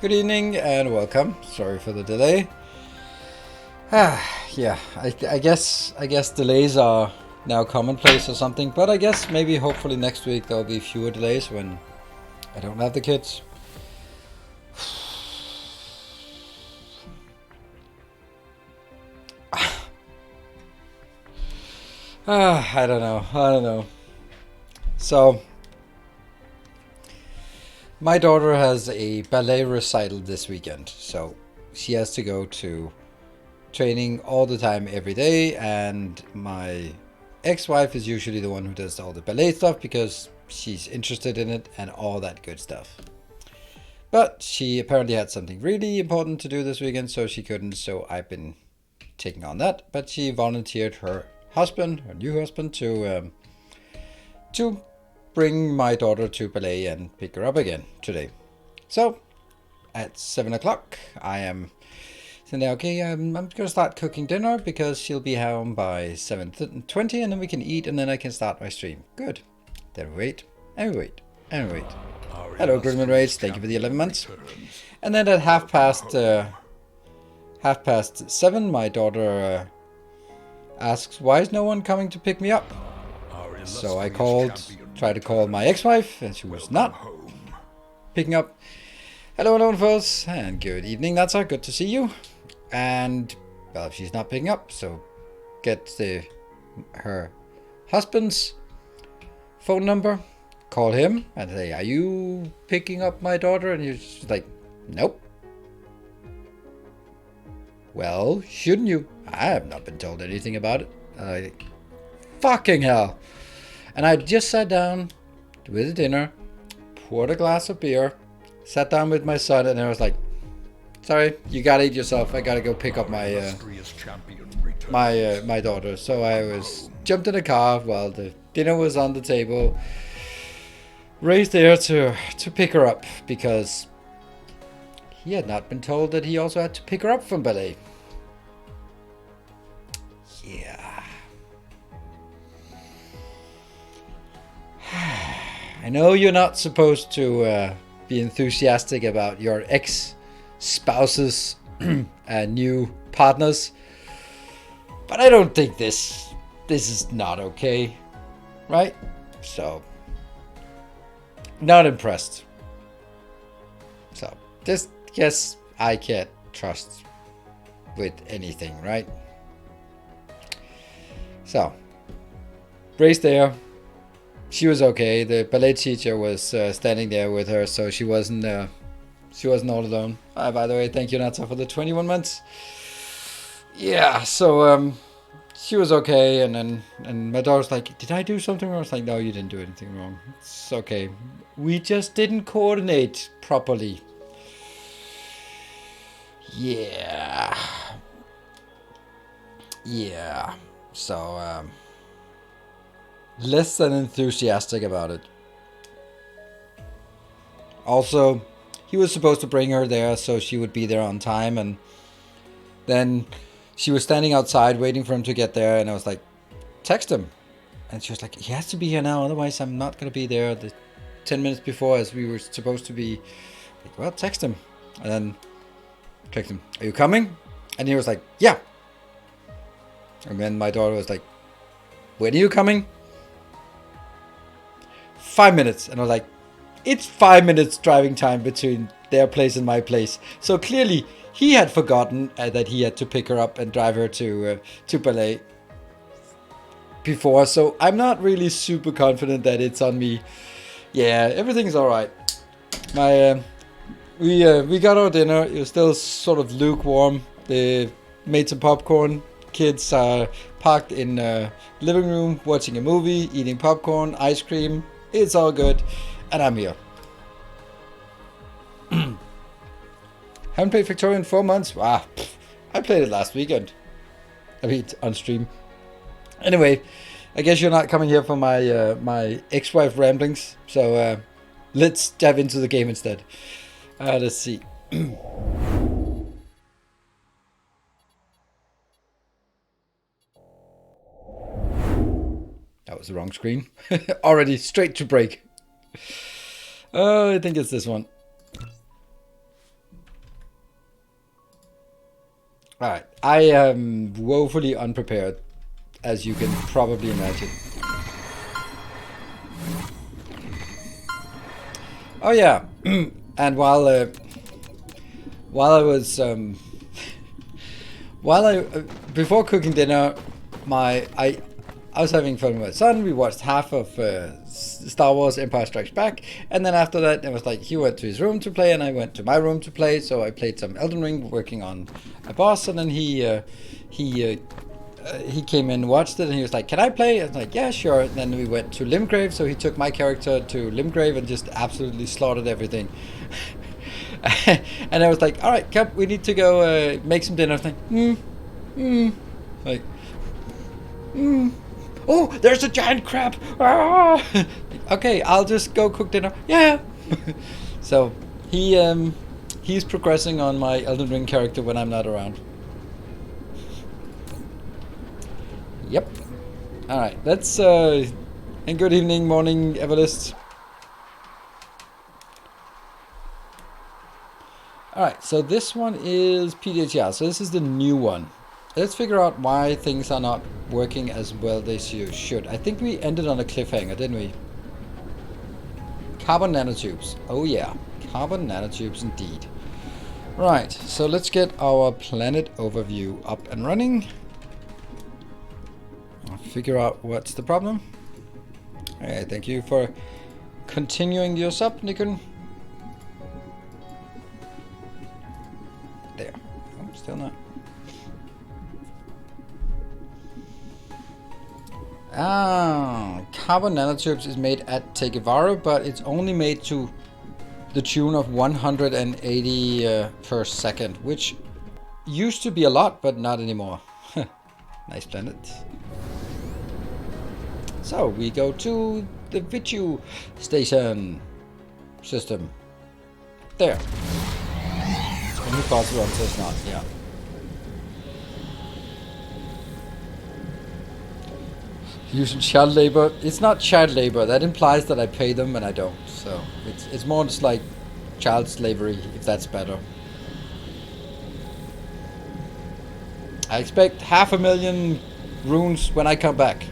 Good evening and welcome. Sorry for the delay. Yeah, I guess delays are now commonplace or something. But I guess maybe hopefully next week there'll be fewer delays when I don't have the kids. I don't know. So my daughter has a ballet recital this weekend, so she has to go to training all the time every day, and my ex-wife is usually the one who does all the ballet stuff because she's interested in it and all that good stuff. But she apparently had something really important to do this weekend, so she couldn't, so I've been taking on that. But she volunteered her new husband, to bring my daughter to ballet and pick her up again today. So at 7 o'clock I am saying, okay, I'm going to start cooking dinner because she'll be home by 7:20, and then we can eat, and then I can start my stream. Good. Then we wait, and we wait, and we wait. Hello, Grimman Rage. Thank you for the 11 months. And then at half past 7, my daughter asks, why is no one coming to pick me up? So I tried to call my ex-wife, and she was not picking up. Hello, folks, and good evening, Natsa. Good to see you. And, well, she's not picking up, so get her husband's phone number, call him, and say, are you picking up my daughter? And he's like, nope. Well, shouldn't you? I have not been told anything about it. Fucking hell. And I just sat down with the dinner, poured a glass of beer, sat down with my son, and I was like, sorry, you gotta eat yourself. I gotta go pick up my my daughter. So I jumped in the car while the dinner was on the table, raced there to pick her up because he had not been told that he also had to pick her up from ballet. Yeah. I know you're not supposed to be enthusiastic about your ex-spouse's new partners, but I don't think this is not okay, right? So, not impressed. So, just guess I can't trust with anything, right? So, Brace there. She was okay. The ballet teacher was standing there with her, so she wasn't all alone. By the way, thank you, Natsa, for the 21 months. Yeah, so she was okay, and my daughter's like, did I do something wrong? I was like, no, you didn't do anything wrong. It's okay. We just didn't coordinate properly. Yeah. So less than enthusiastic about it. Also, he was supposed to bring her there so she would be there on time, and then she was standing outside waiting for him to get there, and I was like, text him. And she was like, he has to be here now, otherwise I'm not going to be there the 10 minutes before as we were supposed to be. Like, well, text him. And then text him, are you coming? And he was like, yeah. And then my daughter was like, when are you coming? 5 minutes. And I was like, it's 5 minutes driving time between their place and my place. So clearly he had forgotten that he had to pick her up and drive her to ballet before. So I'm not really super confident that it's on me. Yeah, everything's all right. We got our dinner. It was still sort of lukewarm. They made some popcorn. Kids are parked in living room watching a movie, eating popcorn, ice cream. It's all good, and I'm here. Haven't played Victoria in 4 months. Wow, I played it last weekend. I mean, on stream. Anyway, I guess you're not coming here for my ex-wife ramblings. So let's dive into the game instead. Let's see. That was the wrong screen. Already straight to break. I think it's this one. Alright, I am woefully unprepared, as you can probably imagine. Oh yeah, and while I was before cooking dinner, I was having fun with my son. We watched half of Star Wars Empire Strikes Back, and then after that it was like he went to his room to play and I went to my room to play. So I played some Elden Ring, working on a boss, and then he came in and watched it, and he was like, "Can I play?" I was like, "Yeah, sure." And then we went to Limgrave, so he took my character to Limgrave and just absolutely slaughtered everything. And I was like, "All right, come, we need to go make some dinner." I was like, "Oh, there's a giant crab!" Ah! Okay, I'll just go cook dinner. Yeah. So he's progressing on my Elden Ring character when I'm not around. Yep. All right, let's and good evening, morning, Everlist. All right, so this one is PDHR. So this is the new one. Let's figure out why things are not working as well as you should. I think we ended on a cliffhanger, didn't we? Carbon nanotubes. Oh yeah, carbon nanotubes indeed. Right, so let's get our planet overview up and running. I'll figure out what's the problem. Alright, thank you for continuing your sub, Nikon. There. Oh, still not. Carbon nanotubes is made at Tegevaru, but it's only made to the tune of 180 per second, which used to be a lot, but not anymore. Nice planet. So we go to the Vitu station system. There. It's only possible until it's not, yeah. Using child labor. It's not child labor. That implies that I pay them and I don't. So it's more just like child slavery, if that's better. I expect 500,000 runes when I come back.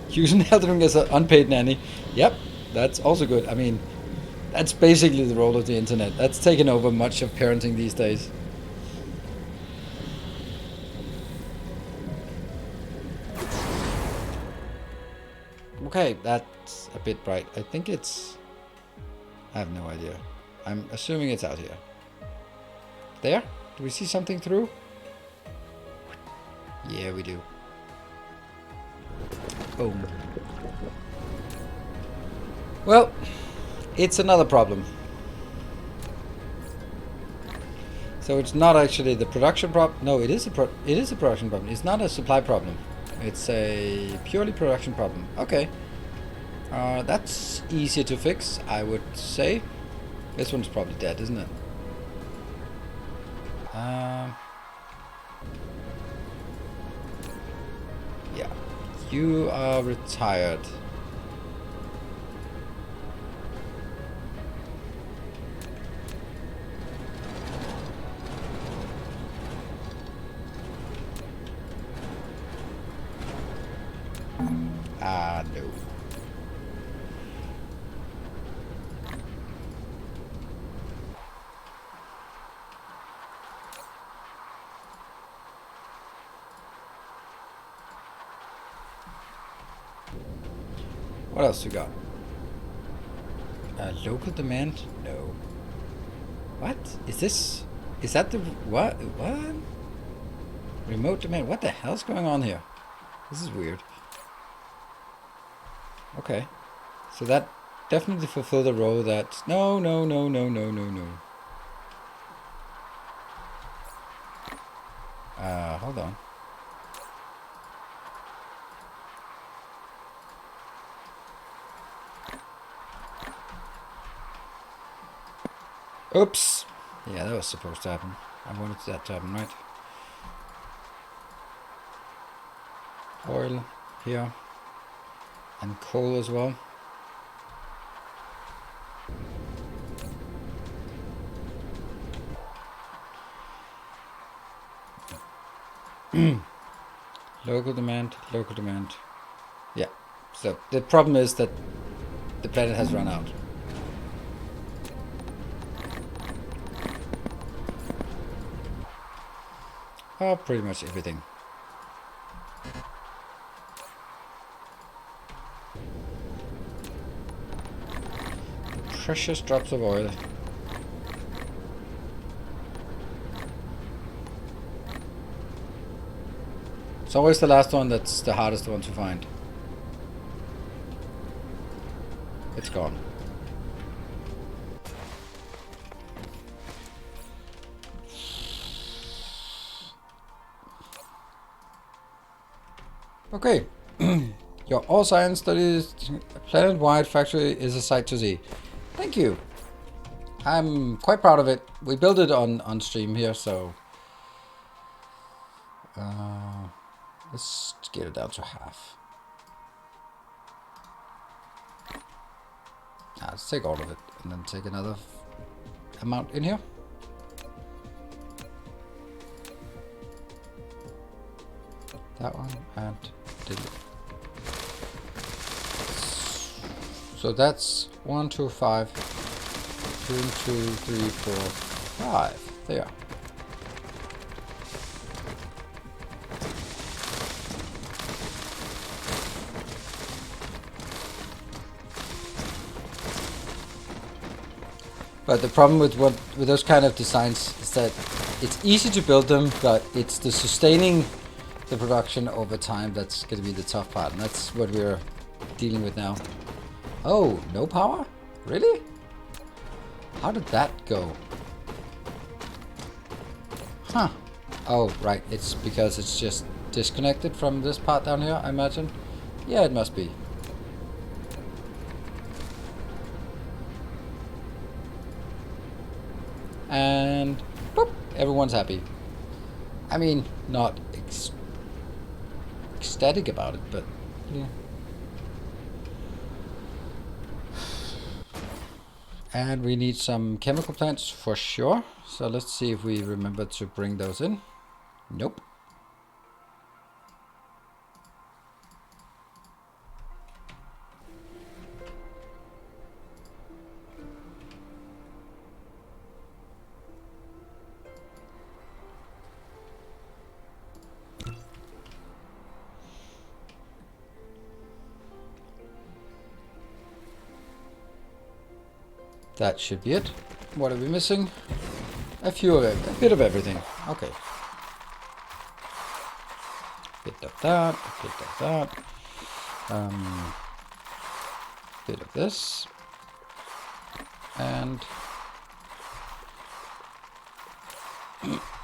Using Elden Ring as an unpaid nanny. Yep, that's also good. I mean, that's basically the role of the internet. That's taken over much of parenting these days. Okay, that's a bit bright. I think it's... I have no idea. I'm assuming it's out here. There? Do we see something through? Yeah, we do. Boom. Well, it's another problem. So it's not actually the production problem. No, it is a production problem. It's not a supply problem. It's a purely production problem. Okay. That's easier to fix, I would say. This one's probably dead, isn't it? Yeah. You are retired. No. What else we got? Local demand? No. What? Is this... Is that the... What? What? Remote demand? What the hell's going on here? This is weird. Okay. So that definitely fulfilled the role that... No, no, no, no, no, no, no. Hold on. Oops. Yeah, that was supposed to happen. I wanted that to happen, right? Oil here. And coal as well. Local demand, local demand. Yeah. So the problem is that the planet has run out. Oh, pretty much everything. Precious drops of oil. It's always the last one that's the hardest one to find. It's gone. Okay. Your all science studies planet-wide factory is a sight to see. Thank you. I'm quite proud of it. We built it on stream here, so let's get it down to half. Let's take all of it and then take another amount in here. That one and delete. So that's 1, 2, 5, 2, 2, 3, 4, 5. There. But the problem with those kind of designs is that it's easy to build them, but it's the sustaining the production over time that's going to be the tough part, and that's what we're dealing with now. Oh, no power? Really? How did that go? Huh. Oh, right. It's because it's just disconnected from this part down here, I imagine. Yeah, it must be. And boop, everyone's happy. I mean, not ecstatic about it, but yeah. And we need some chemical plants for sure. So let's see if we remember to bring those in. Nope. That should be it. What are we missing? A few of it, a bit of everything. Okay. Bit of that, a bit of that. Bit of this. And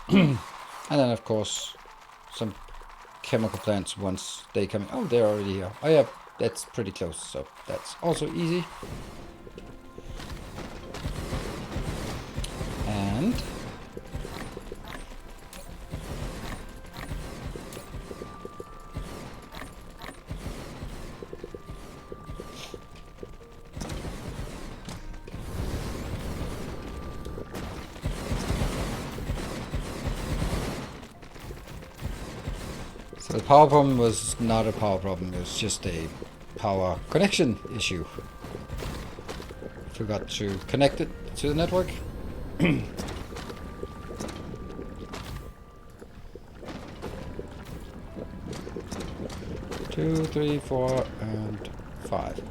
and then of course some chemical plants once they come in. Oh, they're already here. Oh yeah, that's pretty close, so that's also easy. And so the power problem was not a power problem, it was just a power connection issue. Forgot to connect it to the network. 2, 3, 4, and 5.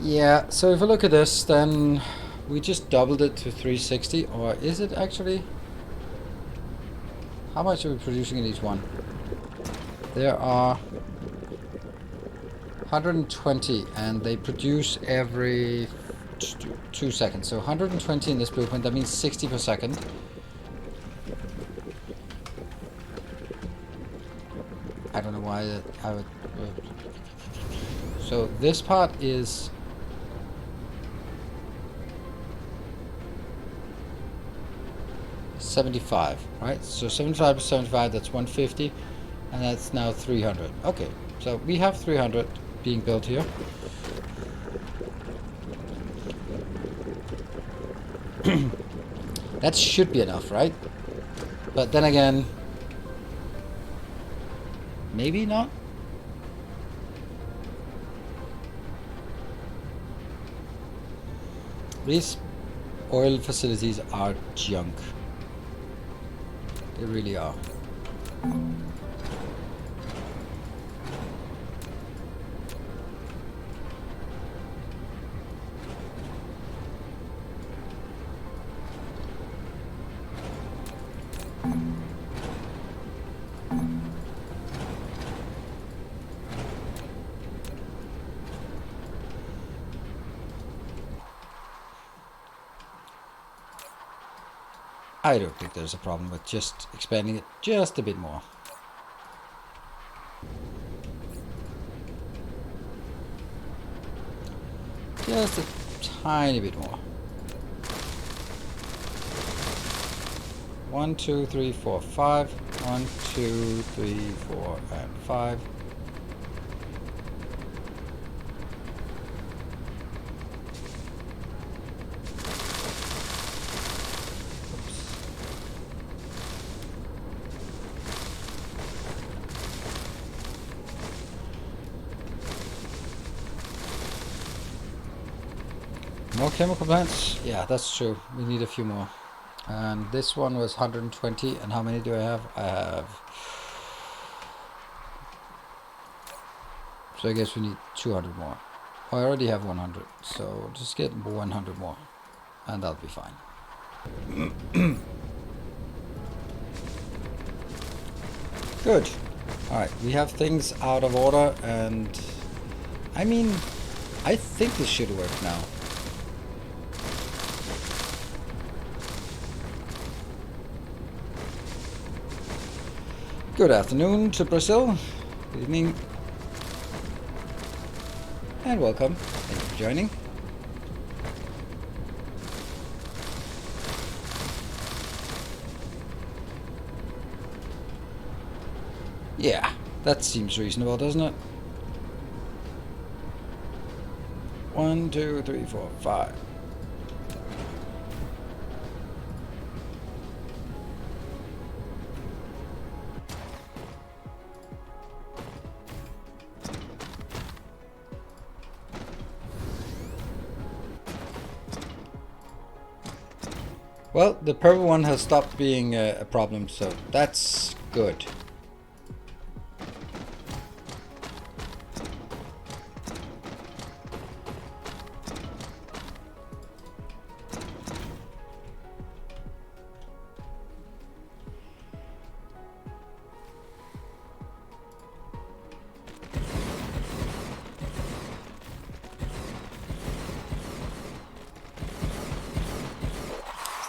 Yeah, so if we look at this, then we just doubled it to 360, or is it actually? How much are we producing in each one? There are 120, and they produce every 2 seconds. So 120 in this blueprint, that means 60 per second. I don't know why I would. So this part is 75, right? So 75 to 75, that's 150, and that's now 300. Okay, so we have 300 being built here. That should be enough, right? But then again, maybe not. These oil facilities are junk. They really are. I don't think there's a problem with just expanding it just a bit more. Just a tiny bit more. 1, 2, 3, 4, 5. 1, 2, 3, 4, and 5. More chemical plants? Yeah, that's true. We need a few more. And this one was 120. And how many do I have? I have... So I guess we need 200 more. Oh, I already have 100. So just get 100 more. And that'll be fine. Good. Alright, we have things out of order. And... I mean, I think this should work now. Good afternoon to Brazil. Good evening. And welcome. Thank you for joining. Yeah, that seems reasonable, doesn't it? 1, 2, 3, 4, 5. Well, the purple one has stopped being a problem, so that's good.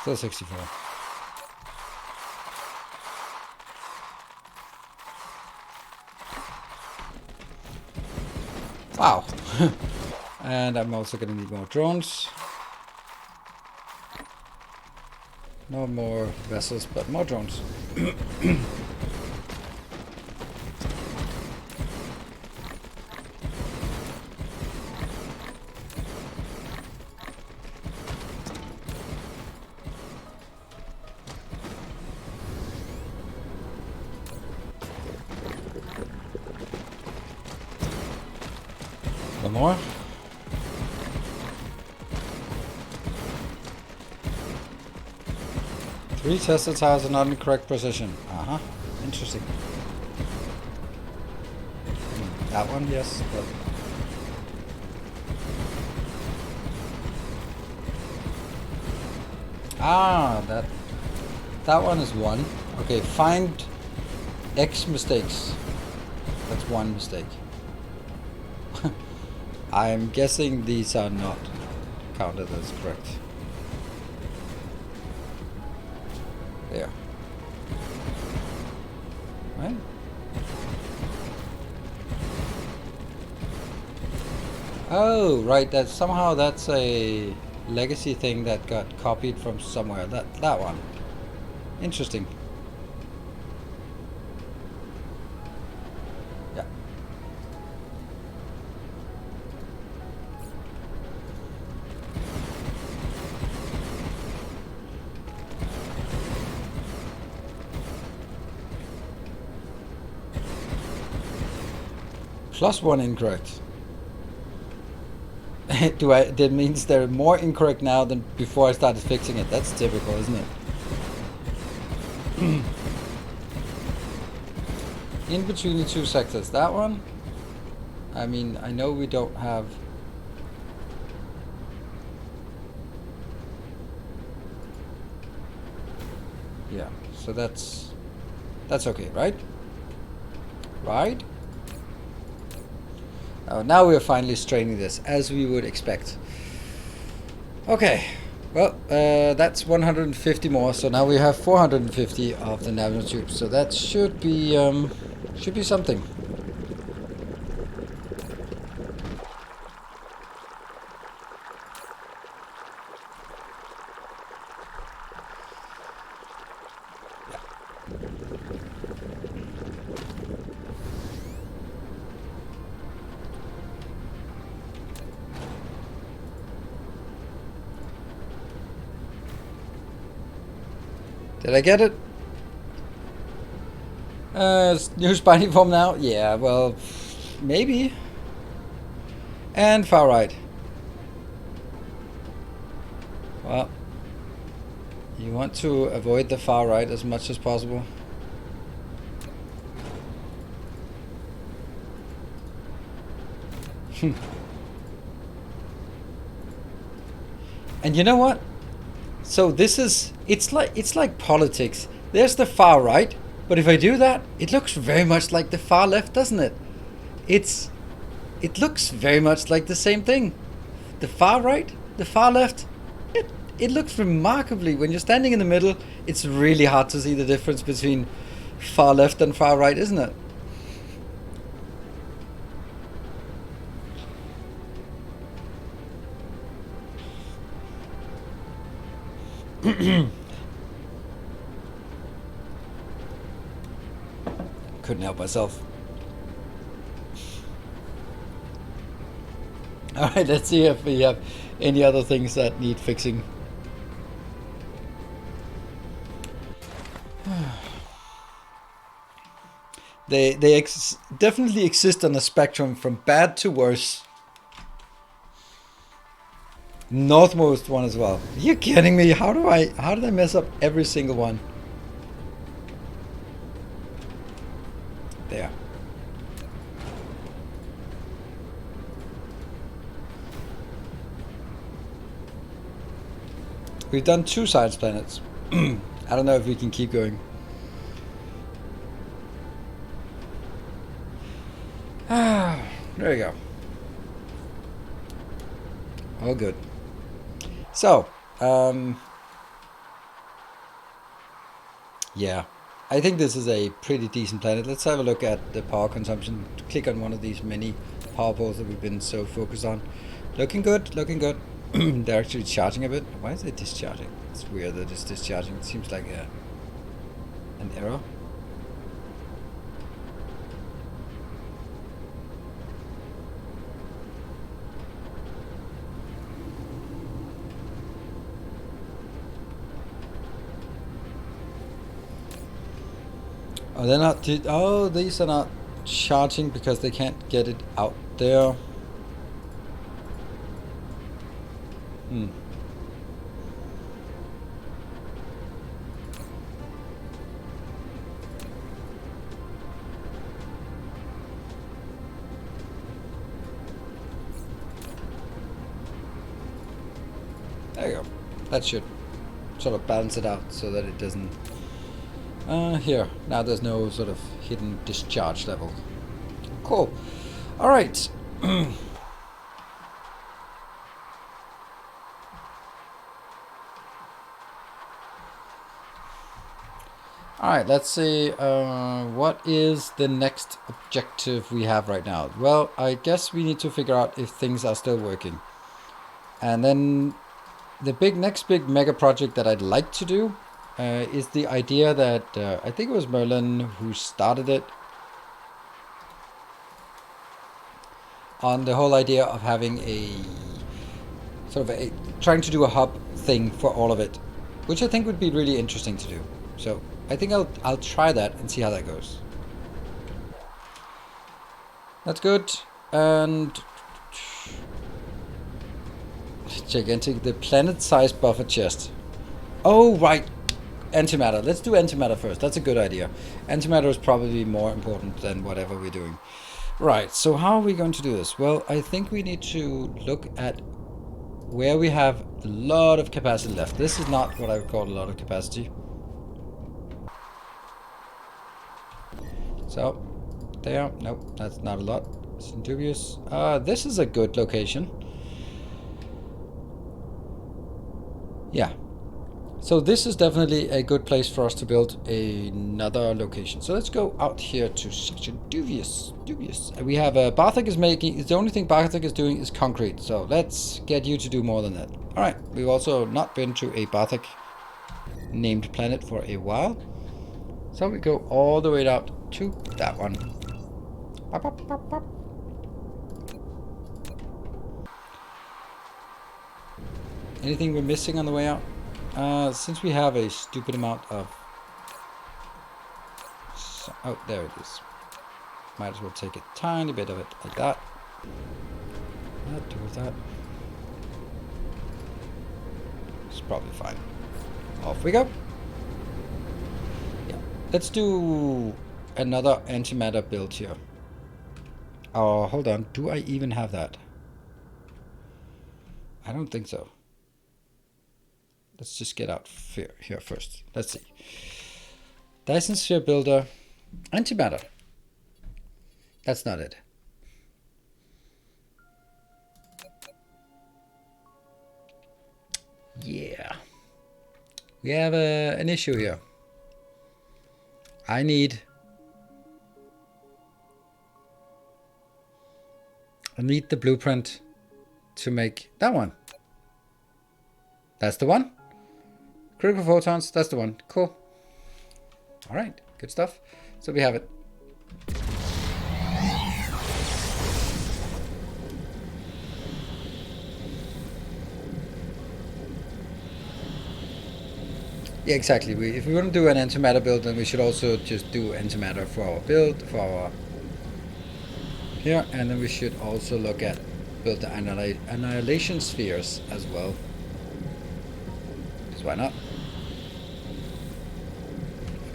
Still 64. Wow. And I'm also going to need more drones. No more vessels, but more drones. One more. Three Tesla towers are not in correct position. Interesting. That one, yes. But that one is one. Okay, find X mistakes. That's one mistake. I'm guessing these are not counted as correct. There. Right? Oh, right. That somehow that's a legacy thing that got copied from somewhere. That one. Interesting. Yeah. +1 incorrect. That means they're more incorrect now than before I started fixing it. That's typical, isn't it? In between the two sectors. That one, I mean, I know we don't have... Yeah, so that's okay, right? Right? Oh, now we're finally straining this, as we would expect. Okay, well, that's 150 more, so now we have 450 of the nanotubes, so that should be something. Did I get it? New spiny form now? Yeah, well, maybe. And far right. Well, you want to avoid the far right as much as possible. And you know what? So this is, it's like politics. There's the far right, but if I do that, it looks very much like the far left, doesn't it? It looks very much like the same thing. The far right, the far left, it looks remarkably, when you're standing in the middle, it's really hard to see the difference between far left and far right, isn't it? Couldn't help myself. Alright, let's see if we have any other things that need fixing. They definitely exist on a spectrum from bad to worse. Northmost one as well. Are you kidding me? How did I mess up every single one? There. We've done 2 science planets. I don't know if we can keep going. Ah, there we go. All good. So, yeah, I think this is a pretty decent planet. Let's have a look at the power consumption. Click on one of these many power poles that we've been so focused on. Looking good, looking good. They're actually charging a bit. Why is it discharging? It's weird that it's discharging. It seems like an error. Oh, they're not. Oh, these are not charging because they can't get it out there. There you go. That should sort of balance it out so that it doesn't... here. Now there's no sort of hidden discharge level. Cool. Alright. Alright, let's see. What is the next objective we have right now? Well, I guess we need to figure out if things are still working. And then the next big mega project that I'd like to do is the idea that I think it was Merlin who started it, on the whole idea of having a sort of trying to do a hub thing for all of it, which I think would be really interesting to do. So I think I'll try that and see how that goes. That's good. And gigantic, the planet-sized buffer chest. Oh, right. Antimatter. Let's do antimatter first. That's a good idea. Antimatter is probably more important than whatever we're doing. Right, so how are we going to do this? Well, I think we need to look at where we have a lot of capacity left. This is not what I would call a lot of capacity. So, there. Nope, that's not a lot. It's dubious. This is a good location. Yeah. So this is definitely a good place for us to build another location. So let's go out here to section dubious. We have Barthik is making, the only thing Barthik is doing is concrete. So let's get you to do more than that. All right, we've also not been to a Barthik named planet for a while. So we go all the way out to that one. Pop, pop, pop, pop. Anything we're missing on the way out? Since we have a stupid amount of... oh, there it is. Might as well take a tiny bit of it, like that. Do with that. It's probably fine. Off we go. Yeah. Let's do another antimatter build here. Oh, hold on. Do I even have that? I don't think so. Let's just get out here first. Let's see. Dyson Sphere Builder. Antimatter. That's not it. Yeah. We have an issue here. I need the blueprint to make that one. That's the one. Critical photons, that's the one. Cool. All right, good stuff. So we have it. Yeah, exactly. If we want to do an antimatter build, then we should also just do antimatter for our build, for our here, and then we should also look at build the annihilation spheres as well. Because why not?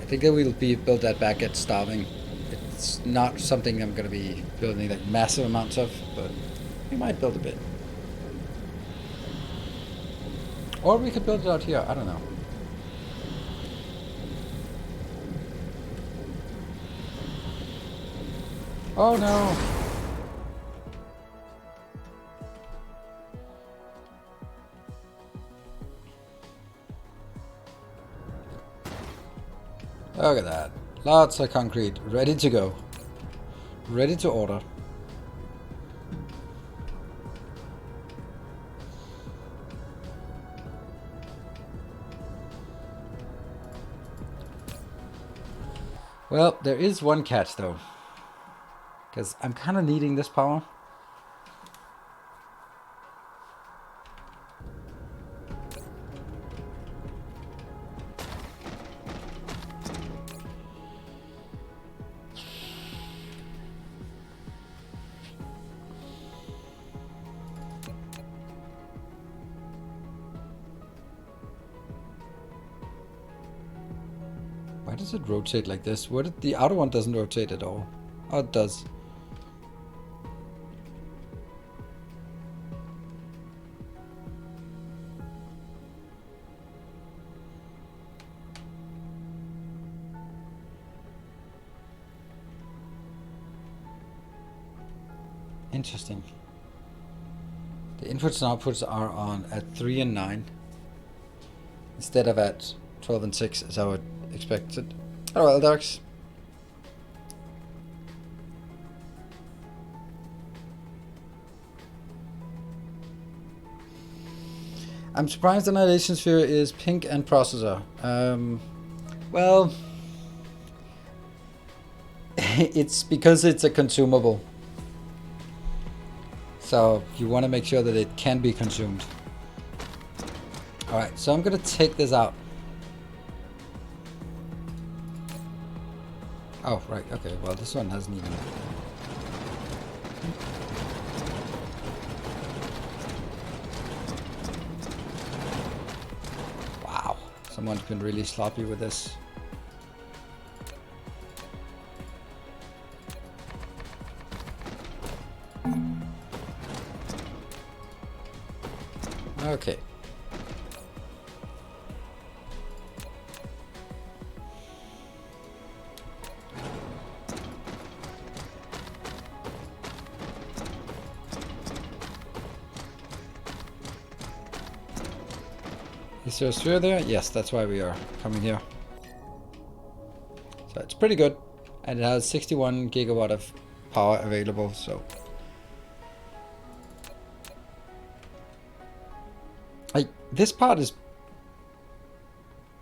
I think that we'll build that back at starving. It's not something I'm going to be building like massive amounts of, but we might build a bit. Or we could build it out here. I don't know. Oh no! Look at that. Lots of concrete. Ready to go. Ready to order. Well, there is one catch though. Because I'm kind of needing this power. Why does it rotate like this? The outer one doesn't rotate at all. Oh, it does. Interesting. The inputs and outputs are on at 3 and 9 instead of at 12 and 6 as I would expected. Hello, Eldarks. I'm surprised the annihilation sphere is pink and processor. Well, it's because it's a consumable. So you want to make sure that it can be consumed. Alright, so I'm going to take this out. Oh, right, okay, well this one hasn't even... Wow, someone's been really sloppy with this. Okay. Is there a sphere there? Yes, that's why we are coming here. So it's pretty good. And it has 61 gigawatt of power available, so. This part is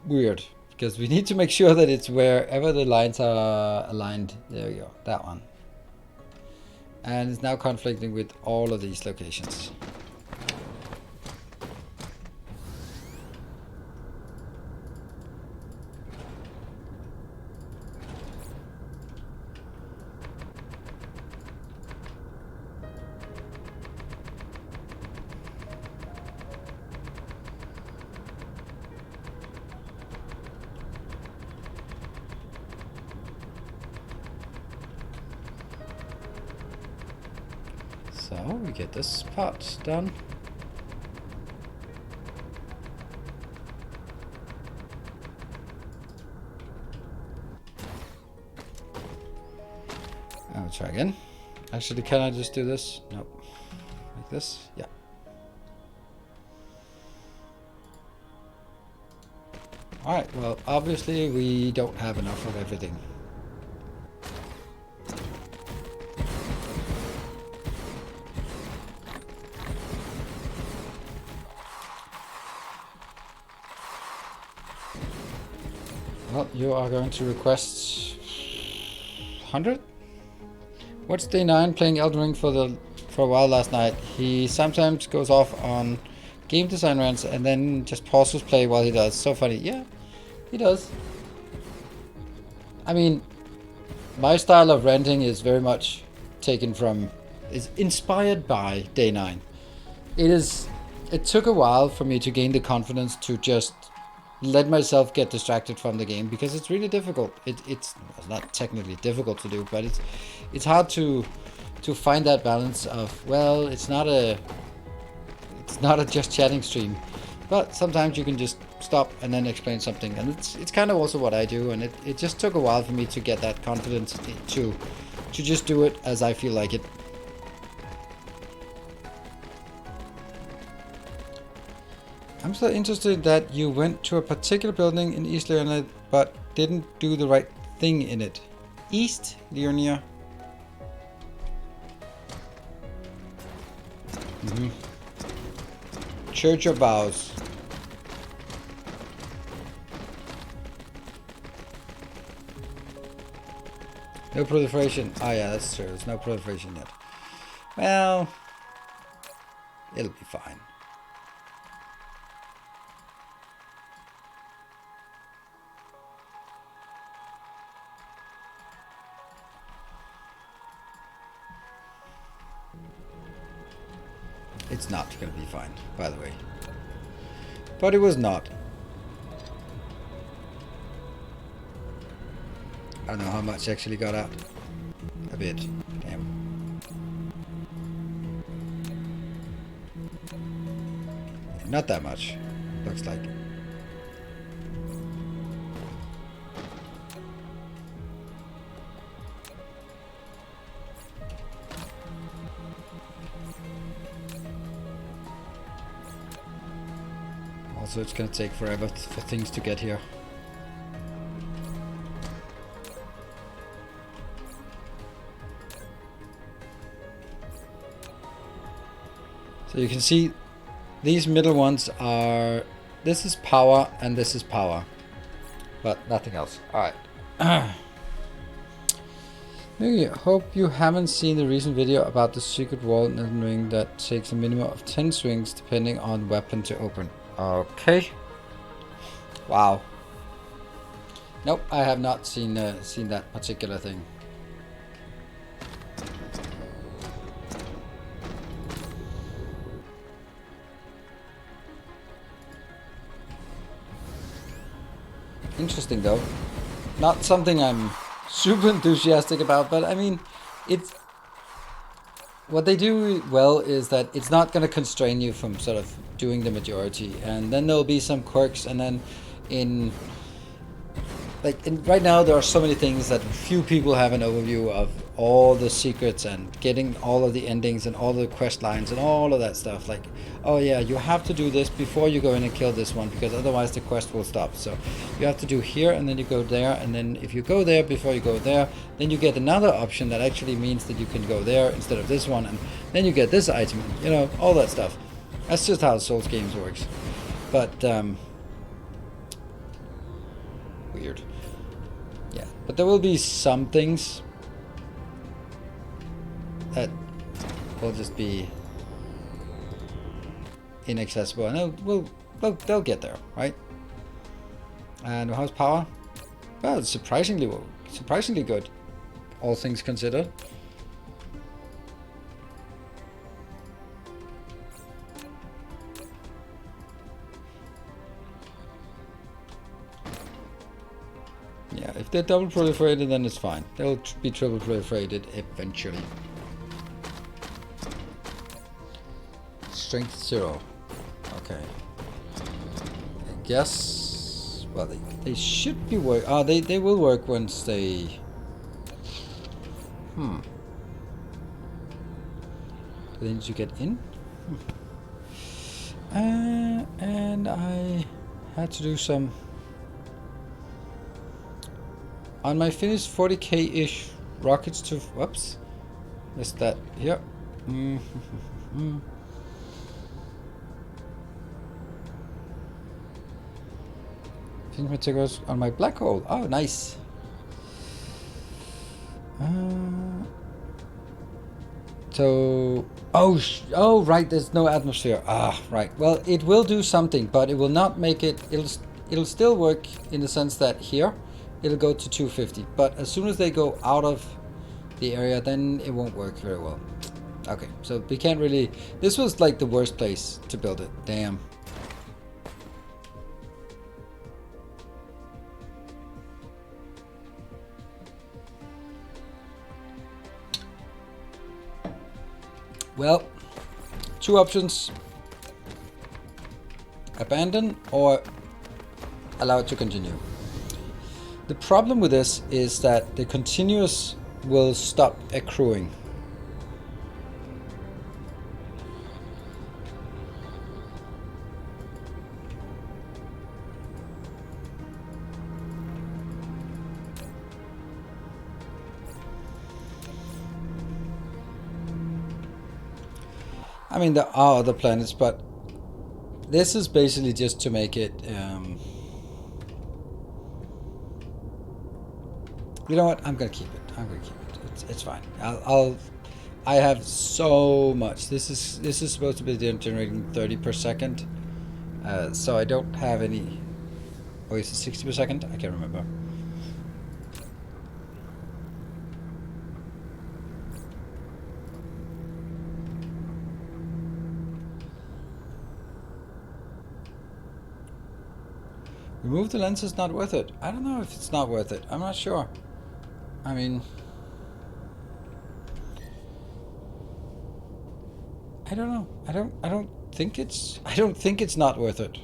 weird, because we need to make sure that it's wherever the lines are aligned. There we go, that one. And it's now conflicting with all of these locations. So we get this part done. I'll try again. Actually, can I just do this? Nope. Like this? Yeah. Alright, well, obviously we don't have enough of everything. Well, you are going to request 100? What's Day 9 playing Elden Ring for a while last night? He sometimes goes off on game design rants and then just pauses play while he does. So funny. Yeah, he does. I mean, my style of ranting is very much is inspired by Day 9. It took a while for me to gain the confidence to just let myself get distracted from the game, because it's really difficult. It's not technically difficult to do, but it's hard to find that balance of, well, it's not a just chatting stream, but sometimes you can just stop and then explain something, and it's kind of also what I do, and it just took a while for me to get that confidence to just do it as I feel like it. I'm still interested that you went to a particular building in East Leonia but didn't do the right thing in it. East Leonia. Church of Vows. No proliferation. Oh yeah, that's true. There's no proliferation yet. Well, it'll be fine. It's not going to be fine, by the way. But it was not. I don't know how much actually got out. A bit. Damn. Not that much, looks like. Also, it's gonna take forever for things to get here. So you can see these middle ones are, this is power and this is power, but nothing else. Alright. Maybe, hope you haven't seen the recent video about the secret wall in Elden Ring that takes a minimum of 10 swings depending on weapon to open. Okay. Wow. Nope, I have not seen that particular thing. interesting though. Not something I'm super enthusiastic about, but I mean, it's what they do well is that it's not going to constrain you from sort of doing the majority, and then there'll be some quirks, and then right now there are so many things that few people have an overview of all the secrets and getting all of the endings and all the quest lines and all of that stuff. Like, oh yeah, you have to do this before you go in and kill this one, because otherwise the quest will stop. So you have to do here, and then you go there, and then if you go there before you go there, then you get another option that actually means that you can go there instead of this one, and then you get this item, you know, all that stuff. That's just how Souls games works. But weird. Yeah, but there will be some things that will just be inaccessible, and they'll get there, right? And how's power? Well, it's surprisingly good, all things considered. Yeah, if they're double proliferated, then it's fine. They'll be triple proliferated eventually. Strength 0. Okay. I guess... Well, they should be work... Oh, they will work once they... Do they need to get in? And I had to do some... On my finished 40k-ish rockets to... Whoops. Missed that. Here. Think materials on my black hole. Oh, nice. So... Oh, right. There's no atmosphere. Ah, right. Well, it will do something, but it will not make it... It'll still work in the sense that here... It'll go to 250, but as soon as they go out of the area, then it won't work very well. Okay, so we can't really... This was like the worst place to build it. Damn. Well, two options. Abandon or allow it to continue. The problem with this is that the continuous will stop accruing. I mean, there are other planets, but this is basically just to make it... You know what? I'm gonna keep it. It's fine. I have so much. This is supposed to be generating 30 per second. So I don't have any. Oh, is it 60 per second? I can't remember. Remove the lens is not worth it. I don't know if it's not worth it. I'm not sure. I mean, I don't know. I don't think it's not worth it.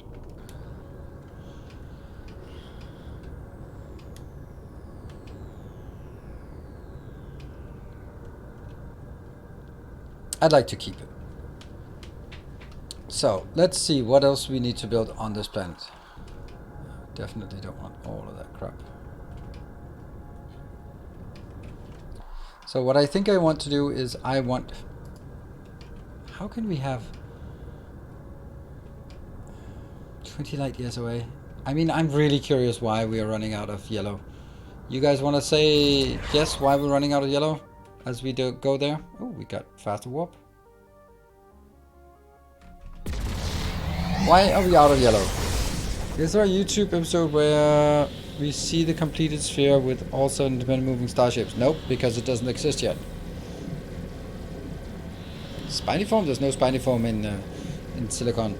I'd like to keep it. So let's see what else we need to build on this planet. Definitely don't want all of that crap. So what I think I want to do is I want... How can we have 20 light years away? I mean, I'm really curious why we are running out of yellow. You guys want to say yes, why we're running out of yellow as we go there? Oh, we got faster warp. Why are we out of yellow? Is there a YouTube episode where we see the completed sphere with also independent moving starships? Nope, because it doesn't exist yet. Spiny foam? There's no spiny foam in silicon,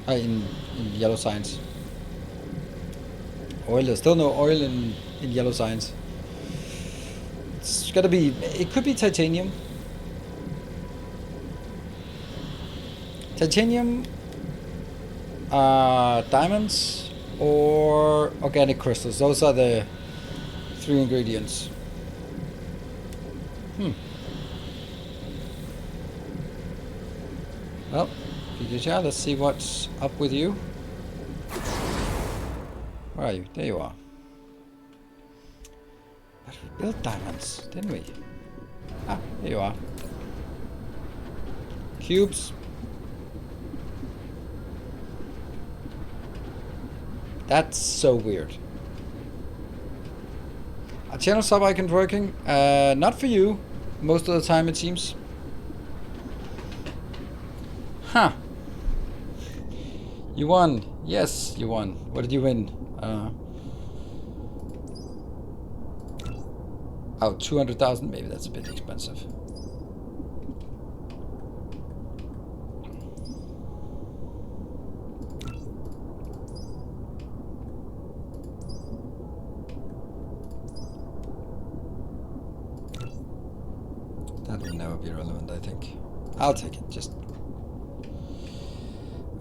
in yellow science. Oil, there's still no oil in yellow signs. It's gotta be, it could be titanium. Titanium, diamonds, or organic crystals. Those are the 3 ingredients. Well, Pikachu, let's see what's up with you. Where are you? There you are. But we built diamonds, didn't we? Ah, there you are. Cubes. That's so weird. Our channel sub icon working? Not for you. Most of the time it seems. Huh. You won. Yes, you won. What did you win? Oh, 200,000? Maybe that's a bit expensive. That will never be relevant, I think. I'll take it, just...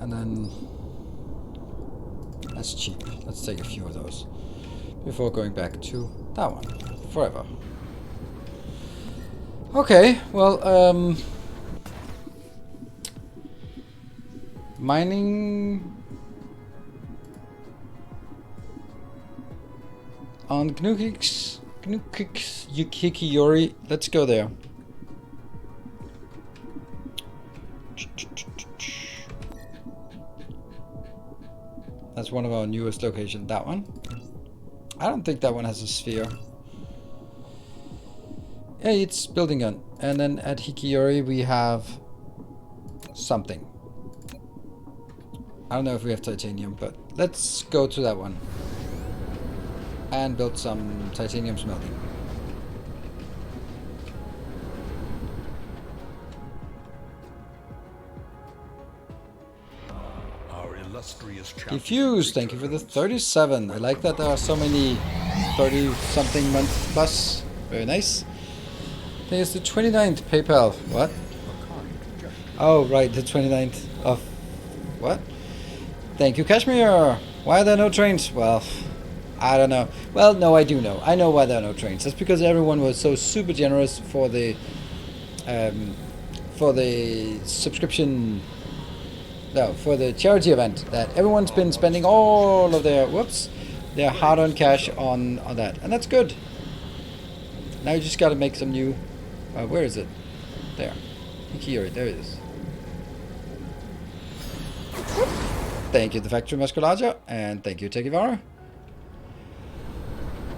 And then... That's cheap. Let's take a few of those. Before going back to that one. Forever. Okay, well, mining... On Gnukix Yukikiyori. Let's go there. That's one of our newest locations. That one. I don't think that one has a sphere. Hey, it's building gun. And then at Hikiyori we have something. I don't know if we have titanium, but let's go to that one. And build some titanium smelting. Diffuse, thank you for the 37. I like that there are so many 30-something month plus. Very nice. There's the 29th PayPal. What? Oh, right, the 29th of... What? Thank you, Kashmir. Why are there no trains? Well, I don't know. Well, no, I do know. I know why there are no trains. That's because everyone was so super generous for the subscription... No, for the charity event, that everyone's been spending all of their, their hard-earned cash on that. And that's good. Now you just gotta make some new, where is it? There. Hikiyori, there it is. Thank you, the Factory Musculaja, and thank you, Tekivara.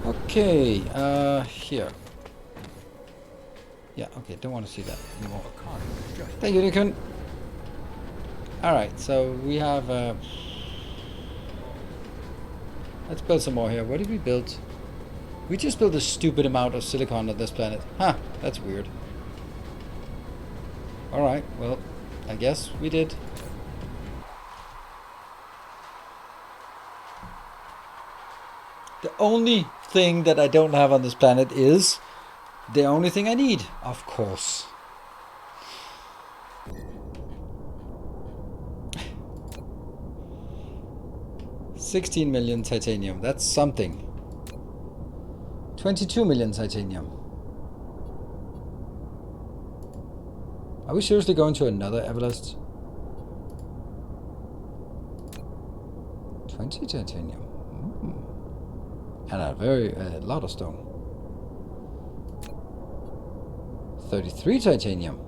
Okay, here. Yeah, okay, don't want to see that anymore. Thank you, Nikon. Alright, so we have... let's build some more here. What did we build? We just built a stupid amount of silicon on this planet. Huh, that's weird. Alright, well, I guess we did. The only thing that I don't have on this planet is the only thing I need, of course. $16 million titanium, that's something. 22 million titanium. Are we seriously going to another Everlast? 20 titanium. And a lot of stone. 33 titanium.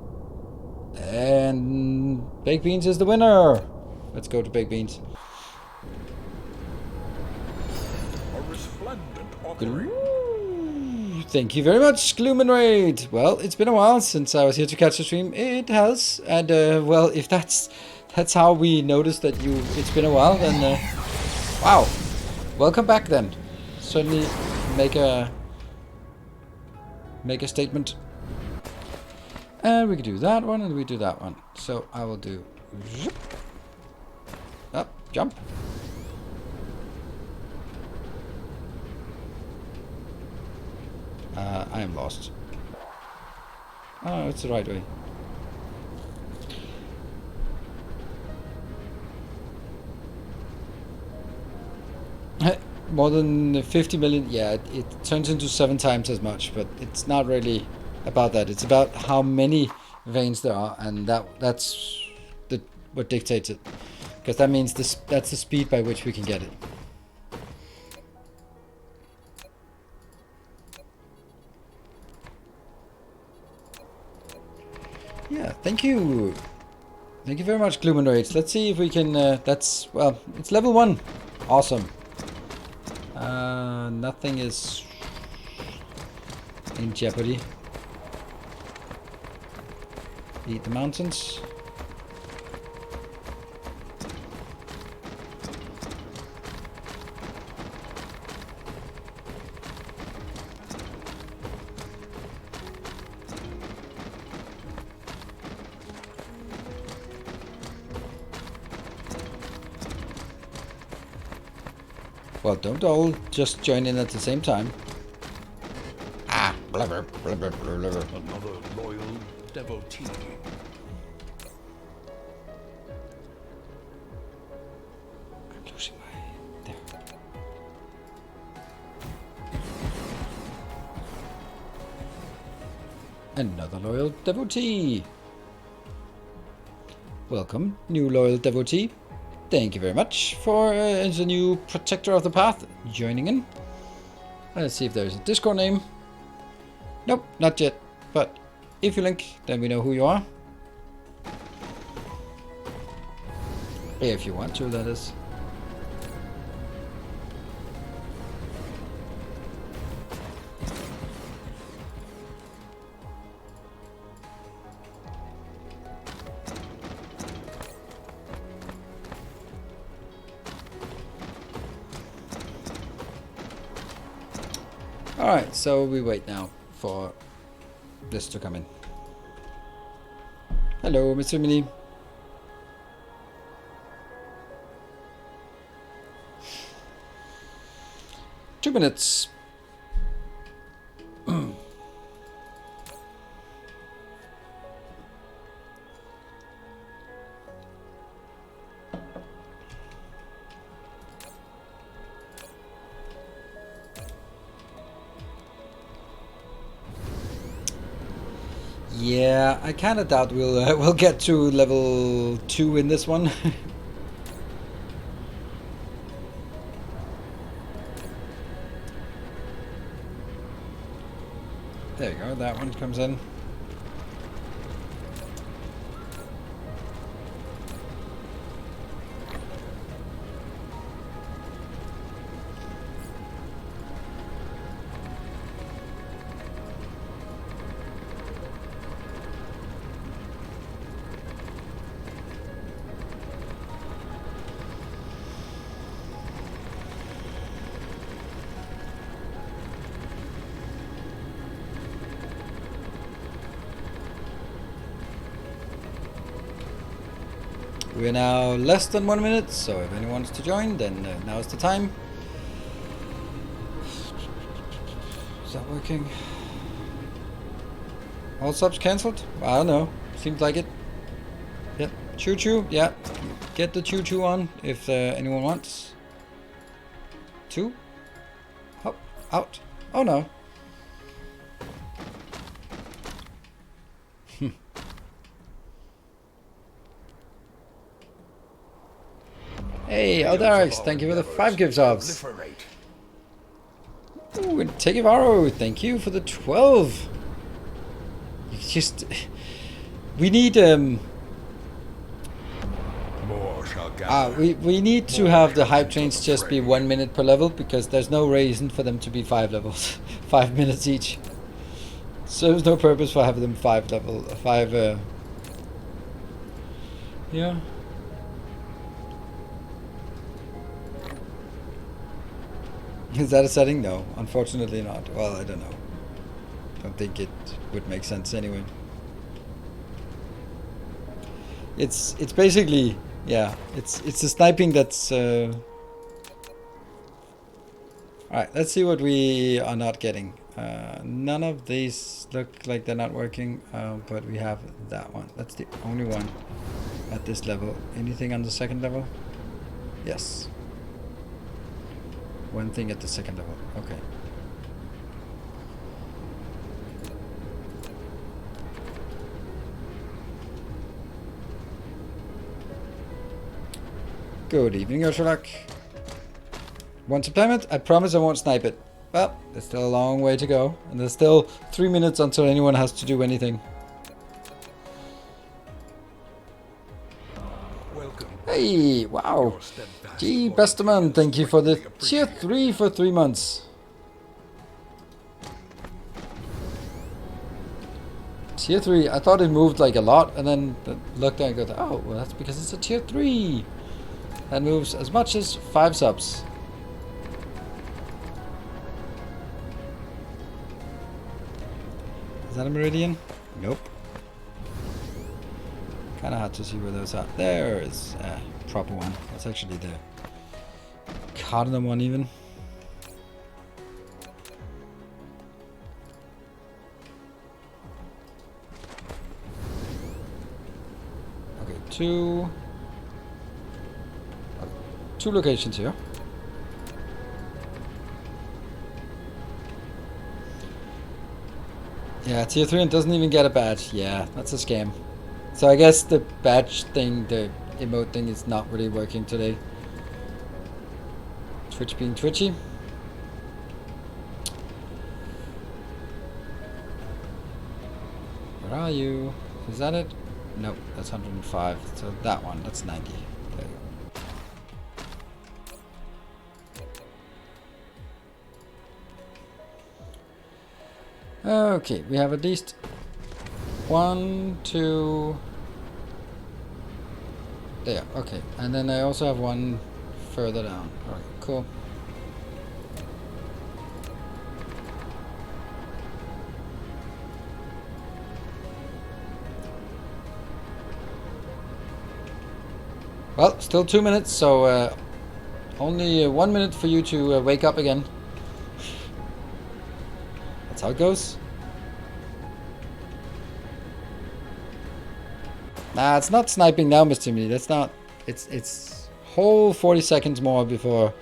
And Baked Beans is the winner. Let's go to Baked Beans. Thank you very much, Gloominraid. Well, it's been a while since I was here to catch the stream. It has, and well, if that's how we noticed that it's been a while, then wow, welcome back. Then certainly make a statement. And we can do that one, and we do that one. So I will do up, jump. I am lost. Oh, it's the right way. More than 50 million, yeah, it turns into 7 times as much, but it's not really about that. It's about how many veins there are, and that's what dictates it. Because that means that's the speed by which we can get it. Yeah, thank you. Thank you very much, Gluminoids. Let's see if we can, well, it's level 1. Awesome. Nothing is in jeopardy. Eat the mountains. Well, don't all just join in at the same time. Ah, blubber, blubber, blubber. Another loyal devotee. I'm losing my... There. Another loyal devotee. Welcome, new loyal devotee. Thank you very much for as a new protector of the path joining in. Let's see if there's a Discord name. Nope, not yet. But if you link, then we know who you are. If you want to, that is. Alright, so we wait now for this to come in. Hello, Mr. Mini. Two minutes. Yeah, I kind of doubt we'll get to level 2 in this one. There you go, that one comes in. We're now less than 1 minute, so if anyone wants to join, then now is the time. Is that working? All subs cancelled? I don't know. Seems like it. Yep. Choo choo. Yeah. Get the choo choo on if anyone wants. 2. Hop. Out. Oh no. Hey, Aldarix, thank you for the 5 gift subs. Ooh, and Tegevaro, thank you for the 12. You just... We need, we need to have the hype trains just be 1 minute per level, because there's no reason for them to be 5 levels. 5 minutes each. So there's no purpose for having them 5 level, 5, yeah. Is that a setting? No, unfortunately not. Well, I don't know. Don't think it would make sense anyway. It's basically, yeah, it's the sniping that's alright, let's see what we are not getting. None of these look like they're not working, but we have that one. That's the only one at this level. Anything on the second level? Yes. One thing at the second level. Okay. Good evening, Ursula. Want supplement? I promise I won't snipe it. Well, there's still a long way to go, and there's still 3 minutes until anyone has to do anything. Welcome. Hey, wow. Gee, Besterman, thank you for the tier 3 for 3 months. Tier 3, I thought it moved like a lot, and then looked and I go, oh, well, that's because it's a tier 3. That moves as much as 5 subs. Is that a meridian? Nope. Kinda hard to see where those are. There is a proper one. That's actually the cardinal one even. Okay, two locations here. Yeah, tier 3 and doesn't even get a badge. Yeah, that's a scam. So I guess the badge thing, the emote thing is not really working today. Twitch being twitchy. Where are you? Is that it? Nope, that's 105. So that one, that's 90. There you go. Okay, we have at least 1, 2. There, okay. And then I also have one further down. Alright, cool. Well, still 2 minutes, so only 1 minute for you to wake up again. That's how it goes. Nah, it's not sniping now, Mr. Me. That's not. It's whole 40 seconds more before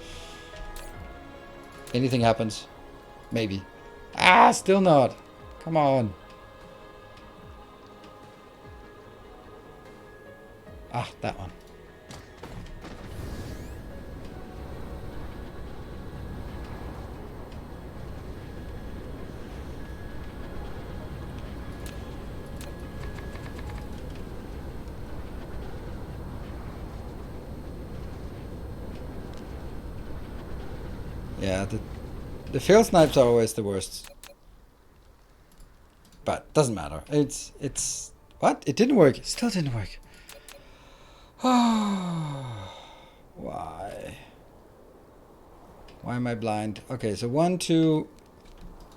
anything happens. Maybe. Ah, still not. Come on. Ah, that one. Yeah, the fail snipes are always the worst. But doesn't matter. It's what? It didn't work. It still didn't work. Why? Why am I blind? Okay, so 1, 2,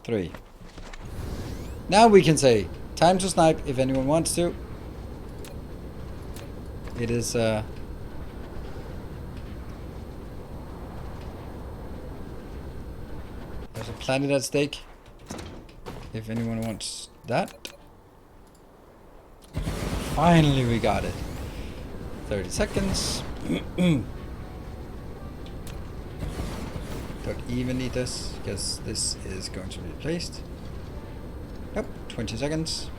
3. Now we can say time to snipe if anyone wants to. It is there's a planet at stake. If anyone wants that. Finally we got it. 30 seconds. Don't even need this because this is going to be replaced. Nope, 20 seconds.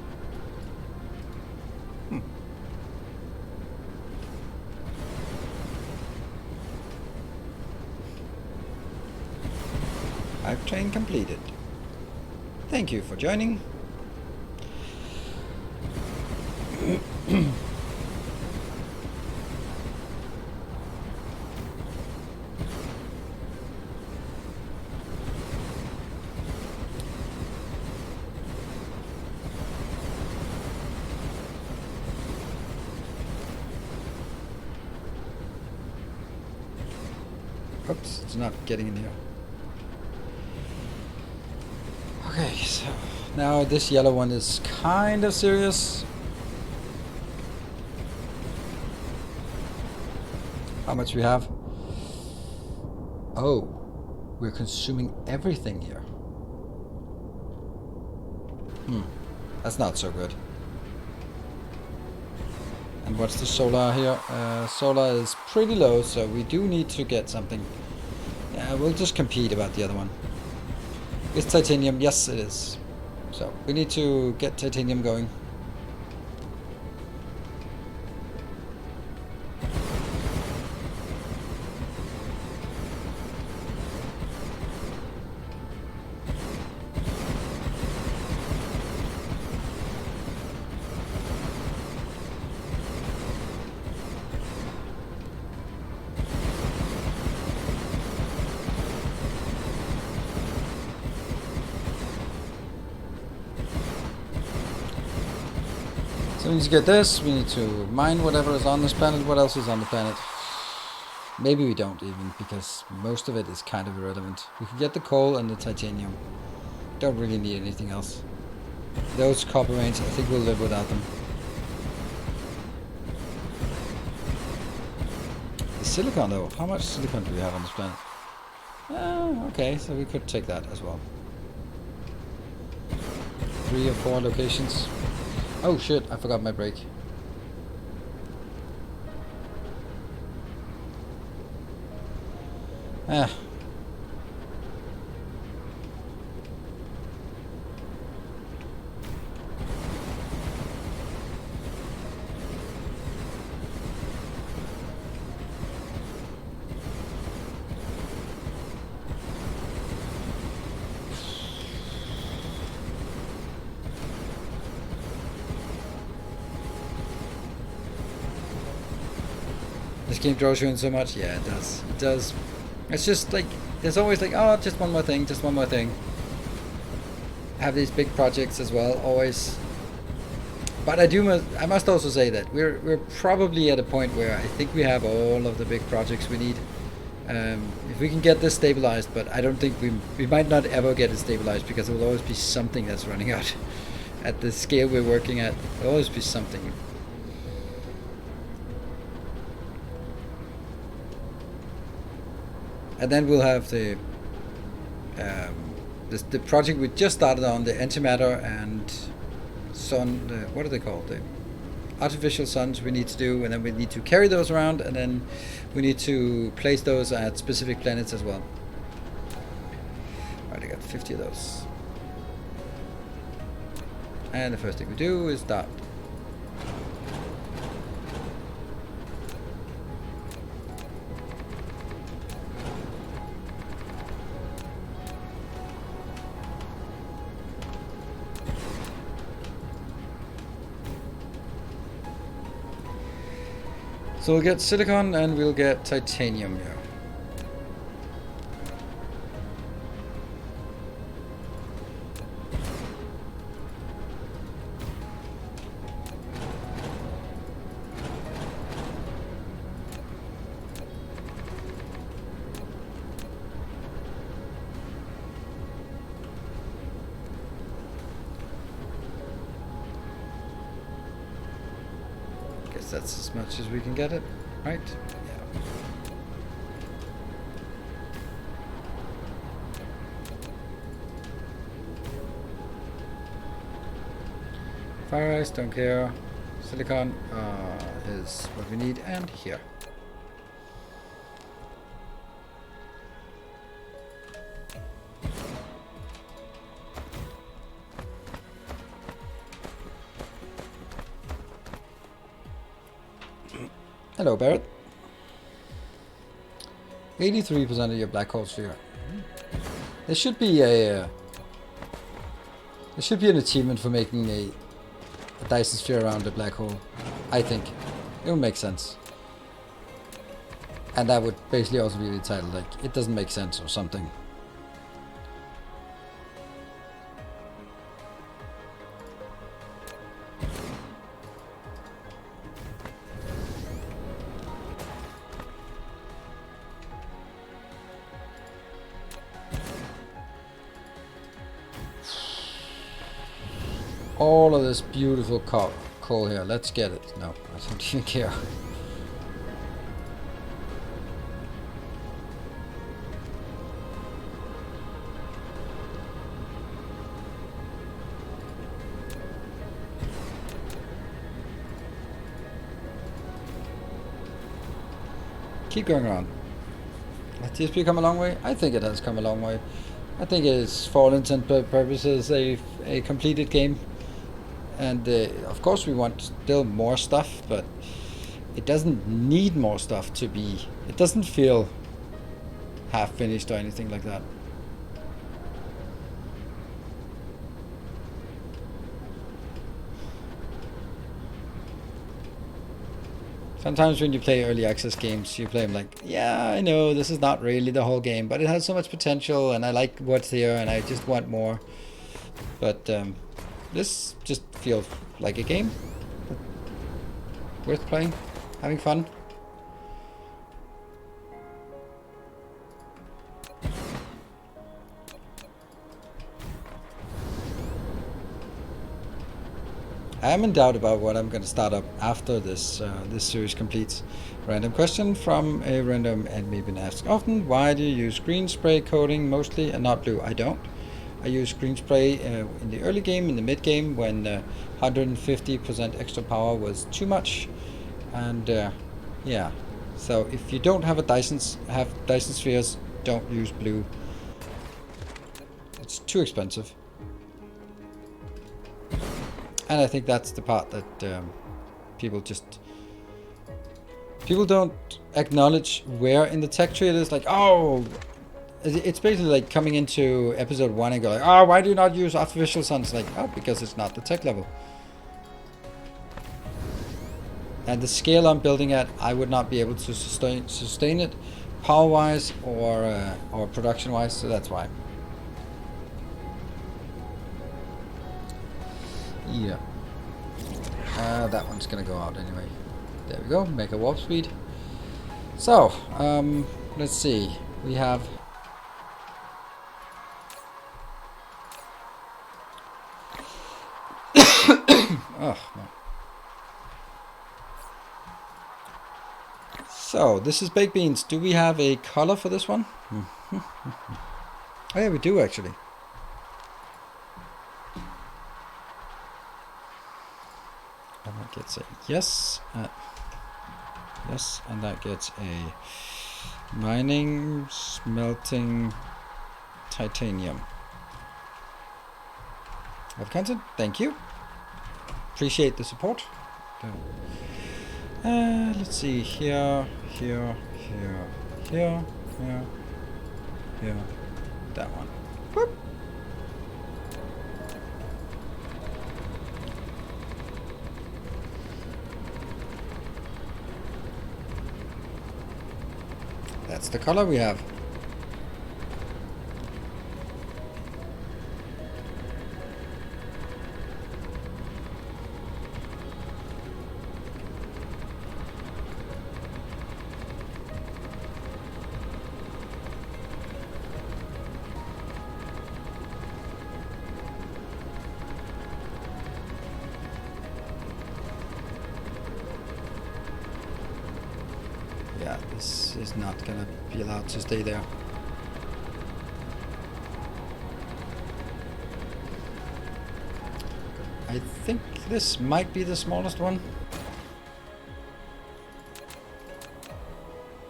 Hype train completed. Thank you for joining. Oops, it's not getting in here. Okay, so now this yellow one is kind of serious. How much we have? Oh, we're consuming everything here. That's not so good. And what's the solar here? Solar is pretty low, so we do need to get something. Yeah, we'll just compete about the other one. It's titanium. Yes, it is. So we need to get titanium going. So we need to get this, we need to mine whatever is on this planet. What else is on the planet? Maybe we don't even, because most of it is kind of irrelevant. We can get the coal and the titanium. Don't really need anything else. Those copper veins, I think we'll live without them. The silicon though, how much silicon do we have on this planet? Okay, so we could take that as well. 3 or 4 locations. Oh shit, I forgot my brake. This game draws you in so much. Yeah, it does. It does. It's just like, there's always like, oh, just one more thing, just one more thing. Have these big projects as well, always. But I must also say that we're probably at a point where I think we have all of the big projects we need. If we can get this stabilized, but I don't think we might not ever get it stabilized, because there will always be something that's running out. At the scale we're working at, there will always be something. And then we'll have the project we just started on, the antimatter and sun. What are they called? The artificial suns we need to do, and then we need to carry those around, and then we need to place those at specific planets as well. Alright, I got 50 of those. And the first thing we do is start. So we'll get silicon and we'll get titanium here. That's as much as we can get it, right? Yeah. Fire ice, don't care. Silicon is what we need, and here. Hello, Barrett. 83% of your black hole sphere. There should be an achievement for making a Dyson sphere around a black hole. I think it would make sense, and that would basically also be the title, like it doesn't make sense or something. All of this beautiful coal here. Let's get it. No, I don't even care. keep going around. Has TSP come a long way? I think it has come a long way. I think it's, for all intents and purposes, a completed game. And of course we want still more stuff, but it doesn't need more stuff to be... It doesn't feel half finished or anything like that. Sometimes when you play early access games, you play them like, yeah, I know this is not really the whole game, but it has so much potential and I like what's here and I just want more. But this just feels like a game worth playing, having fun. I am in doubt about what I'm going to start up after this this series completes. Random question from a random admin been asked often: why do you use green spray coating mostly and not blue? I don't. I use green spray in the early game, in the mid game, when 150% extra power was too much, and yeah. So if you don't have Dyson spheres, don't use blue. It's too expensive. And I think that's the part that people don't acknowledge where in the tech tree it is. Like, oh, it's basically like coming into episode 1 and go like, oh, why do you not use artificial sun? It's like, oh, because it's not the tech level. And the scale I'm building at, I would not be able to sustain it power-wise or production-wise, so that's why. Yeah. That one's gonna go out anyway. There we go, make a warp speed. So, let's see. We have... oh, no. So, this is baked beans. Do we have a color for this one? Oh yeah, we do actually. That gets a yes. Yes, and that gets a mining, smelting, titanium. Of content, thank you. Appreciate the support. Let's see, here, here, that one. Whoop. That's the color we have. Yeah, this is not gonna be allowed to stay there. I think this might be the smallest one.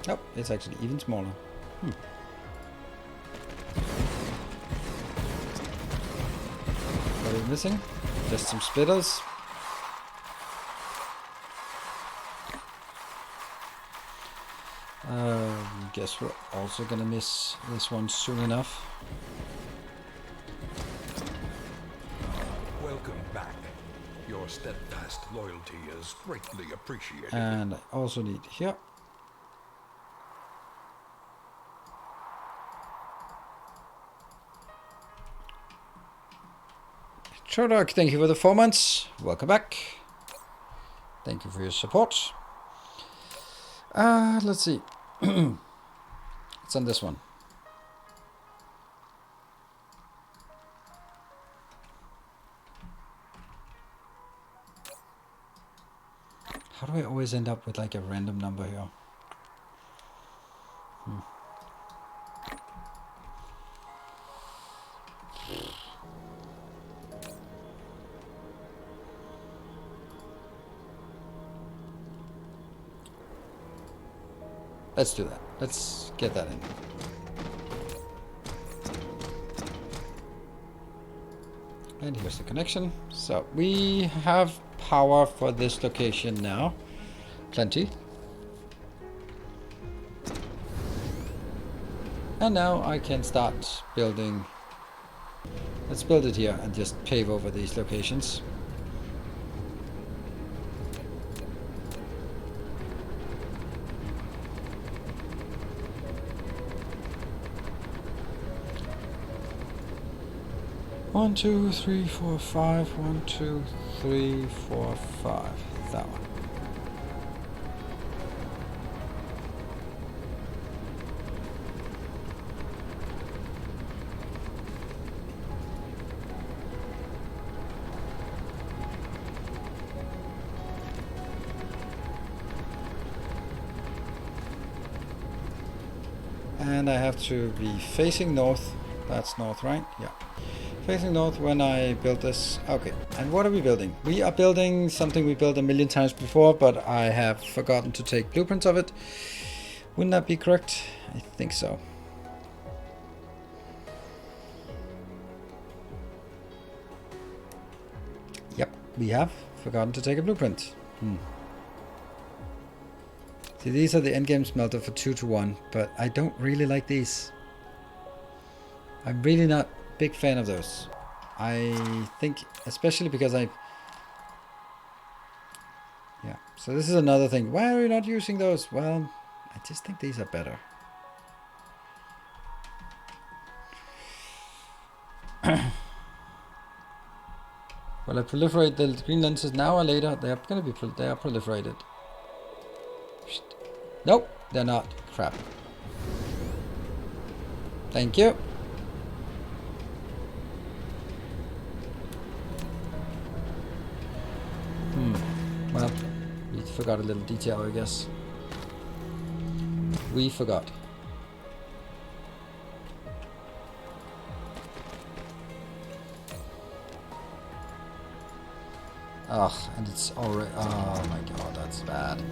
Nope, it's actually even smaller. What are we missing? Just some splitters. Guess we're also gonna miss this one soon enough. Welcome back. Your steadfast loyalty is greatly appreciated. And I also need here. Shodok, thank you for the 4 months. Welcome back. Thank you for your support. Let's see. It's on this one. How do I always end up with like a random number here? Let's do that. Let's get that in. And here's the connection. So we have power for this location now. Plenty. And now I can start building. Let's build it here and just pave over these locations. One, two, three, four, five. 1, 2, 3, 4, 5. That one. And I have to be facing north. That's north, right? Yeah. Facing north when I build this. Okay, and what are we building? We are building something we built a million times before, but I have forgotten to take blueprints of it. Wouldn't that be correct? I think so. Yep, we have forgotten to take a blueprint. See, these are the endgame smelter for 2 to 1, but I don't really like these. I'm really not big fan of those. I think, especially because yeah, so this is another thing. Why are we not using those? Well, I just think these are better. Will I proliferate the green lenses now or later? They are going to be they are proliferated. Nope, they're not. Crap. Thank you. Well, we forgot a little detail, I guess. We forgot. Ugh, and it's already... Oh my god, that's bad.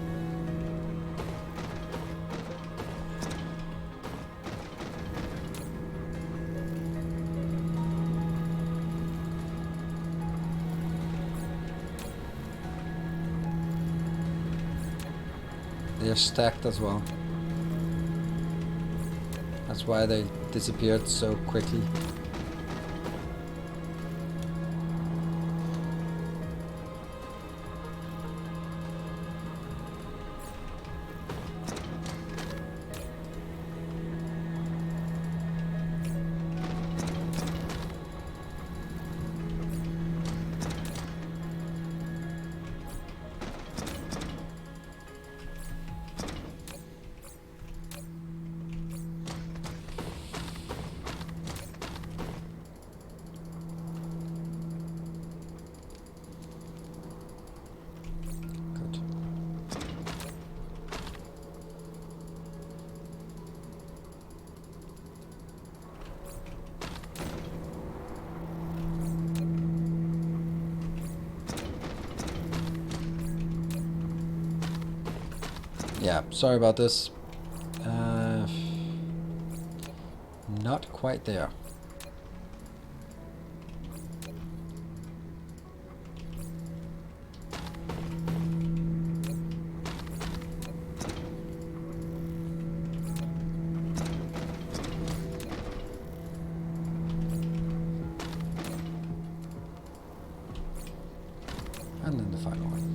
They're stacked as well. That's why they disappeared so quickly. Yeah, sorry about this. Not quite there. And then the final one.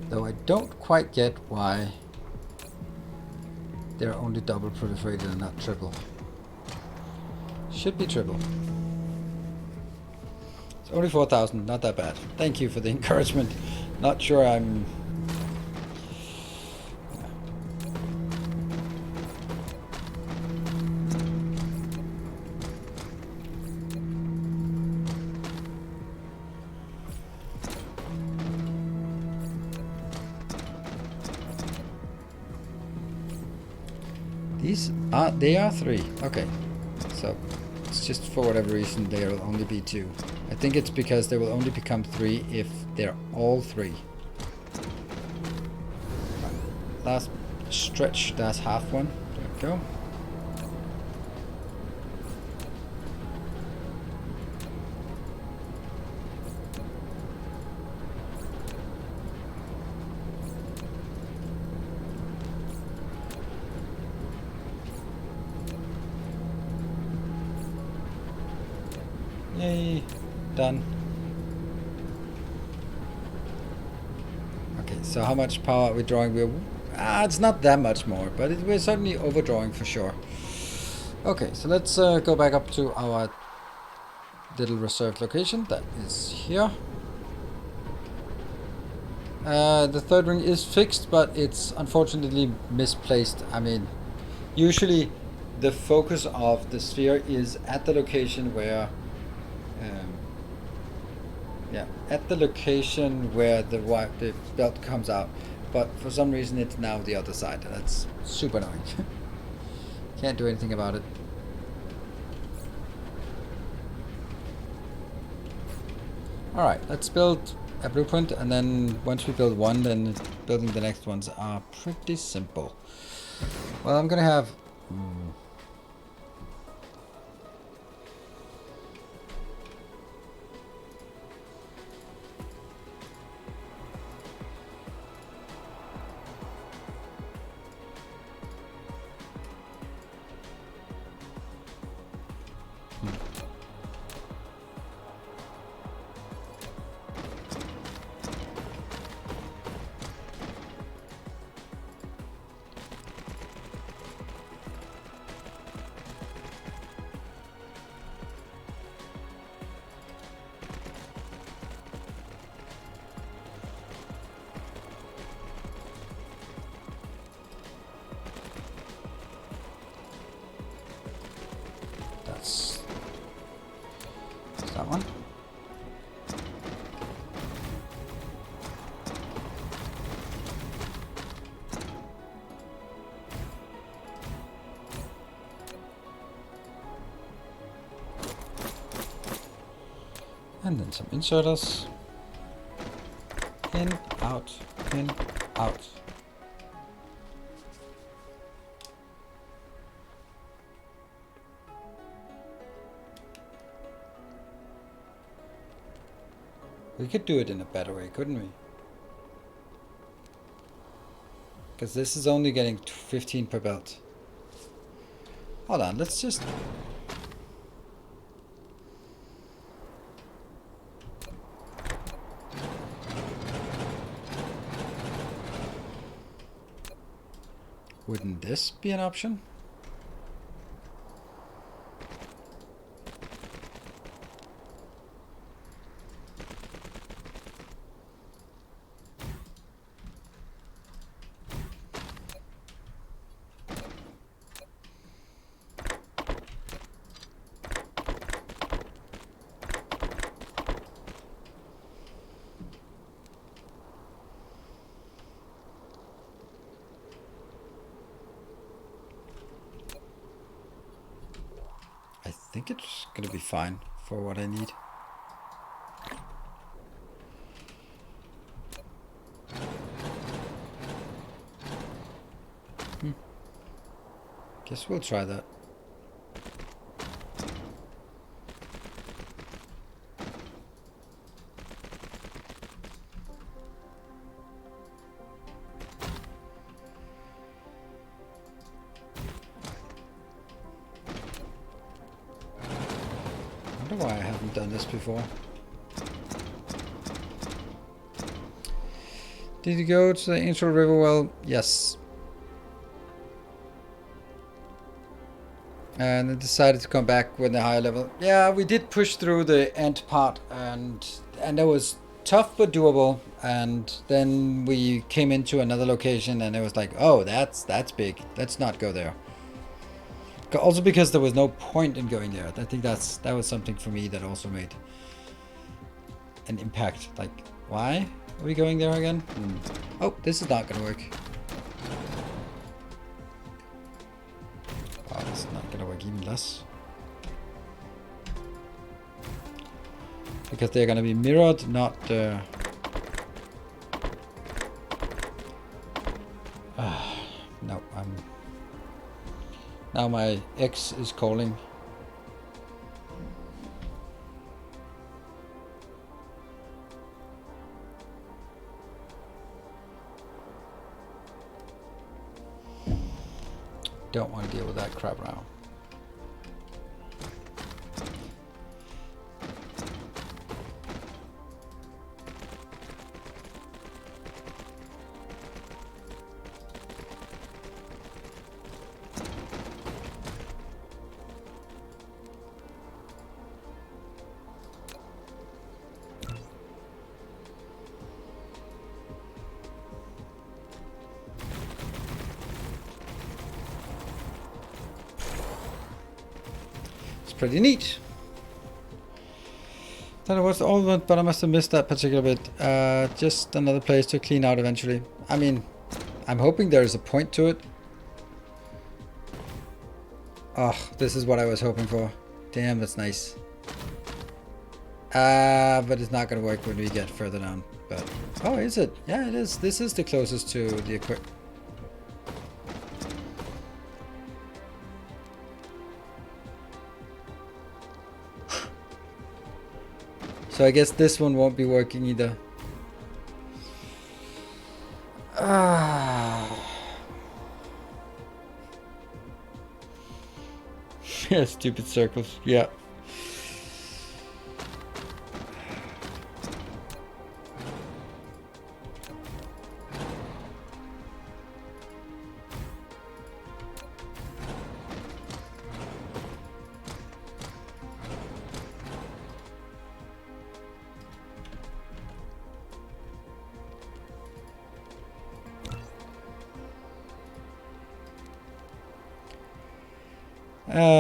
Though I don't quite get why they're only double proliferated and not triple. Should be triple. It's only 4,000, not that bad. Thank you for the encouragement. Not sure I'm... They are 3. Okay. So it's just for whatever reason there will only be 2. I think it's because they will only become 3 if they're all 3. Last stretch. That's half one. There we go. Yay, done. Okay, so how much power are we drawing? It's not that much more, but we're certainly overdrawing for sure. Okay, so let's go back up to our little reserved location. That is here. The third ring is fixed, but it's unfortunately misplaced. I mean, usually the focus of the sphere is at the location where at the location where the belt comes out, but for some reason it's now the other side. That's super annoying. Can't do anything about it. Alright, let's build a blueprint, and then once we build one, then building the next ones are pretty simple. Well, I'm gonna have that one. And then some inserters. In, out, in, out. We could do it in a better way, couldn't we? Because this is only getting 15 per belt. Hold on, let's just... Wouldn't this be an option? I think it's gonna be fine for what I need. Guess we'll try that. I wonder why I haven't done this before. Did you go to the Angel River well? Yes. And I decided to come back with a higher level. Yeah, we did push through the end part, and that was tough but doable. And then we came into another location, and it was like, oh, that's big. Let's not go there. Also because there was no point in going there. I think that was something for me that also made an impact. Like, why are we going there again? Oh, this is not gonna work. Oh, this is not gonna work even less. Because they're gonna be mirrored, not no, Now my ex is calling. Don't want to deal with that crap now. Pretty neat. Don't know what's all of it, but I must have missed that particular bit. Just another place to clean out eventually. I mean, I'm hoping there's a point to it. Oh, this is what I was hoping for. Damn, that's nice. But it's not gonna work when we get further down. But oh, is it? Yeah, it is. This is the closest to the equipment. So I guess this one won't be working either. Yeah, stupid circles. Yeah.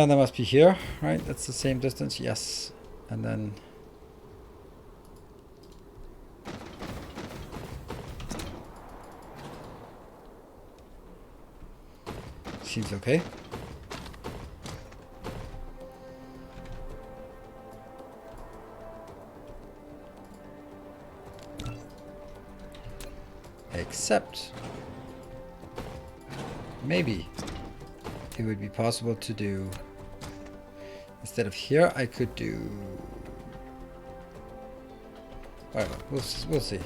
That must be here, right? That's the same distance, yes. And then seems okay. Except maybe it would be possible to do, instead of here, I could do, whatever, we'll see.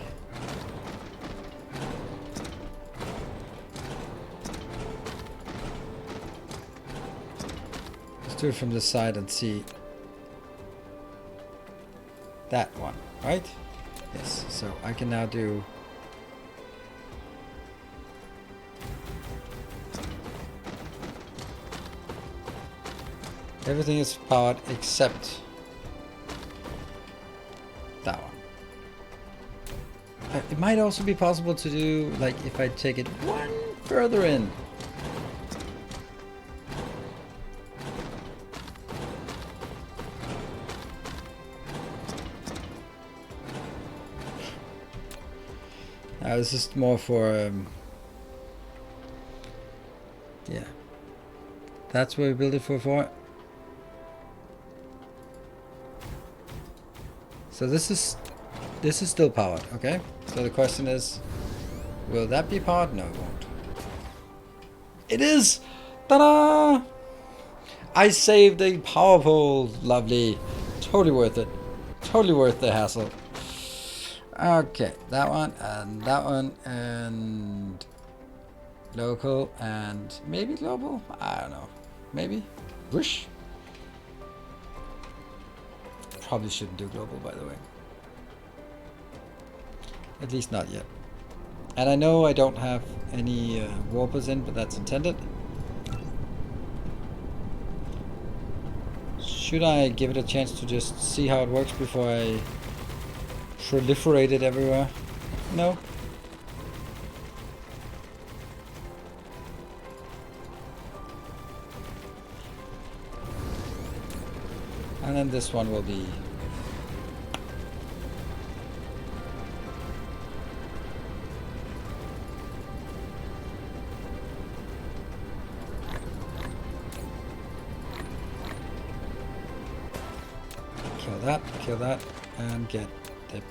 Let's do it from the side and see that one, right? Yes, so I can now do everything is powered except that one. It might also be possible to do, like, if I take it one further in. This is more for, yeah. That's what we built it for. So this is still powered, okay? So the question is, will that be powered? No, it won't. It is! Ta-da! I saved a power pole. Lovely. Totally worth it. Totally worth the hassle. Okay, that one, and local, and maybe global? I don't know. Maybe? Whoosh. Probably shouldn't do global, by the way. At least not yet. And I know I don't have any warpers in, but that's intended. Should I give it a chance to just see how it works before I proliferate it everywhere? No? And then this one will be kill that, and get the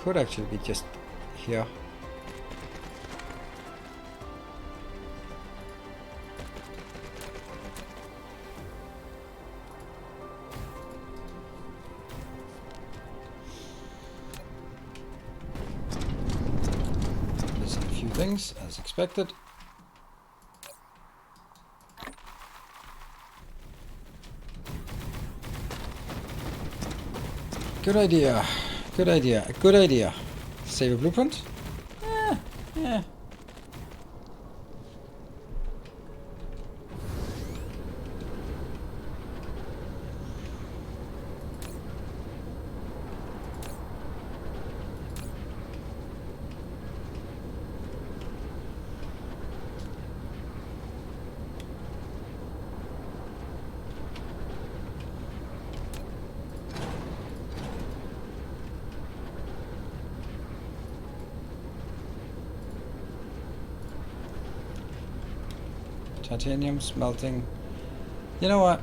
could actually be just here. Missing a few things as expected. Good idea. Good idea. Good idea. Save a blueprint? Yeah. Titanium smelting. You know what?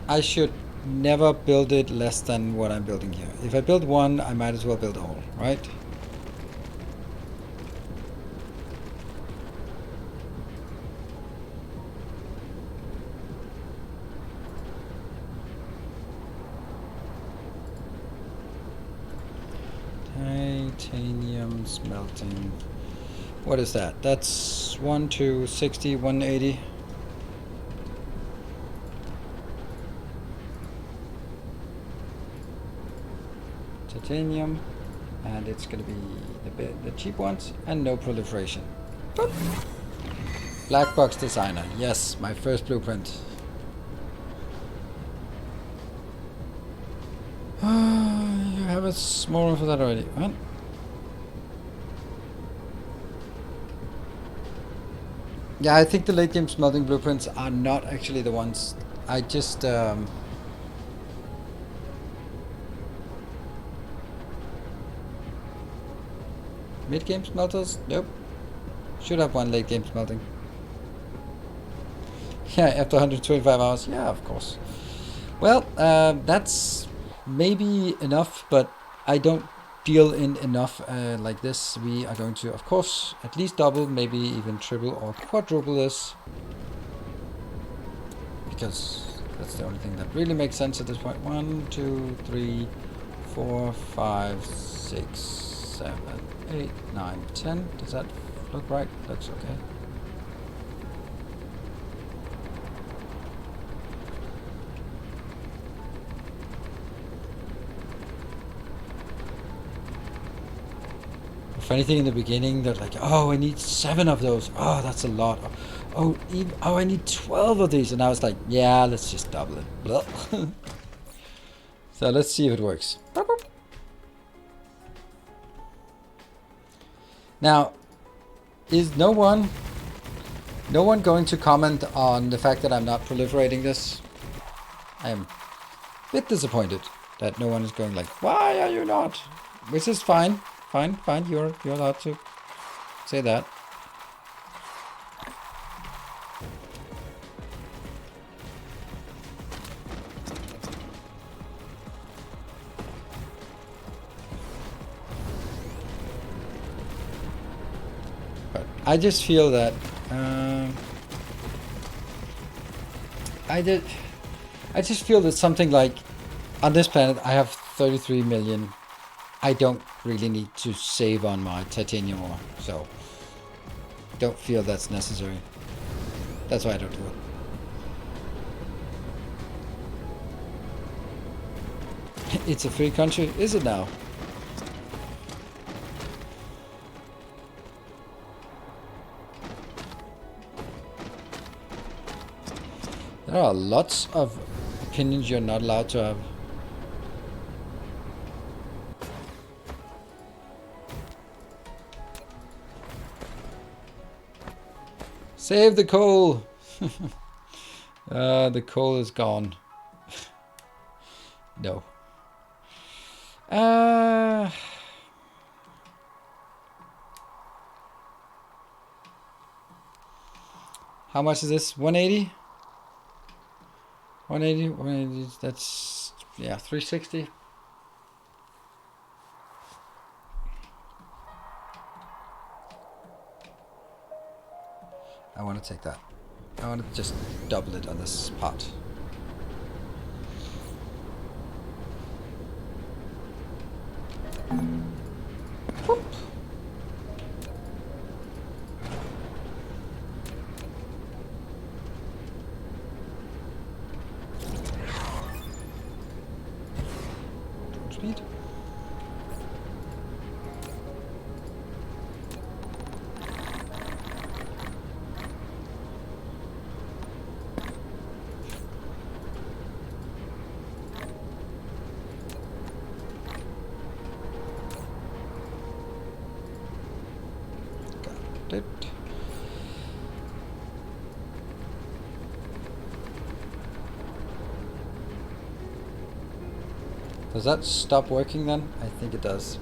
I should never build it less than what I'm building here. If I build one, I might as well build all, right? Titanium smelting. What is that? That's 1 to 60, 180. Titanium, and it's gonna be the cheap ones and no proliferation. Boop. Black box designer. Yes, my first blueprint. You have a small one for that already. What? Yeah, I think the late game smelting blueprints are not actually the ones. I just mid game smelters? Nope. Should have one late game smelting. Yeah, after 125 hours. Yeah, of course. Well, that's maybe enough, but I don't deal in enough like this. We are going to, of course, at least double, maybe even triple or quadruple this. Because that's the only thing that really makes sense at this point. 1, 2, 3, 4, 5, 6, 7, 8, 9, 10. Does that look right? Looks okay. Funny thing in the beginning, they're like, oh, I need 7 of those. Oh, that's a lot. Oh, I need 12 of these. And I was like, yeah, let's just double it. So let's see if it works. Now, is no one going to comment on the fact that I'm not proliferating this? I am a bit disappointed that no one is going like, why are you not? Which is fine. Fine. You're allowed to say that. But I just feel that I just feel that something like on this planet I have 33 million. I don't really need to save on my titanium ore, so don't feel that's necessary. That's why I don't do it. It's a free country, is it now? There are lots of opinions you're not allowed to have. Save the coal! The coal is gone. No. How much is this? 180? 180, that's, yeah, 360. I want to take that. I want to just double it on this part. Whoop. Speed. Got it. Does that stop working then? I think it does.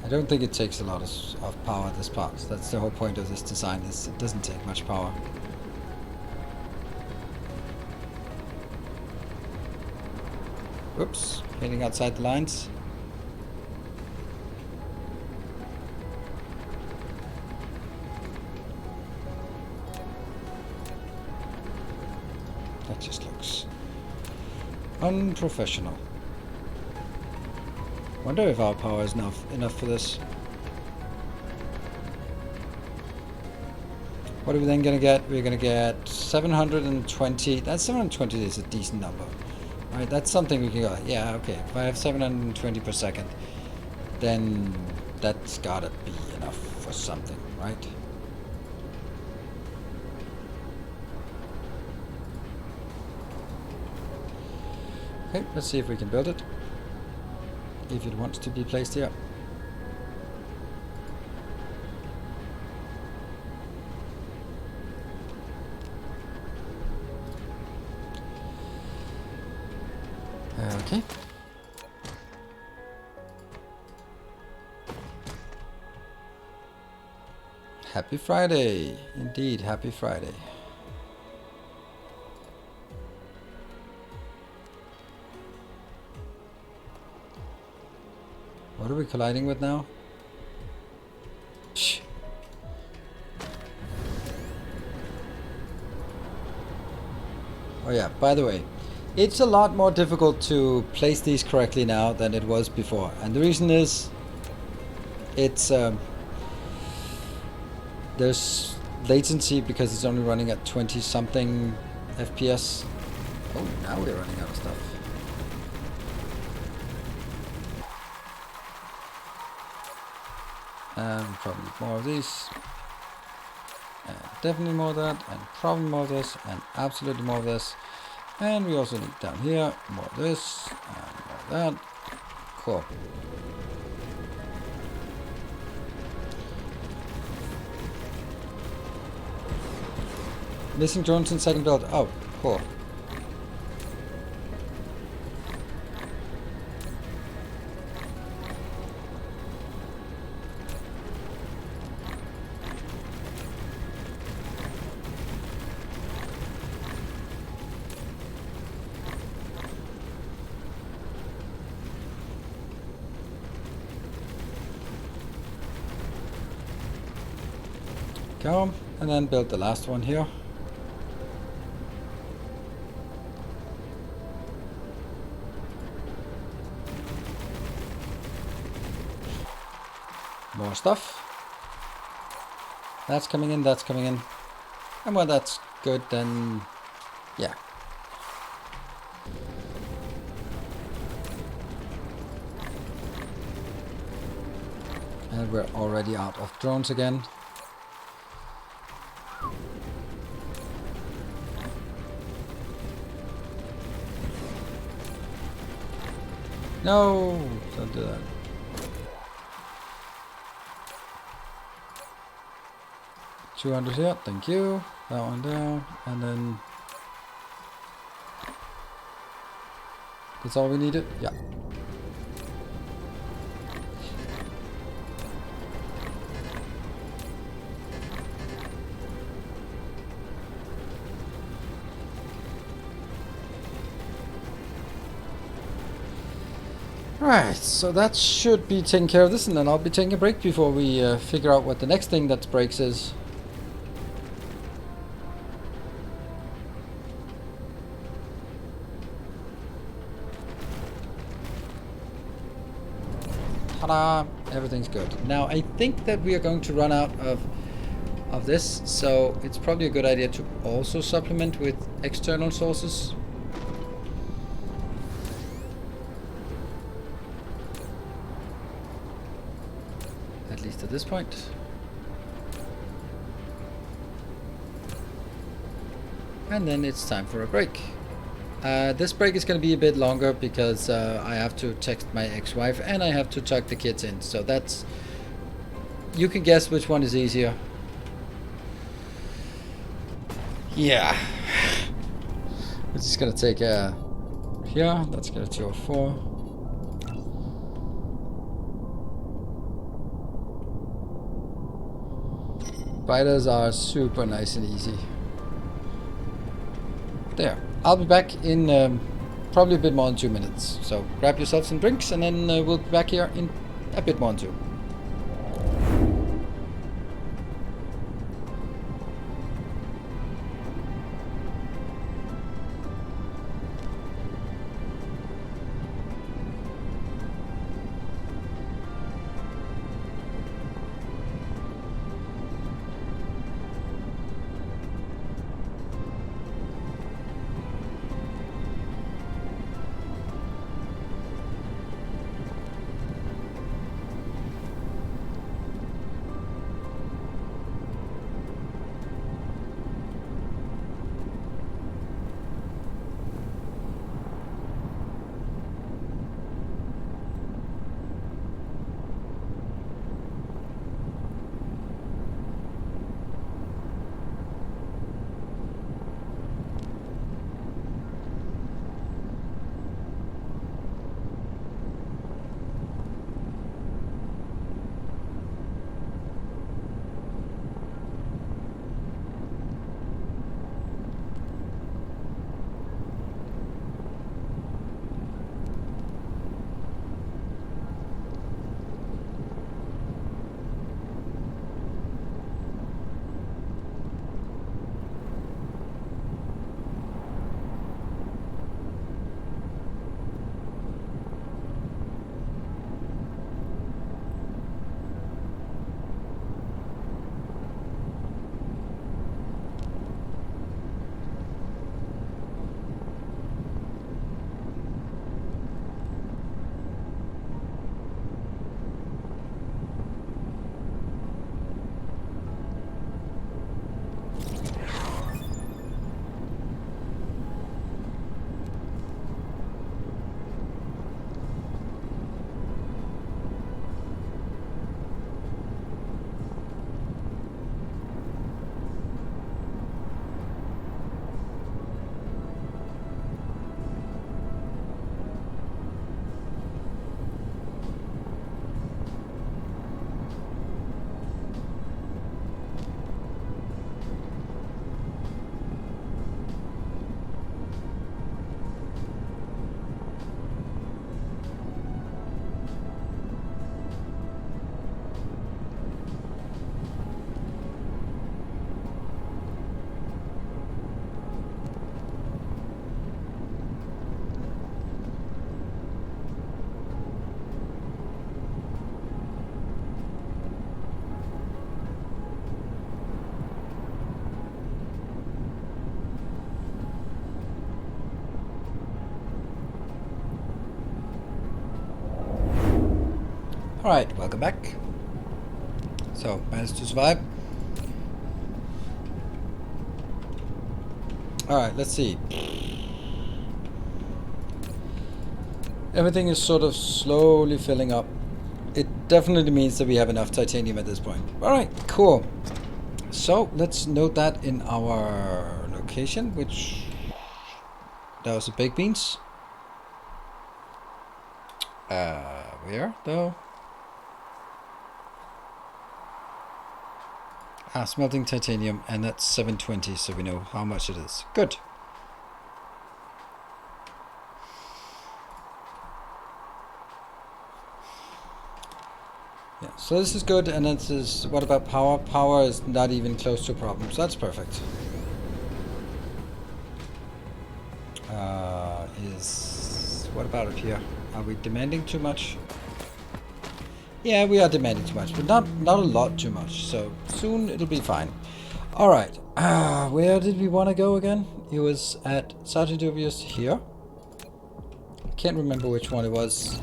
I don't think it takes a lot of power, this part. That's the whole point of this design, is it doesn't take much power. Oops, hitting outside the lines. That just looks unprofessional. Wonder if our power is enough for this. What are we then gonna get? We're gonna get 720. That 720 is a decent number. Right, that's something we can go, yeah, okay. If I have 720 per second, then that's gotta be enough for something, right? Okay, let's see if we can build it. If it wants to be placed here. Okay. Happy Friday. Indeed, happy Friday. What are we colliding with now? Shh. Oh yeah, by the way, it's a lot more difficult to place these correctly now than it was before. And the reason is, it's there's latency because it's only running at 20 something FPS. Oh, now we're running out of stuff. Probably more of these. And definitely more of that, and probably more of this, and absolutely more of this. And we also need down here more of this, and more of that. Cool. Missing drones in second build. Oh, cool. Go, and then build the last one here. More stuff. That's coming in, that's coming in. And when that's good, then yeah. And we're already out of drones again. No, don't do that. $200 here, thank you. That one down, and then that's all we needed. Yeah. Alright, so that should be taking care of this, and then I'll be taking a break before we figure out what the next thing that breaks is. Ta-da! Everything's good. Now, I think that we are going to run out of this, so it's probably a good idea to also supplement with external sources. At least at this point. And then it's time for a break. This break is going to be a bit longer because I have to text my ex-wife and I have to tuck the kids in. So that's... You can guess which one is easier. Yeah. It's just going to take here. That's going to 204. Spiders are super nice and easy. There. I'll be back in probably a bit more than 2 minutes. So grab yourself some drinks and then we'll be back here in a bit more than 2. Alright, welcome back. So, managed to survive. Alright, let's see. Everything is sort of slowly filling up. It definitely means that we have enough titanium at this point. Alright, cool. So, let's note that in our location, which... That was the baked beans. Where, though? Ah, smelting titanium, and that's 720, so we know how much it is. Good. So this is good, and this is... What about power? Power is not even close to a problem, so that's perfect. What about up here? Are we demanding too much? Yeah, we are demanding too much, but not a lot too much, so soon it'll be fine. Alright, where did we want to go again? It was at Sergeant Dubious here. I can't remember which one it was.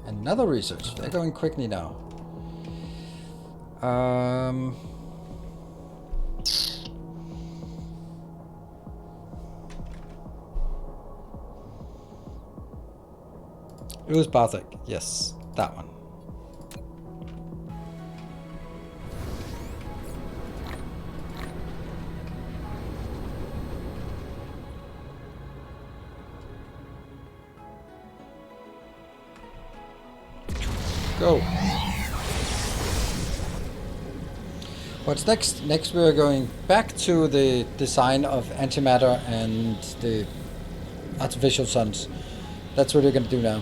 Another research. They're going quickly now. It was Barthik. Yes, that one. Go. What's next? Next we're going back to the design of antimatter and the artificial suns. That's what we're going to do now.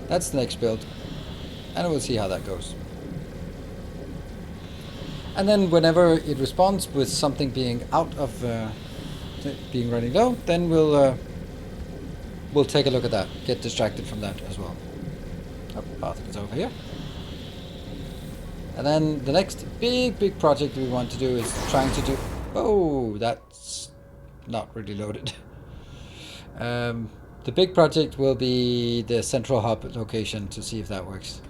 That's the next build. And we'll see how that goes. And then whenever it responds with something being out of... being running low, then we'll take a look at that. Get distracted from that as well. Oh, Barthik is over here. And then the next big project we want to do is trying to do... Oh, that's not really loaded. The big project will be the central hub location to see if that works.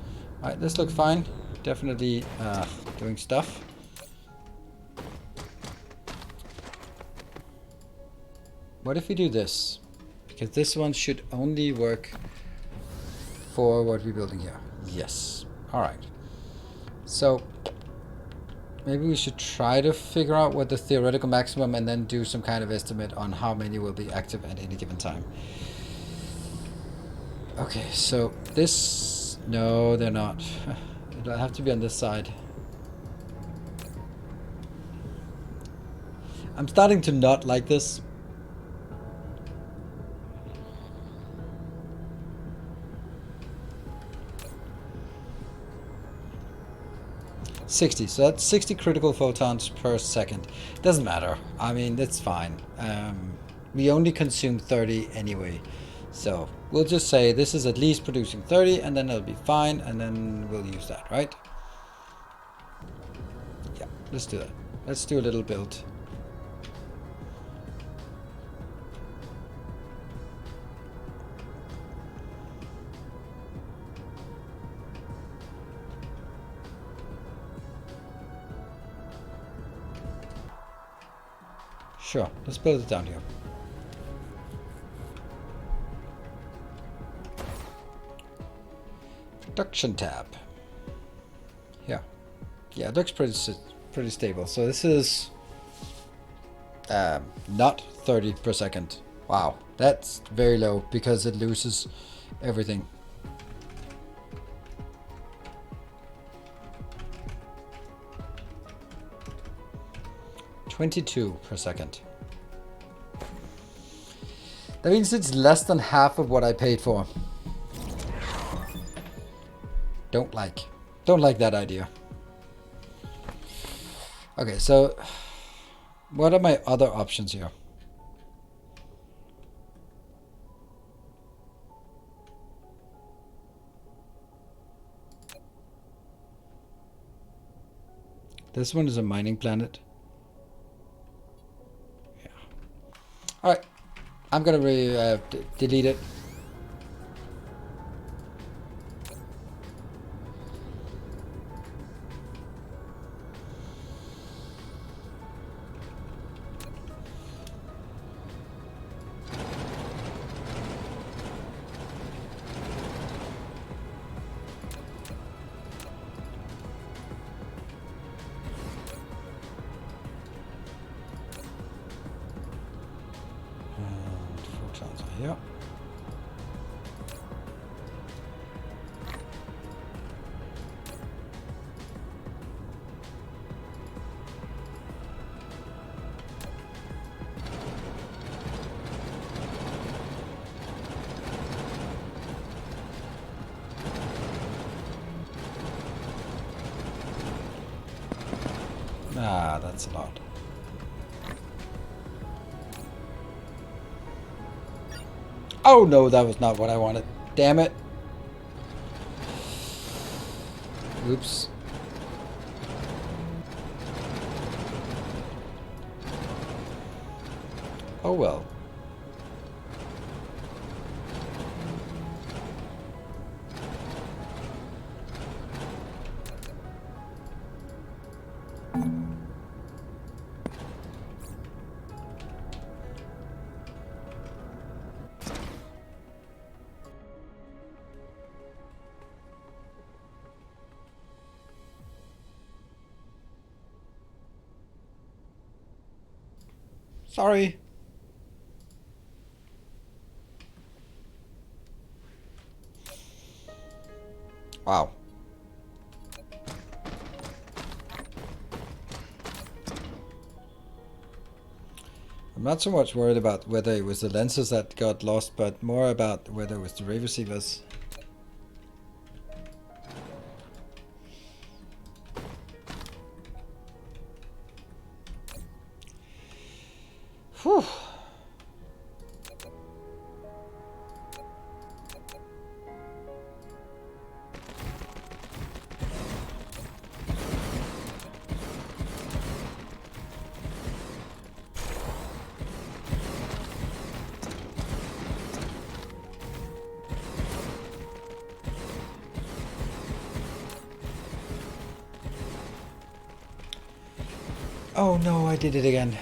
Alright, this looks fine. Definitely doing stuff. What if we do this? Because this one should only work for what we're building here. Yes. Alright. So, maybe we should try to figure out what the theoretical maximum and then do some kind of estimate on how many will be active at any given time. Okay, so this... No, they're not. It'll have to be on this side. I'm starting to not like this. So that's 60 critical photons per second. Doesn't matter. I mean, that's fine. We only consume 30 anyway. So we'll just say this is at least producing 30 and then it'll be fine and then we'll use that, right? Yeah, let's do that. Let's do a little build. Sure, let's build it down here. Production tab. Yeah, it looks pretty stable. So this is not 30 per second. Wow, that's very low because it loses everything. $22 per second. That means it's less than half of what I paid for. Don't like that idea. Okay, so what are my other options here? This one is a mining planet. Yeah. All right, I'm gonna delete it. Yeah. Ah, that's a lot. Oh no, that was not what I wanted. Damn it. Oops. Oh well. Sorry. Wow. I'm not so much worried about whether it was the lenses that got lost, but more about whether it was the ray receivers. Whew. Oh no, I did it again.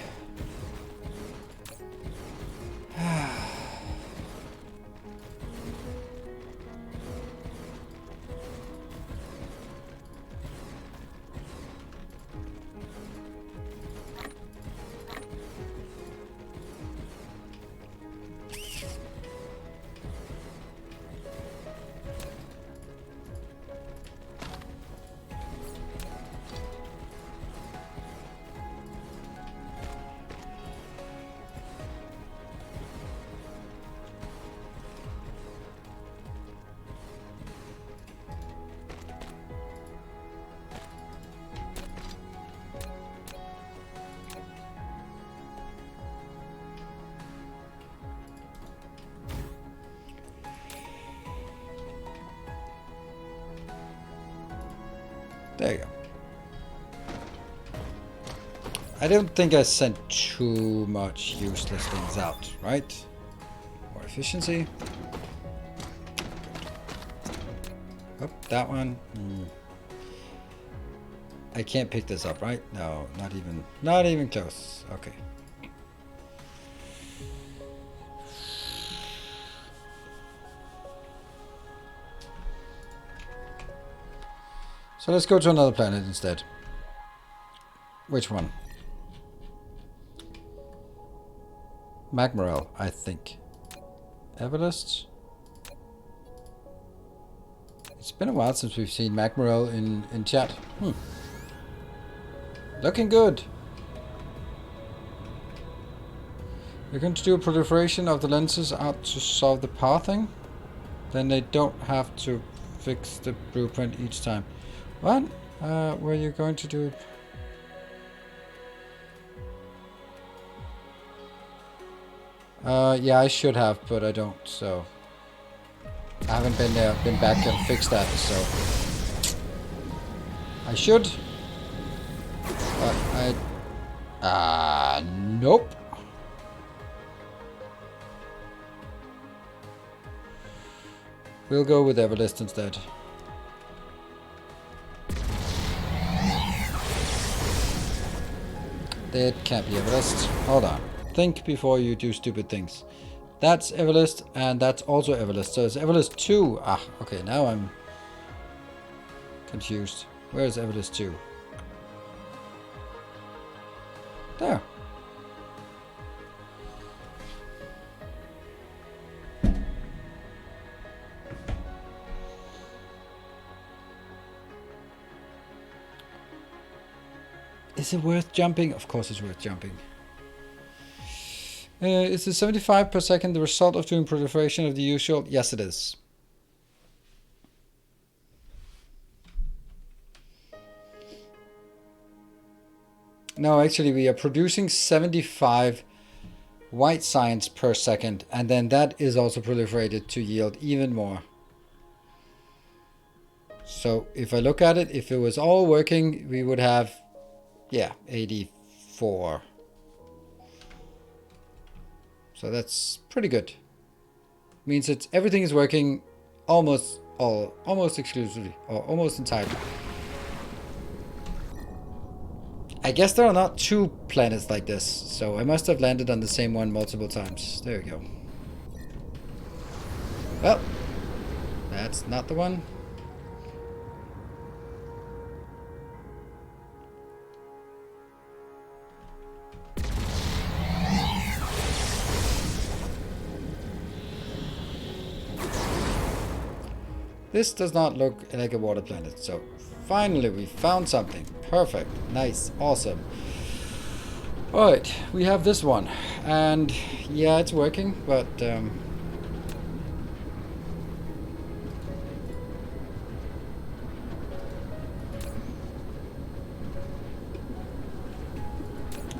There you go. I don't think I sent too much useless things out, right? More efficiency. Oh, that one. I can't pick this up, right? No, not even close. Okay. So let's go to another planet instead. Which one? Magmarel, I think. Everlist? It's been a while since we've seen Magmarel in chat. Looking good. We're going to do a proliferation of the lenses out to solve the pathing. Then they don't have to fix the blueprint each time. What? Were you going to do... yeah, I should have, but I don't, so... I haven't been back and fixed that, so... I should. But I... nope. We'll go with Everlist instead. That can't be Everlist. Hold on. Think before you do stupid things. That's Everlist, and that's also Everlist. So it's Everlist 2. Ah, okay, now I'm confused. Where is Everlist 2? There. Is it worth jumping? Of course it's worth jumping. Is the 75 per second the result of doing proliferation of the usual? Yes, it is. No, actually we are producing 75 white science per second, and then that is also proliferated to yield even more. So if I look at it, if it was all working, we would have, yeah, 84. So that's pretty good. Means that everything is working almost exclusively, or almost entirely. I guess there are not two planets like this, so I must have landed on the same one multiple times. There we go. Well, that's not the one. This does not look like a water planet, so finally we found something. Perfect, nice, awesome. Alright, we have this one, and yeah, it's working, but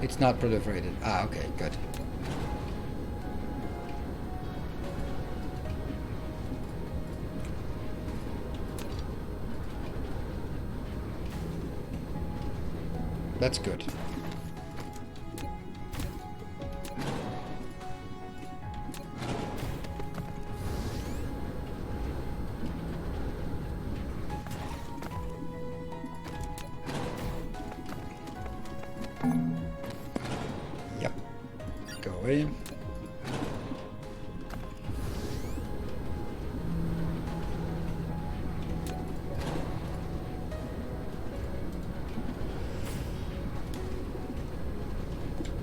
it's not proliferated. Ah, okay, good. That's good. Yep. Go away.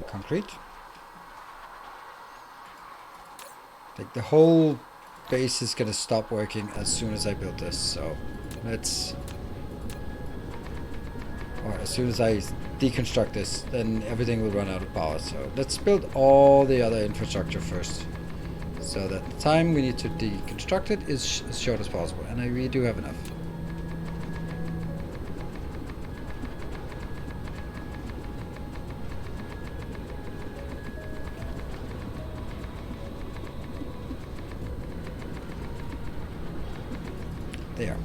Concrete. Like the whole base is gonna stop working as soon as I build this, so let's, or as soon as I deconstruct this, then everything will run out of power. So let's build all the other infrastructure first, so that the time we need to deconstruct it is as short as possible, and we do have enough. There.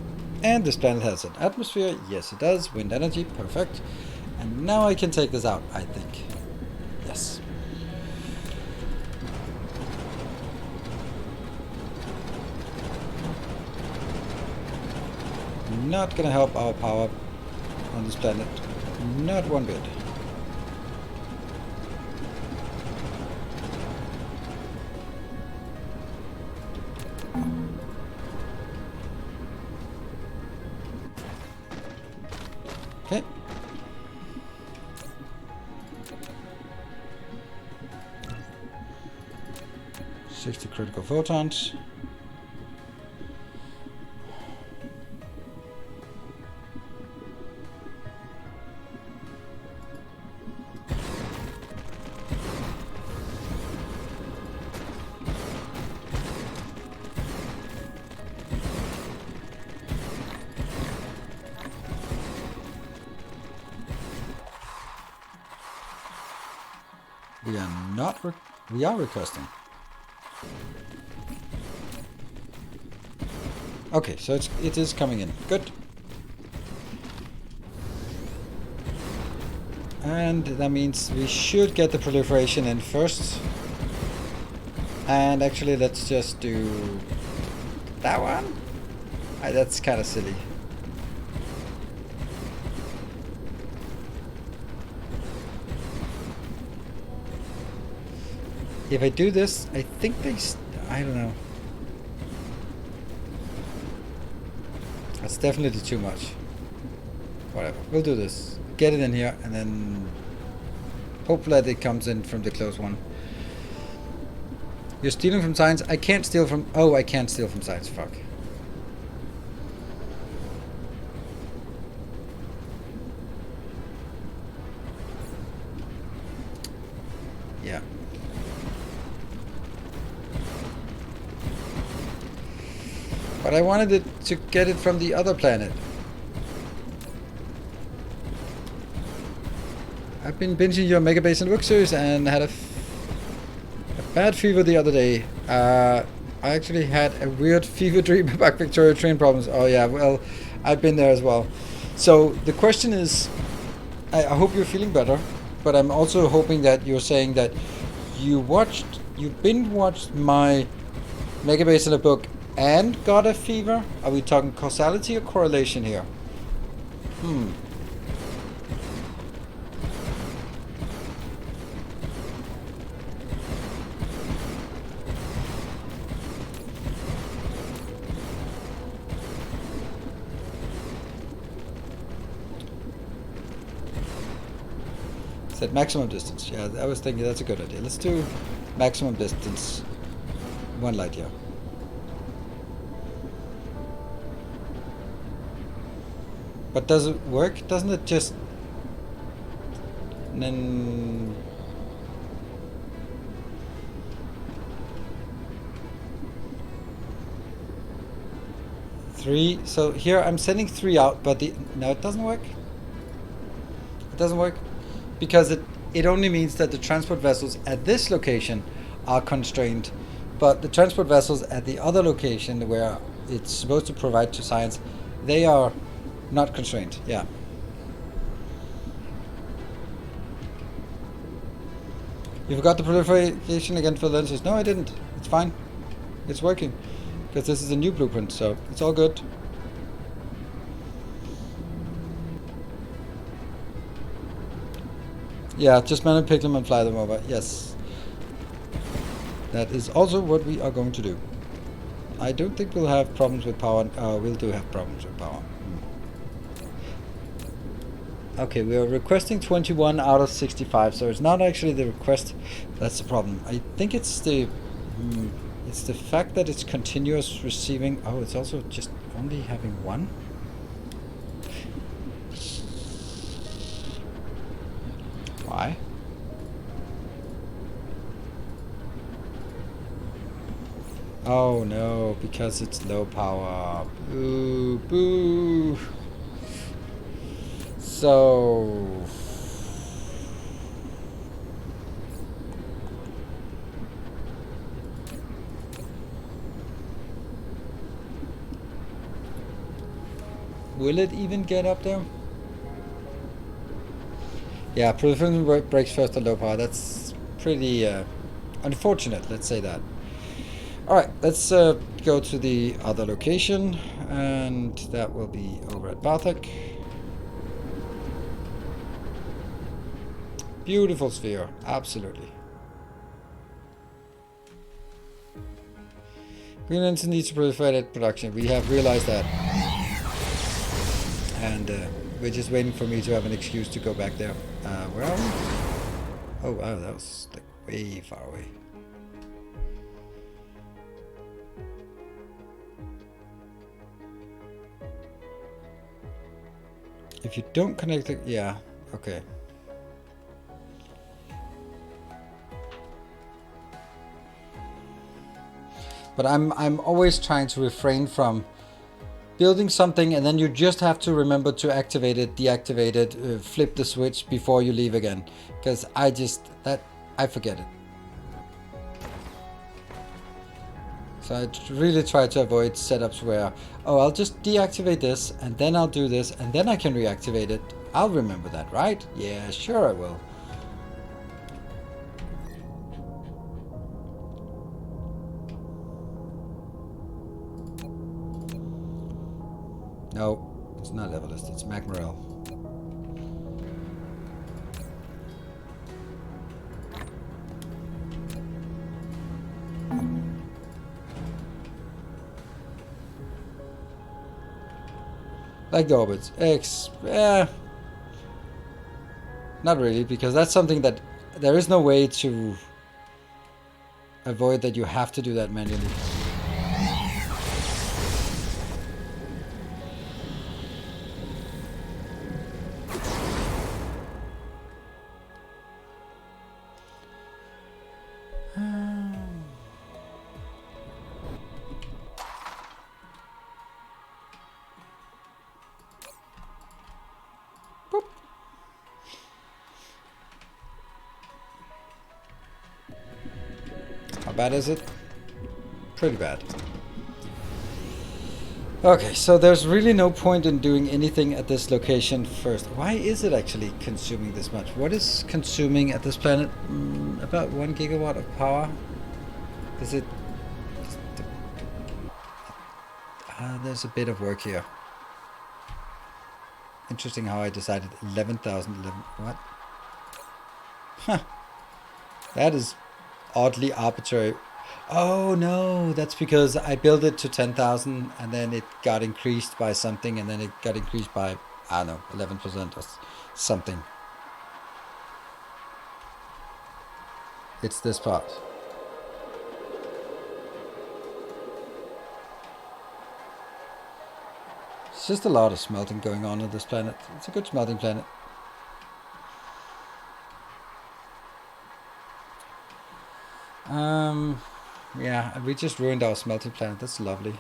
And this planet has an atmosphere. Yes, it does. Wind energy. Perfect. And now I can take this out, I think. Yes. Not gonna help our power on this planet. Not one bit. Okay. "60 critical photons. We are not. We are requesting. Okay, so it is coming in. Good. And that means we should get the proliferation in first. And actually, let's just do that one. That's kind of silly. If I do this, I think I don't know. That's definitely too much. Whatever, we'll do this. Get it in here, and then hopefully it comes in from the close one. You're stealing from science? I can't steal from... Oh, I can't steal from science, fuck. Yeah. But I wanted it to get it from the other planet. I've been binging your Mega Base and Book series and had a bad fever the other day. I actually had a weird fever dream about Victoria train problems. Oh yeah, well, I've been there as well. So the question is, I hope you're feeling better, but I'm also hoping that you're saying that you binge watched my Mega Base in a Book and got a fever. Are we talking causality or correlation here? Set maximum distance. Yeah, I was thinking that's a good idea. Let's do maximum distance. 1 light year. But does it work? Doesn't it just... And then... 3. So here I'm sending 3 out, but no, it doesn't work. It doesn't work. Because it only means that the transport vessels at this location are constrained, but the transport vessels at the other location where it's supposed to provide to science, they are not constrained. Yeah. You forgot the proliferation against the lenses. No, I didn't. It's fine. It's working. Because this is a new blueprint, so it's all good. Yeah, just pick them and fly them over. Yes. That is also what we are going to do. I don't think we'll have problems with power. We'll do have problems with power. Okay, we are requesting 21 out of 65, so it's not actually the request that's the problem. I think it's the fact that it's continuous receiving. Oh, it's also just only having 1. Why? Oh no, because it's low power. Boo, boo. So... will it even get up there? Yeah, proliferation breaks first at low power. That's pretty unfortunate, let's say that. Alright, let's go to the other location, and that will be over at Bartek. Beautiful sphere, absolutely. Greenland needs to proliferate at production. We have realized that. And we're just waiting for me to have an excuse to go back there. Where are we? Oh wow, that was like way far away. If you don't connect it, yeah, okay. But I'm always trying to refrain from building something and then you just have to remember to activate it, deactivate it, flip the switch before you leave again. Because I forget it. So I really try to avoid setups where, oh, I'll just deactivate this and then I'll do this and then I can reactivate it. I'll remember that, right? Yeah, sure I will. No, it's not Everlist, it's Macmorel. Like the orbits. Not really, because that's something that there is no way to avoid that you have to do that manually. bad is it? Pretty bad. Okay, so there's really no point in doing anything at this location first. Why is it actually consuming this much? What is consuming at this planet? About 1 gigawatt of power? Is it... there's a bit of work here. Interesting how I decided 11,011. What? Huh. That is oddly arbitrary. Oh no, that's because I built it to 10,000 and then it got increased by something and then it got increased by, I don't know, 11% or something. It's this part. It's just a lot of smelting going on this planet. It's a good smelting planet. Yeah, we just ruined our smelting planet. That's lovely.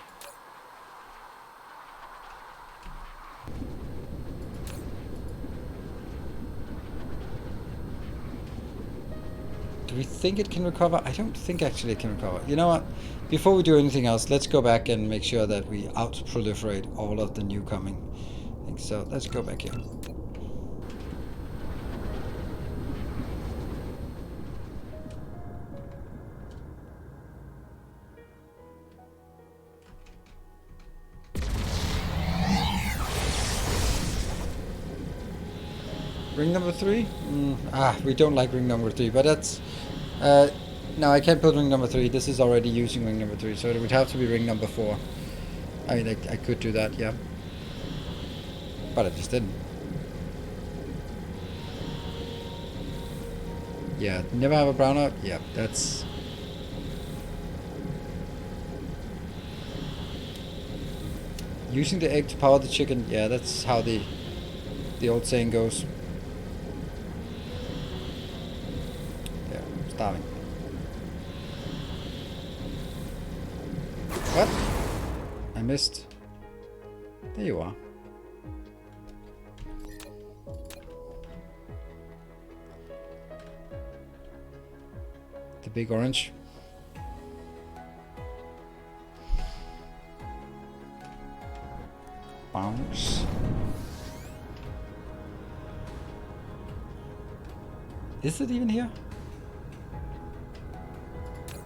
Do we think it can recover? I don't think actually it can recover. You know what? Before we do anything else, let's go back and make sure that we out-proliferate all of the new coming things. So let's go back here. Ring number 3? We don't like ring number 3, but that's... no, I can't put ring number 3. This is already using ring number 3, so it would have to be ring number 4. I mean, I could do that, yeah. But I just didn't. Yeah, never have a brownout? Yeah, that's... Using the egg to power the chicken, yeah, that's how the old saying goes. Yeah, I'm starving. What? I missed. There you are. The big orange. Bounce. Is it even here?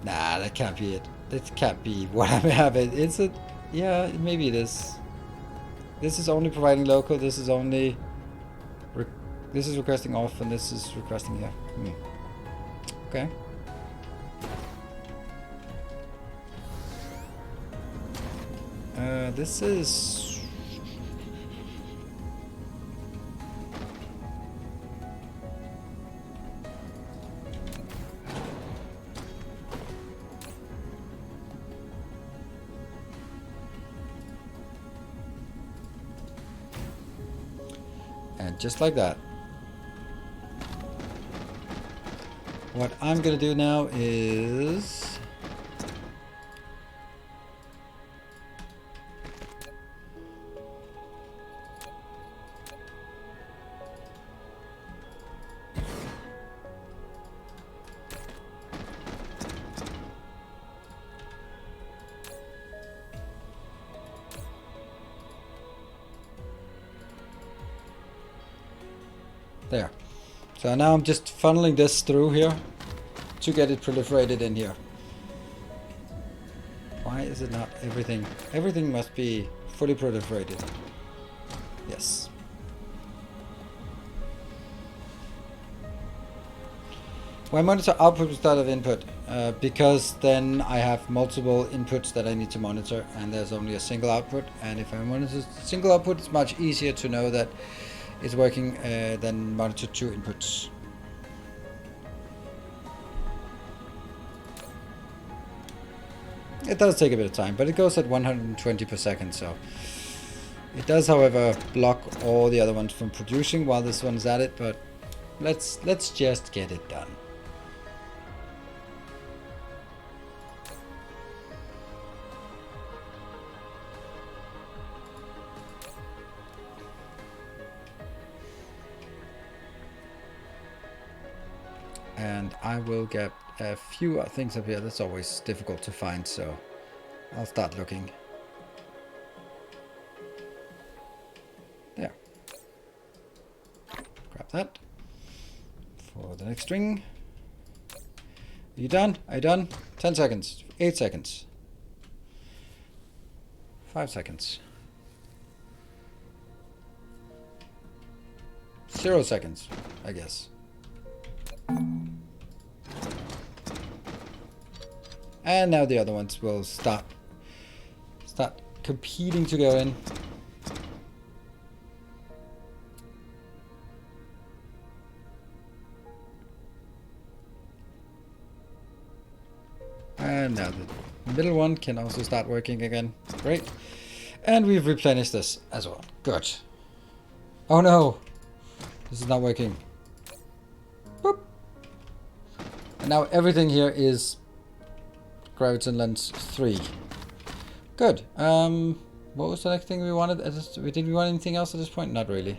Nah, that can't be it. That can't be what I'm having. Is it? Yeah, maybe it is. This is only providing local. This is only... this is requesting off and this is requesting here. Okay. This is... And just like that. What I'm gonna do now is... There. So now I'm just funneling this through here to get it proliferated in here. Why is it not everything? Everything must be fully proliferated. Yes. Why monitor output instead of input? Because then I have multiple inputs that I need to monitor and there's only a single output. And if I monitor a single output, it's much easier to know that it's working than monitor 2 inputs. It does take a bit of time, but it goes at 120 per second, so it does, however, block all the other ones from producing while this one's at it. But let's just get it done. And I will get a few things up here. That's always difficult to find, so I'll start looking. There. Grab that for the next string. Are you done? Are you done? 10 seconds. 8 seconds. 5 seconds. 0 seconds, I guess. And now the other ones will start competing to go in. And now the middle one can also start working again. Great. And we've replenished this as well. Good. Oh no! This is not working. Boop. And now everything here is Graviton Lens 3. Good. What was the next thing we wanted? Did we want anything else at this point? Not really.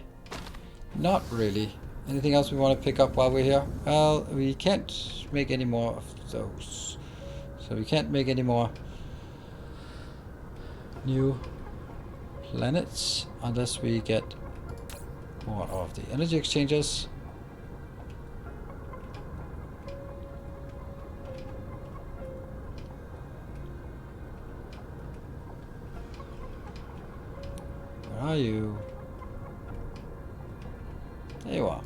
Not really. Anything else we want to pick up while we're here? Well, we can't make any more of those. So we can't make any more new planets unless we get more of the energy exchanges. Where are you? There you are.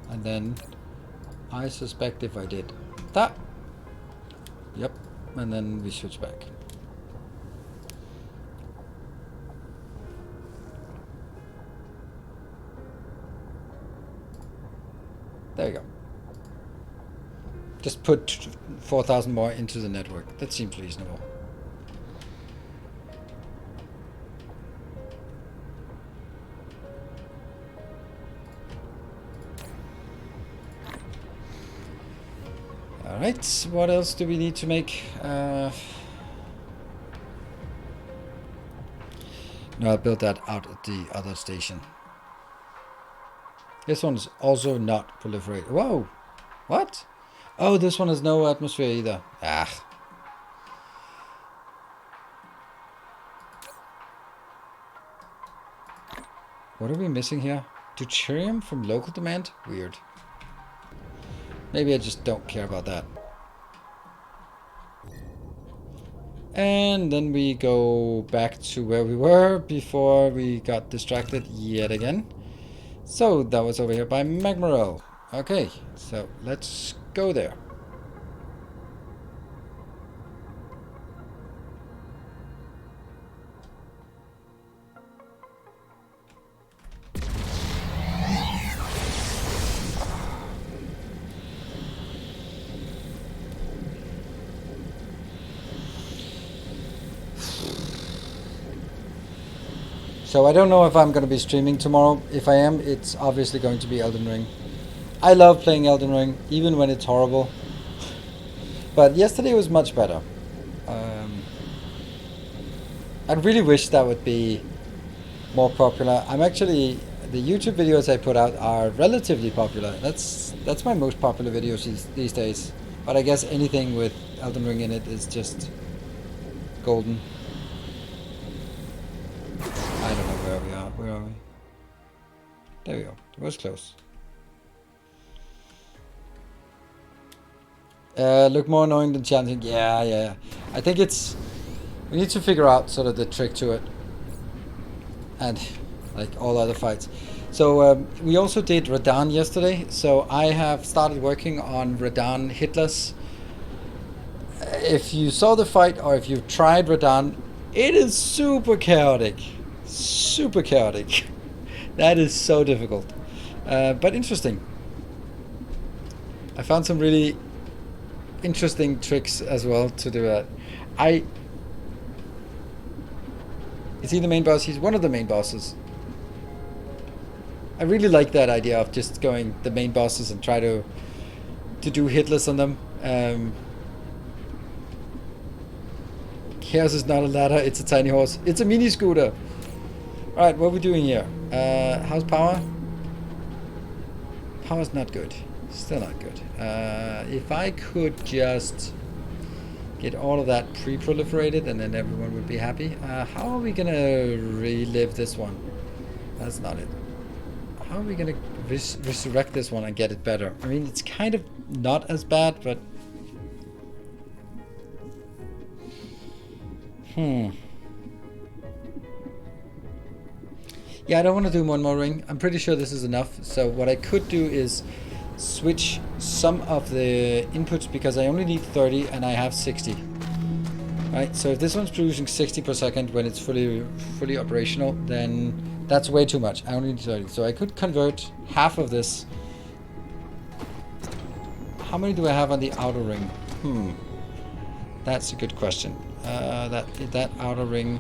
And then I suspect if I did that, yep, and then we switch back. There you go. Just put 4,000 more into the network. That seems reasonable. Alright, what else do we need to make? No, I built that out at the other station. This one's also not proliferate. Whoa! What? Oh, this one has no atmosphere either. Ah. What are we missing here? Deuterium from local demand? Weird. Maybe I just don't care about that. And then we go back to where we were before we got distracted yet again. So that was over here by Magmarel. Okay, so let's go there. So I don't know if I'm going to be streaming tomorrow. If I am, it's obviously going to be Elden Ring. I love playing Elden Ring, even when it's horrible. But yesterday was much better. I really wish that would be more popular. I'm actually, the YouTube videos I put out are relatively popular. That's my most popular videos these days. But I guess anything with Elden Ring in it is just golden. I don't know where we are. Where are we? There we go. It was close. Look more annoying than challenging. Yeah. I think it's... We need to figure out sort of the trick to it. And like all other fights. So we also did Radahn yesterday. So I have started working on Radahn hitless. If you saw the fight or if you've tried Radahn, it is super chaotic. Super chaotic. That is so difficult. But interesting. I found some really interesting tricks as well to do that. Is he the main boss? He's one of the main bosses. I really like that idea of just going the main bosses and try to do hitless on them. Chaos is not a ladder, it's a tiny horse. It's a mini scooter. Alright, what are we doing here? How's power? Power's not good. Still not good. If I could just get all of that pre-proliferated and then everyone would be happy. How are we gonna relive this one? That's not it. How are we gonna resurrect this one and get it better? I mean, it's kind of not as bad, but... Yeah, I don't want to do one more ring. I'm pretty sure this is enough. So what I could do is switch some of the inputs because I only need 30 and I have 60. Right, so if this one's producing 60 per second when it's fully operational, then that's way too much. I only need 30. So I could convert half of this. How many do I have on the outer ring? That's a good question. That outer ring...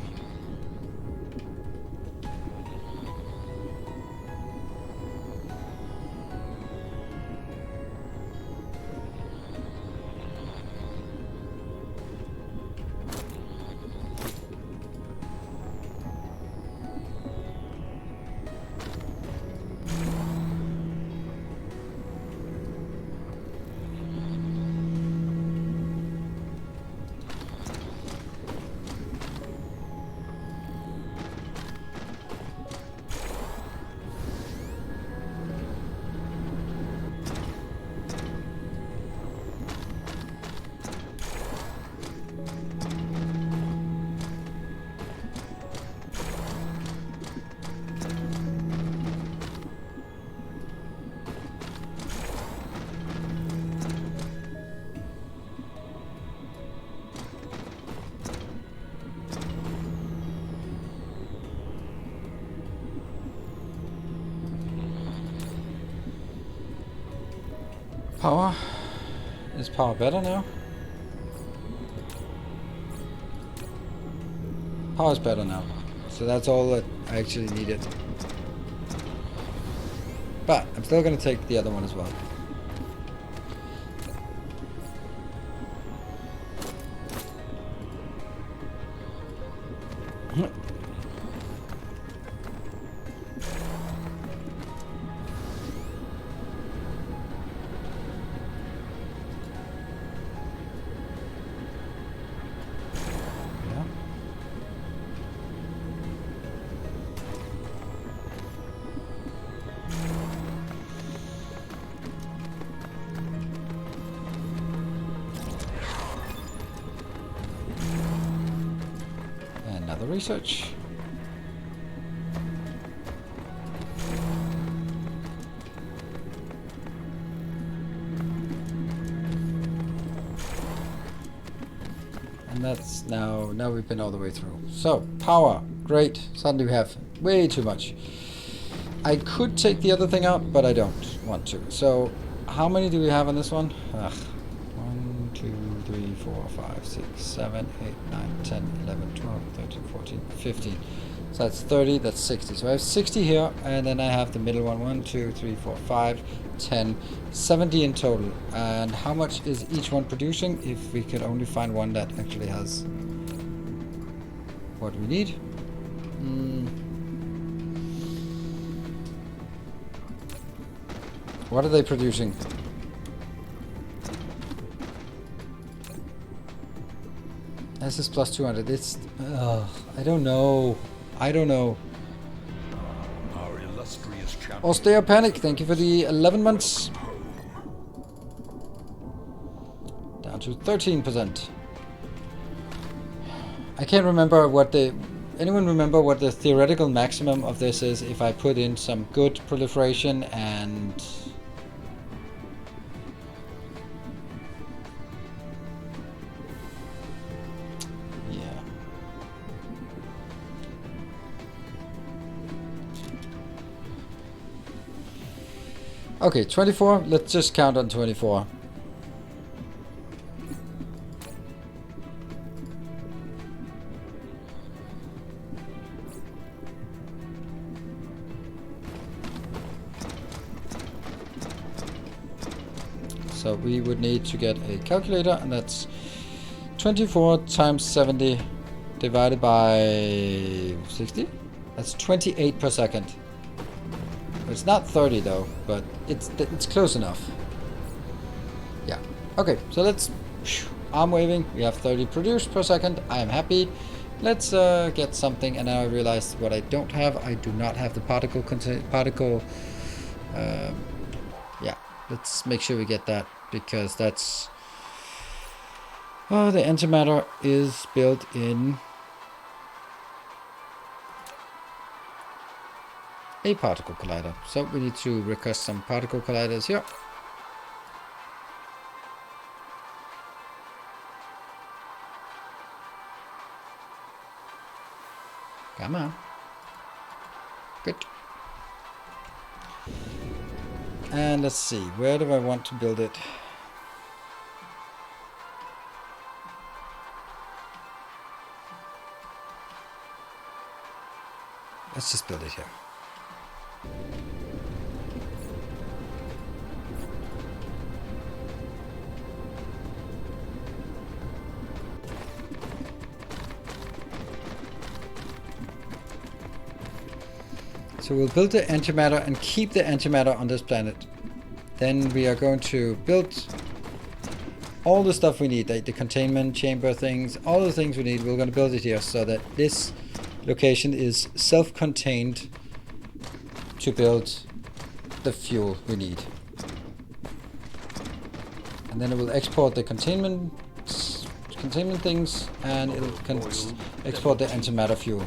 Power? Is power better now? Power is better now. So that's all that I actually needed. But I'm still going to take the other one as well. Research. And that's now we've been all the way through. So power, great. Suddenly we have way too much. I could take the other thing out, but I don't want to. So how many do we have on this one? 1, 2, 3, 4, 5, 6, 7, 8, 9, 10, 11, 12, 13, 14, 15. So that's 30, that's 60. So I have 60 here, and then I have the middle one. 1, 2, 3, 4, 5, 10, 70 in total. And how much is each one producing? If we could only find one that actually has what we need. What are they producing? This is plus 200. It's... I don't know. I don't know. Our illustrious champion. Austere Panic, thank you for the 11 months. Down to 13%. I can't remember what the... Anyone remember what the theoretical maximum of this is if I put in some good proliferation and... Okay, 24. Let's just count on 24. So we would need to get a calculator, and that's 24 times 70 divided by 60. That's 28 per second. It's not 30 though, but it's close enough. Yeah. Okay, so let's arm waving. We have 30 produced per second. I am happy. Let's get something. And now I realized what I don't have. I do not have the particle. Yeah. Let's make sure we get that, because that's the antimatter is built in a particle collider. So we need to request some particle colliders here. Come on. Good. And let's see, where do I want to build it? Let's just build it here. So we'll build the antimatter and keep the antimatter on this planet. Then we are going to build all the stuff we need, like the containment chamber things, all the things we need. We're going to build it here so that this location is self-contained to build the fuel we need. And then it will export the containment things, and it'll export the antimatter fuel.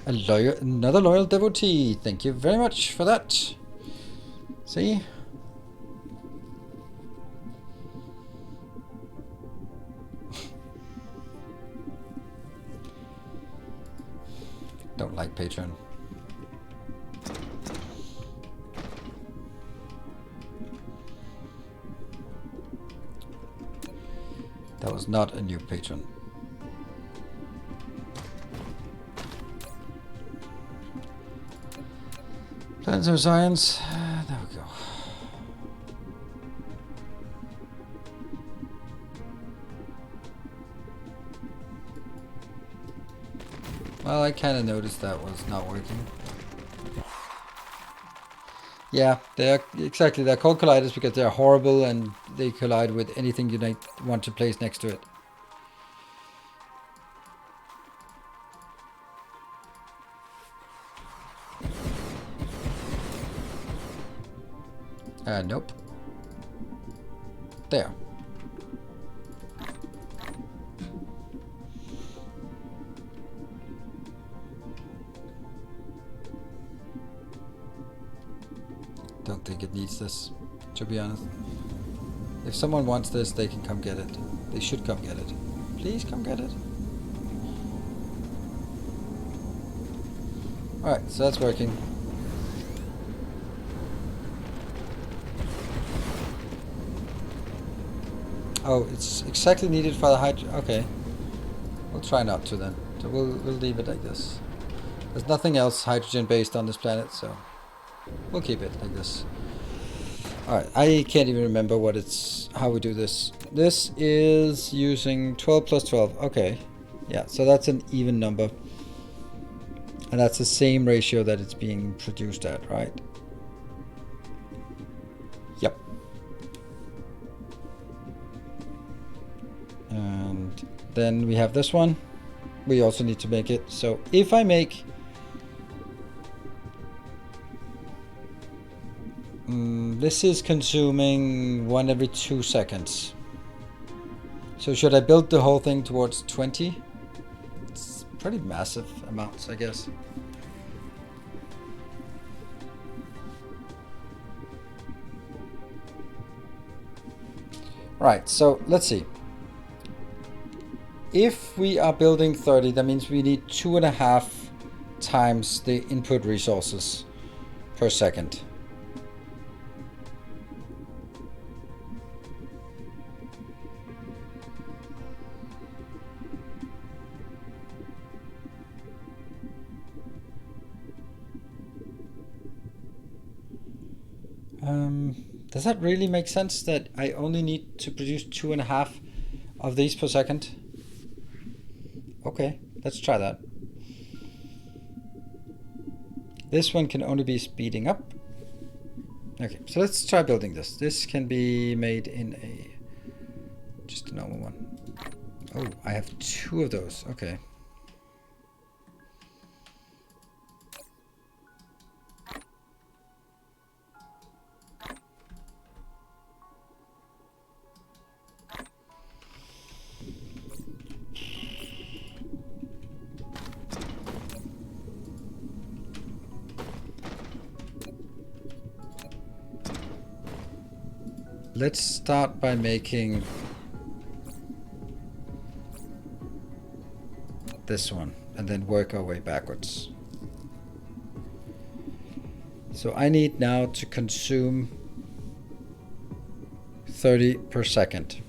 Another loyal devotee. Thank you very much for that. See? Don't like Patreon. That was not a new patron. Plans of science. There we go. Well, I kind of noticed that was not working. Yeah, they're exactly. They're called colliders because they're horrible and they collide with anything you might want to place next to it. Nope. There. Don't think it needs this, to be honest. If someone wants this, they can come get it. They should come get it. Please come get it. Alright, so that's working. Oh, it's exactly needed for the hydrogen. Okay. We'll try not to then. So we'll leave it like this. There's nothing else hydrogen based on this planet, so we'll keep it like this. Alright, I can't even remember how we do this. This is using 12 plus 12. Okay. Yeah, so that's an even number. And that's the same ratio that it's being produced at, right? Yep. And then we have this one. We also need to make it. So if I make this is consuming 1 every 2 seconds. So should I build the whole thing towards 20? It's pretty massive amounts, I guess. Right, so let's see. If we are building 30, that means we need 2.5 times the input resources per second. Does that really make sense that I only need to produce 2.5 of these per second? Okay, let's try that. This one can only be speeding up. Okay, so let's try building this. This can be made in a just a normal one. Oh, I have 2 of those. Okay. Let's start by making this one and then work our way backwards. So I need now to consume 30 per second.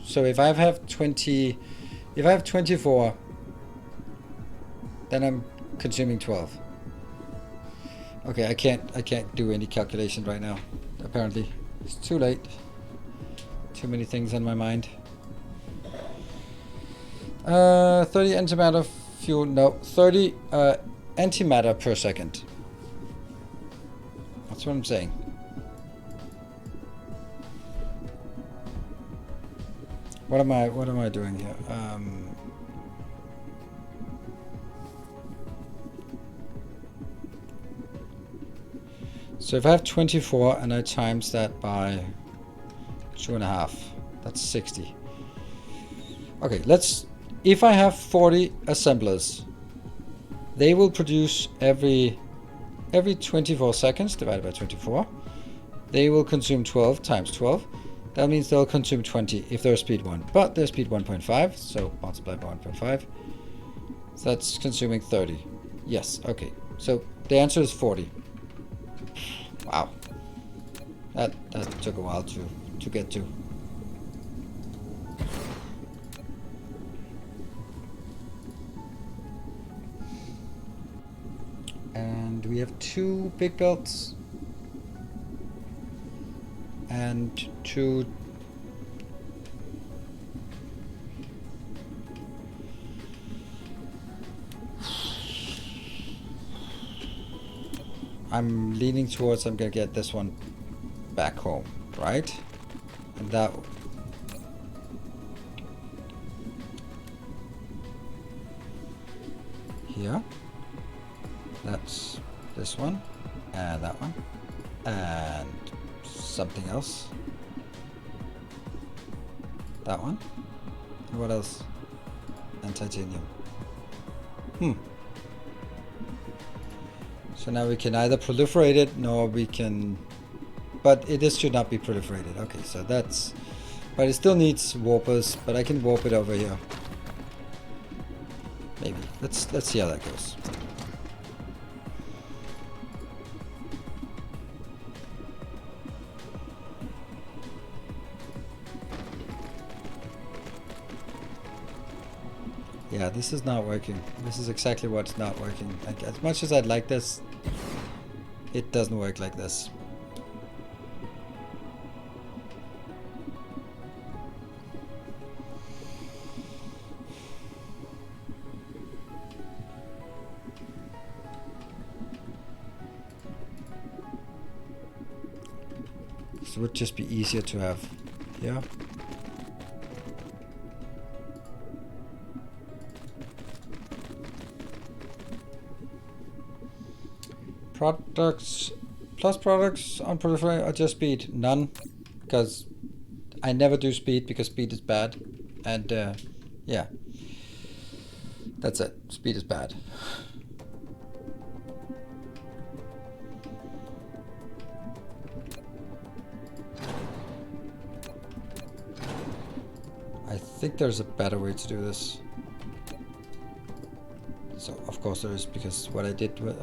So if I have 24, then I'm consuming 12. Okay, I can't do any calculation right now. Apparently, it's too late. Too many things on my mind. 30 antimatter fuel. No, 30 antimatter per second. That's what I'm saying. What am I doing here? So if I have 24 and I times that by 2.5, that's 60. Okay, if I have 40 assemblers, they will produce every 24 seconds divided by 24. They will consume 12 times 12. That means they'll consume 20 if they're speed 1. But they're speed 1.5, so multiply by 1.5. So that's consuming 30. Yes, okay. So the answer is 40. Wow. That took a while to get to. And we have 2 big belts. And 2 I'm leaning towards I'm gonna get this one back home, right? And that here, that's this one and that one and something else. That one. And what else? And titanium. So now we can either proliferate it, nor we can... But this should not be proliferated. Okay, so that's... But it still needs warpers, but I can warp it over here. Maybe. Let's see how that goes. Yeah, this is not working. This is exactly what's not working. Like, as much as I'd like this, it doesn't work like this. This would just be easier to have here. Products, plus products on proliferate or just speed? None, because I never do speed because speed is bad, and yeah, that's it. Speed is bad. I think there's a better way to do this. So of course there is, because what I did with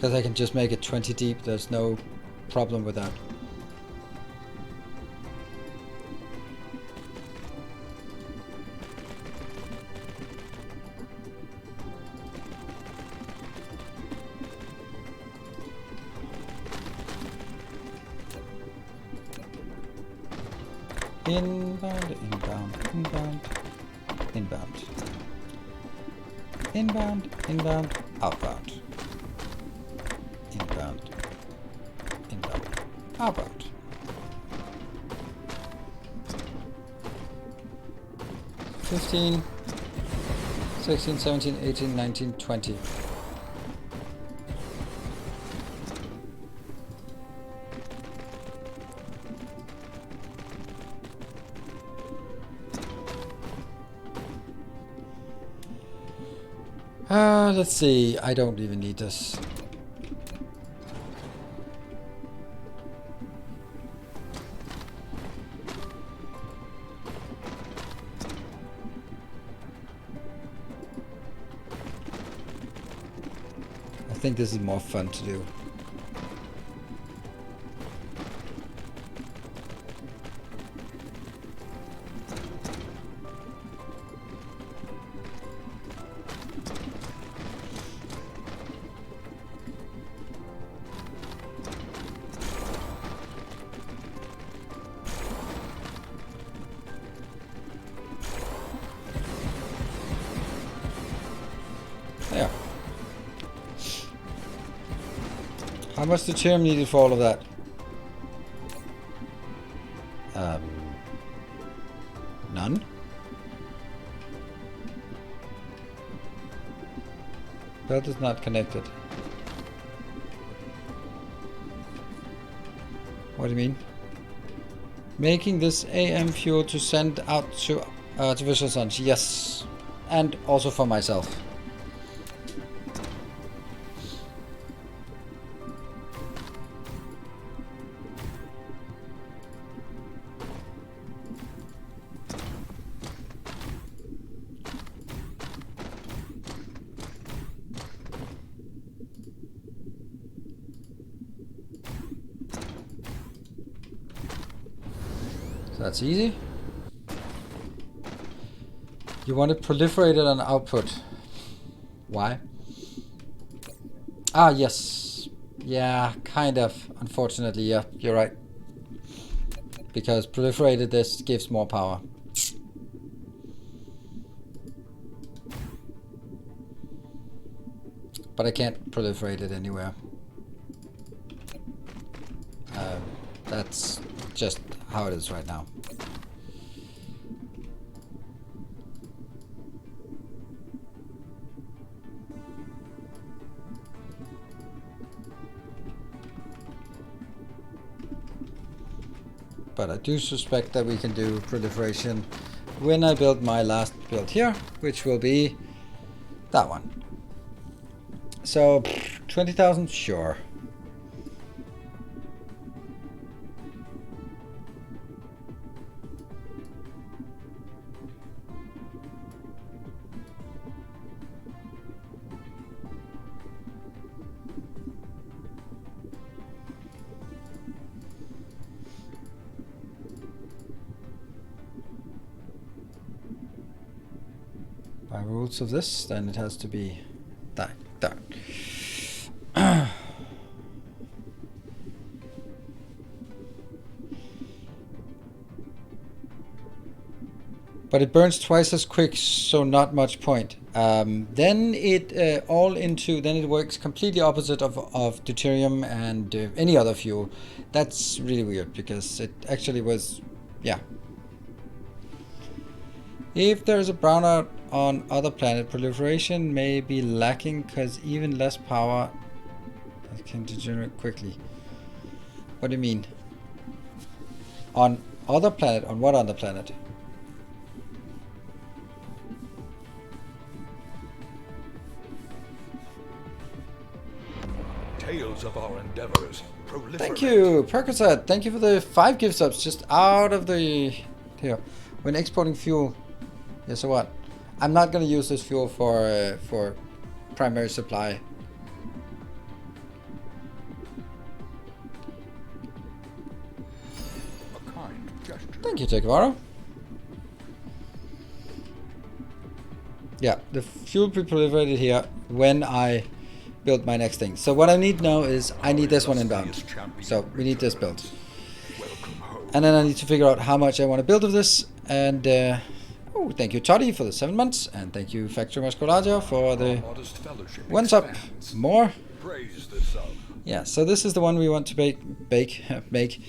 Because I can just make it 20 deep, there's no problem with that. Inbound, inbound, inbound, inbound. Inbound, inbound, outbound. Inbound, inbound, outbound. $15, $16, $17, $18, $19, $20. Let's see. I don't even need this. I think this is more fun to do. There. How much deuterium needed for all of that? None? Belt is not connected. What do you mean? Making this AM fuel to send out to artificial suns. Yes. And also for myself. That's easy. You want it proliferated on output. Why? Ah, yes. Yeah, kind of. Unfortunately, yeah, you're right. Because proliferated this gives more power. But I can't proliferate it anywhere. That's just how it is right now. But I do suspect that we can do proliferation when I build my last build here, which will be that one. So 20,000, sure. By rules of this, then it has to be that. But it burns twice as quick, so not much point. Then it then it works completely opposite of deuterium and any other fuel. That's really weird because it actually was, yeah. If there's a brownout on other planet, proliferation may be lacking because even less power can degenerate quickly. What do you mean? On other planet? On what other planet? Tales of our endeavors. Thank you, Percocet. Thank you for the 5 gift subs just out of the here. When exporting fuel. Yeah, so what? I'm not gonna use this fuel for primary supply. Thank you, Tekavaro. Yeah, the fuel will be proliferated here when I build my next thing. So what I need now is I need this one inbound. So we need this built. And then I need to figure out how much I want to build of this. And oh, thank you, Toddy, for the 7 months. And thank you, Factory Musculaja, for the ones up. More. Yeah, so this is the one we want to make.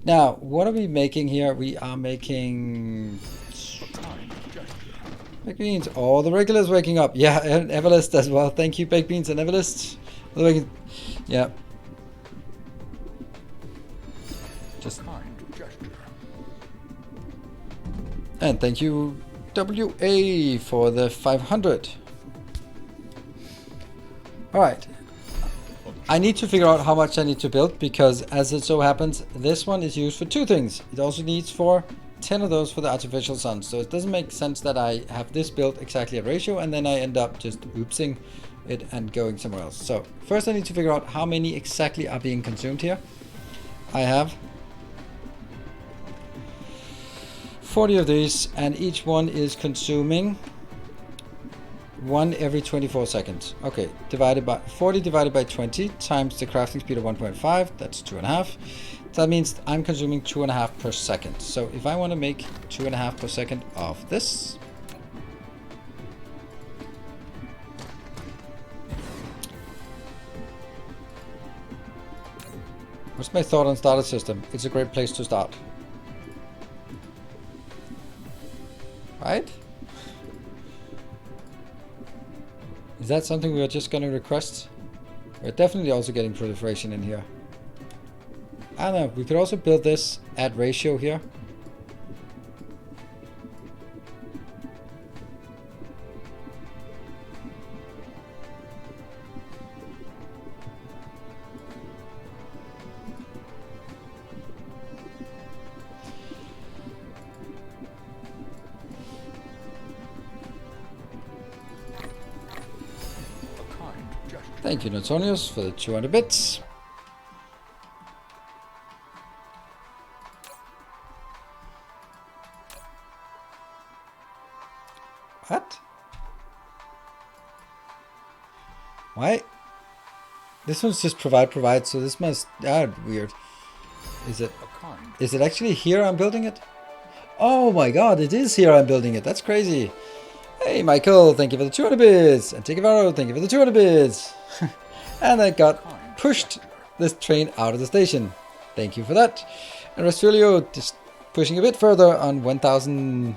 Now, what are we making here? We are making baked beans. Oh, the regular's waking up. Yeah, and Everlist as well. Thank you, baked beans and Everlist. Yeah. Just. And thank you, WA, for the 500. All right. I need to figure out how much I need to build, because as it so happens, this one is used for 2 things. It also needs for 10 of those for the artificial sun. So it doesn't make sense that I have this built exactly at ratio and then I end up just oopsing it and going somewhere else. So first I need to figure out how many exactly are being consumed here. I have 40 of these, and each one is consuming 1 every 24 seconds. Okay, divided by 40 divided by 20 times the crafting speed of 1.5, that's 2.5. That means I'm consuming 2.5 per second. So if I want to make 2.5 per second of this, what's my thought on starter system? It's a great place to start. Right? Is that something we are just going to request? We're definitely also getting proliferation in here. I don't know, we could also build this at ratio here. Thank you, Notonius, for the 200 bits. What? Why? This one's just provide, so this must... weird. Is it actually here I'm building it? Oh my god, it is here I'm building it. That's crazy. Hey, Michael, thank you for the 200 bits. And Tikavaro, thank you for the 200 bits. And I got pushed this train out of the station. Thank you for that. And Restulio just pushing a bit further on 1000.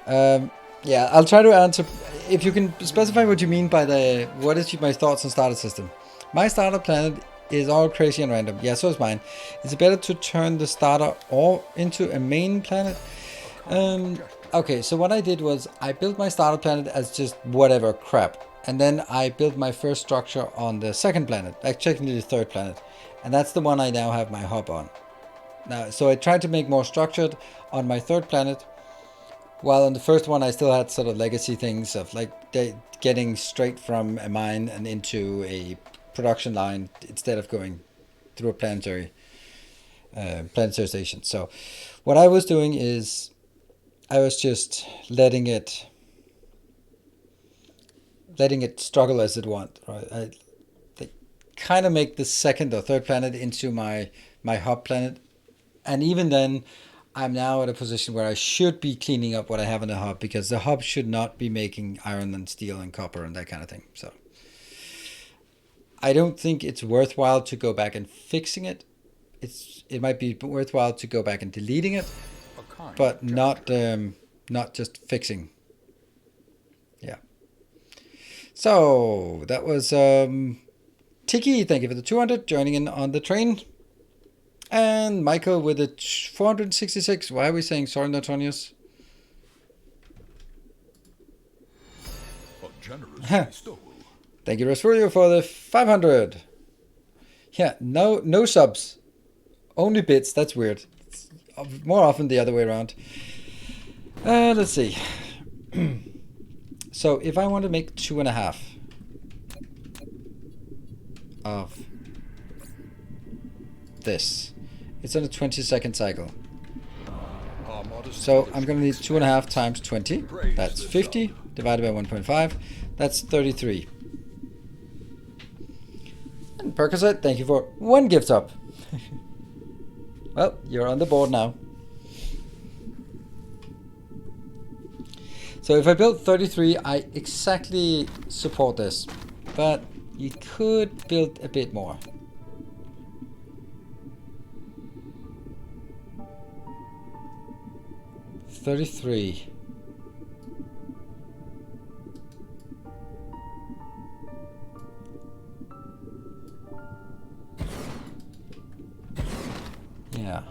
Yeah, I'll try to answer. If you can specify what you mean by the, what is my thoughts on starter system? My starter planet is all crazy and random. Yeah, so is mine. Is it better to turn the starter all into a main planet? Okay, so what I did was I built my starter planet as just whatever crap. And then I built my first structure on the second planet, like technically the third planet. And that's the one I now have my hub on. Now, so I tried to make more structured on my third planet. While on the first one I still had sort of legacy things of like getting straight from a mine and into a production line instead of going through a planetary station. So what I was doing is I was just letting it struggle as it want. Right? I kind of make the second or third planet into my hub planet, and even then I'm now at a position where I should be cleaning up what I have in the hub, because the hub should not be making iron and steel and copper and that kind of thing. So I don't think it's worthwhile to go back and fixing it. It might be worthwhile to go back and deleting it, but not just fixing. Yeah. So that was Tiki. Thank you for the 200 joining in on the train. And Michael with the 466. Why are we saying sorry, Notonius? Thank you, Rosfurio, for the 500. Yeah, no subs. Only bits. That's weird. It's more often the other way around. Let's see. So if I want to make 2.5 of this, it's on a 20-second cycle. So I'm going to need 2.5 times 20. That's 50 divided by 1.5. That's 33. And Percocet, thank you for 1 gift up. Well, you're on the board now. So if I build 33, I exactly support this. But you could build a bit more. $33. Yeah.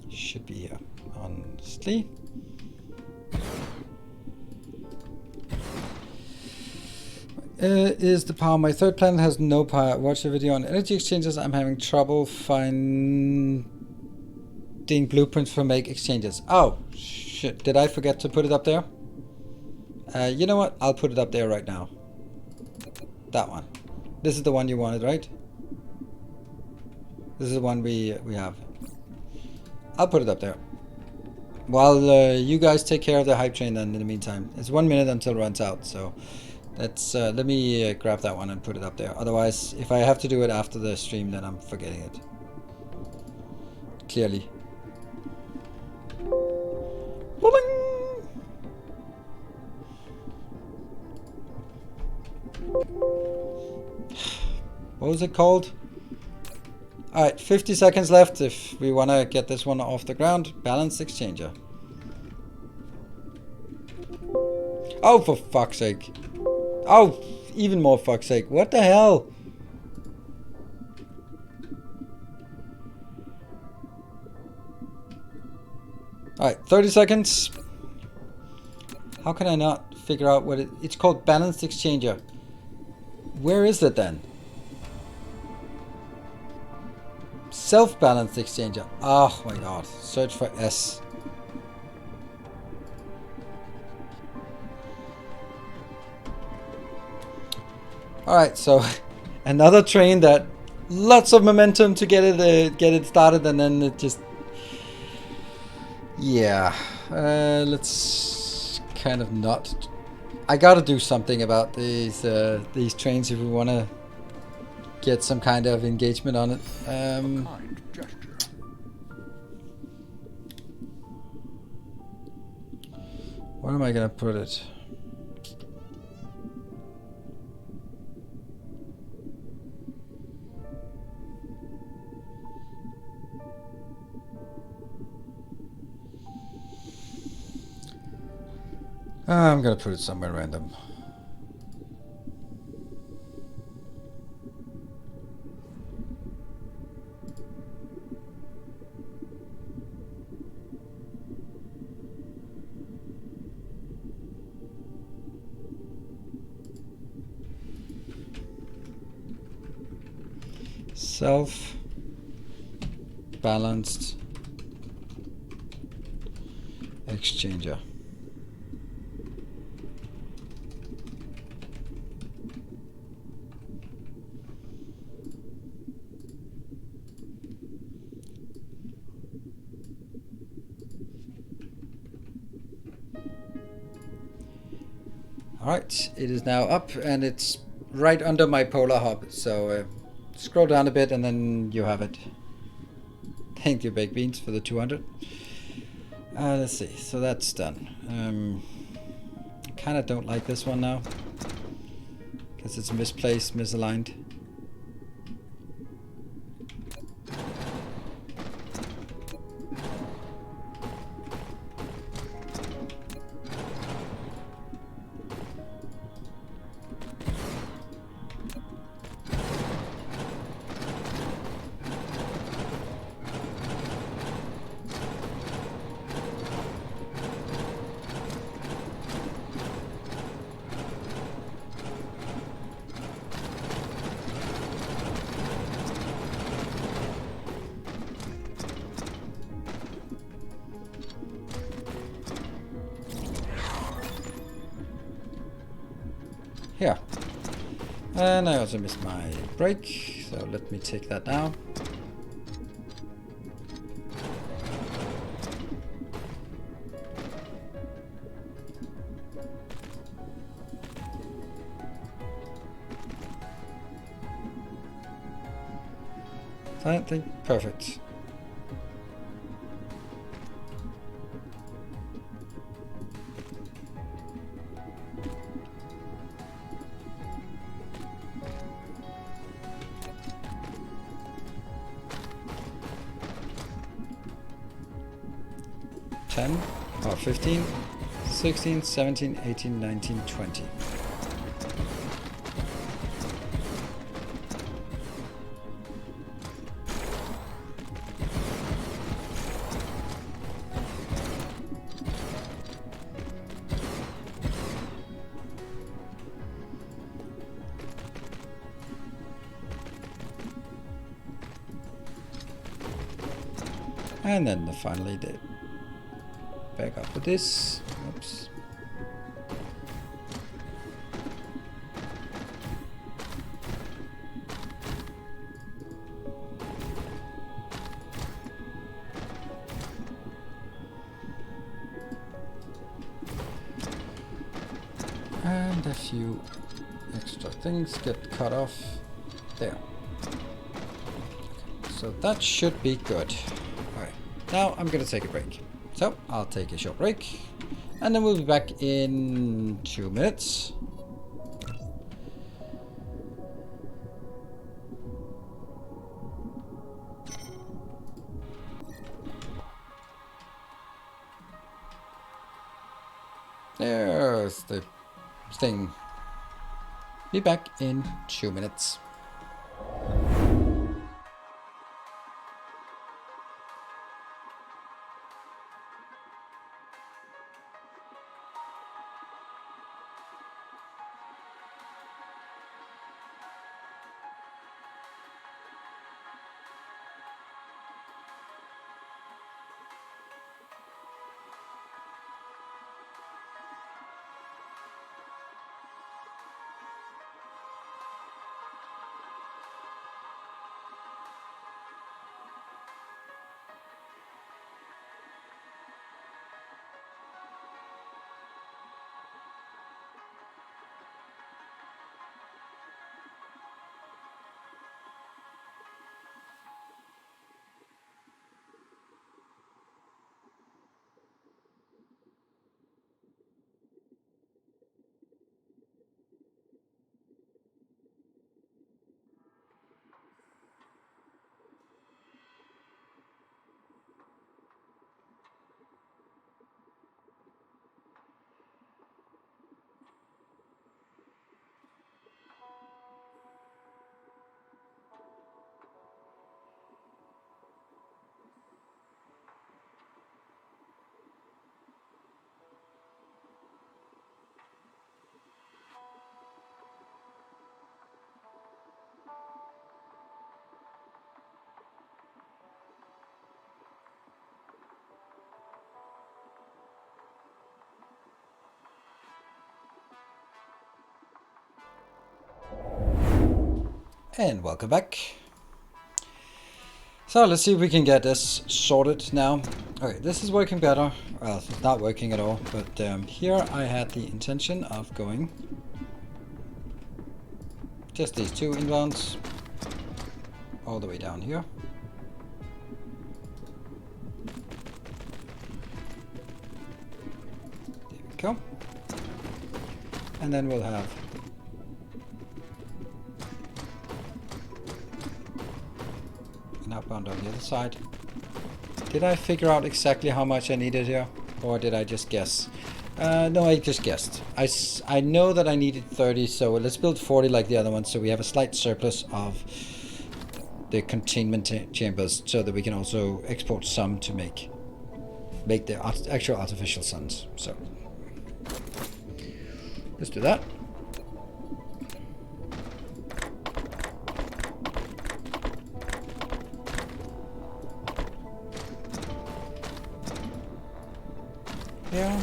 Should be here, honestly. Is the power my third planet has no power? Watch the video on energy exchanges. I'm having trouble finding blueprints for make exchanges. Oh, shit. Did I forget to put it up there? You know what? I'll put it up there right now. That one. This is the one you wanted, right? This is the one we have. I'll put it up there. While you guys take care of the hype train then in the meantime. It's 1 minute until it runs out, so that's let me grab that one and put it up there. Otherwise, if I have to do it after the stream, then I'm forgetting it. Clearly. What was it called? Alright, 50 seconds left if we want to get this one off the ground. Balanced exchanger. Oh, for fuck's sake. Oh, even more fuck's sake. What the hell? Alright, 30 seconds. How can I not figure out what it's called? Balanced exchanger. Where is it then? Self-balanced exchanger. Oh my god. Search for S. Alright, so another train that lots of momentum to get it started, and then it just... Yeah. Let's kind of not... I gotta do something about these trains if we want to get some kind of engagement on it. Where am I gonna put it? I'm gonna put it somewhere random. Self-balanced exchanger. Alright, it is now up and it's right under my polar hub, so scroll down a bit and then you have it. Thank you, Baked Beans, for the 200. Let's see, so that's done. Kind of don't like this one now, because it's misplaced, misaligned. here. And I also missed my brake, so let me take that now. I think perfect. Or 15, 16, 17, 18, 19, 20. And then finally the back up with this. Oops. And a few extra things get cut off there. So that should be good. Alright, now I'm gonna take a break. So I'll take a short break and then we'll be back in 2 minutes. There's the thing. Be back in 2 minutes. And welcome back. So let's see if we can get this sorted now. Okay, this is working better. Well, it's not working at all, but here I had the intention of going just these two inbounds all the way down here. There we go. And then we'll have an outbound on the other side. Did I figure out exactly how much I needed here? Or did I just guess? No, I just guessed. I know that I needed 30, so let's build 40 like the other one, so we have a slight surplus of the containment chambers, so that we can also export some to make the actual artificial suns. So let's do that. Yeah.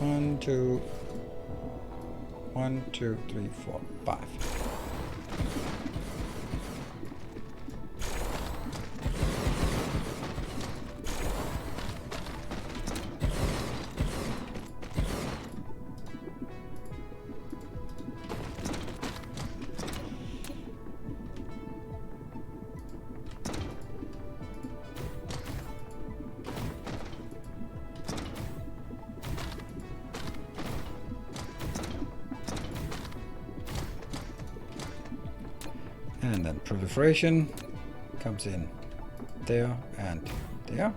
1, 2, 1, 2, 3, 4, 5. And then proliferation comes in there and there.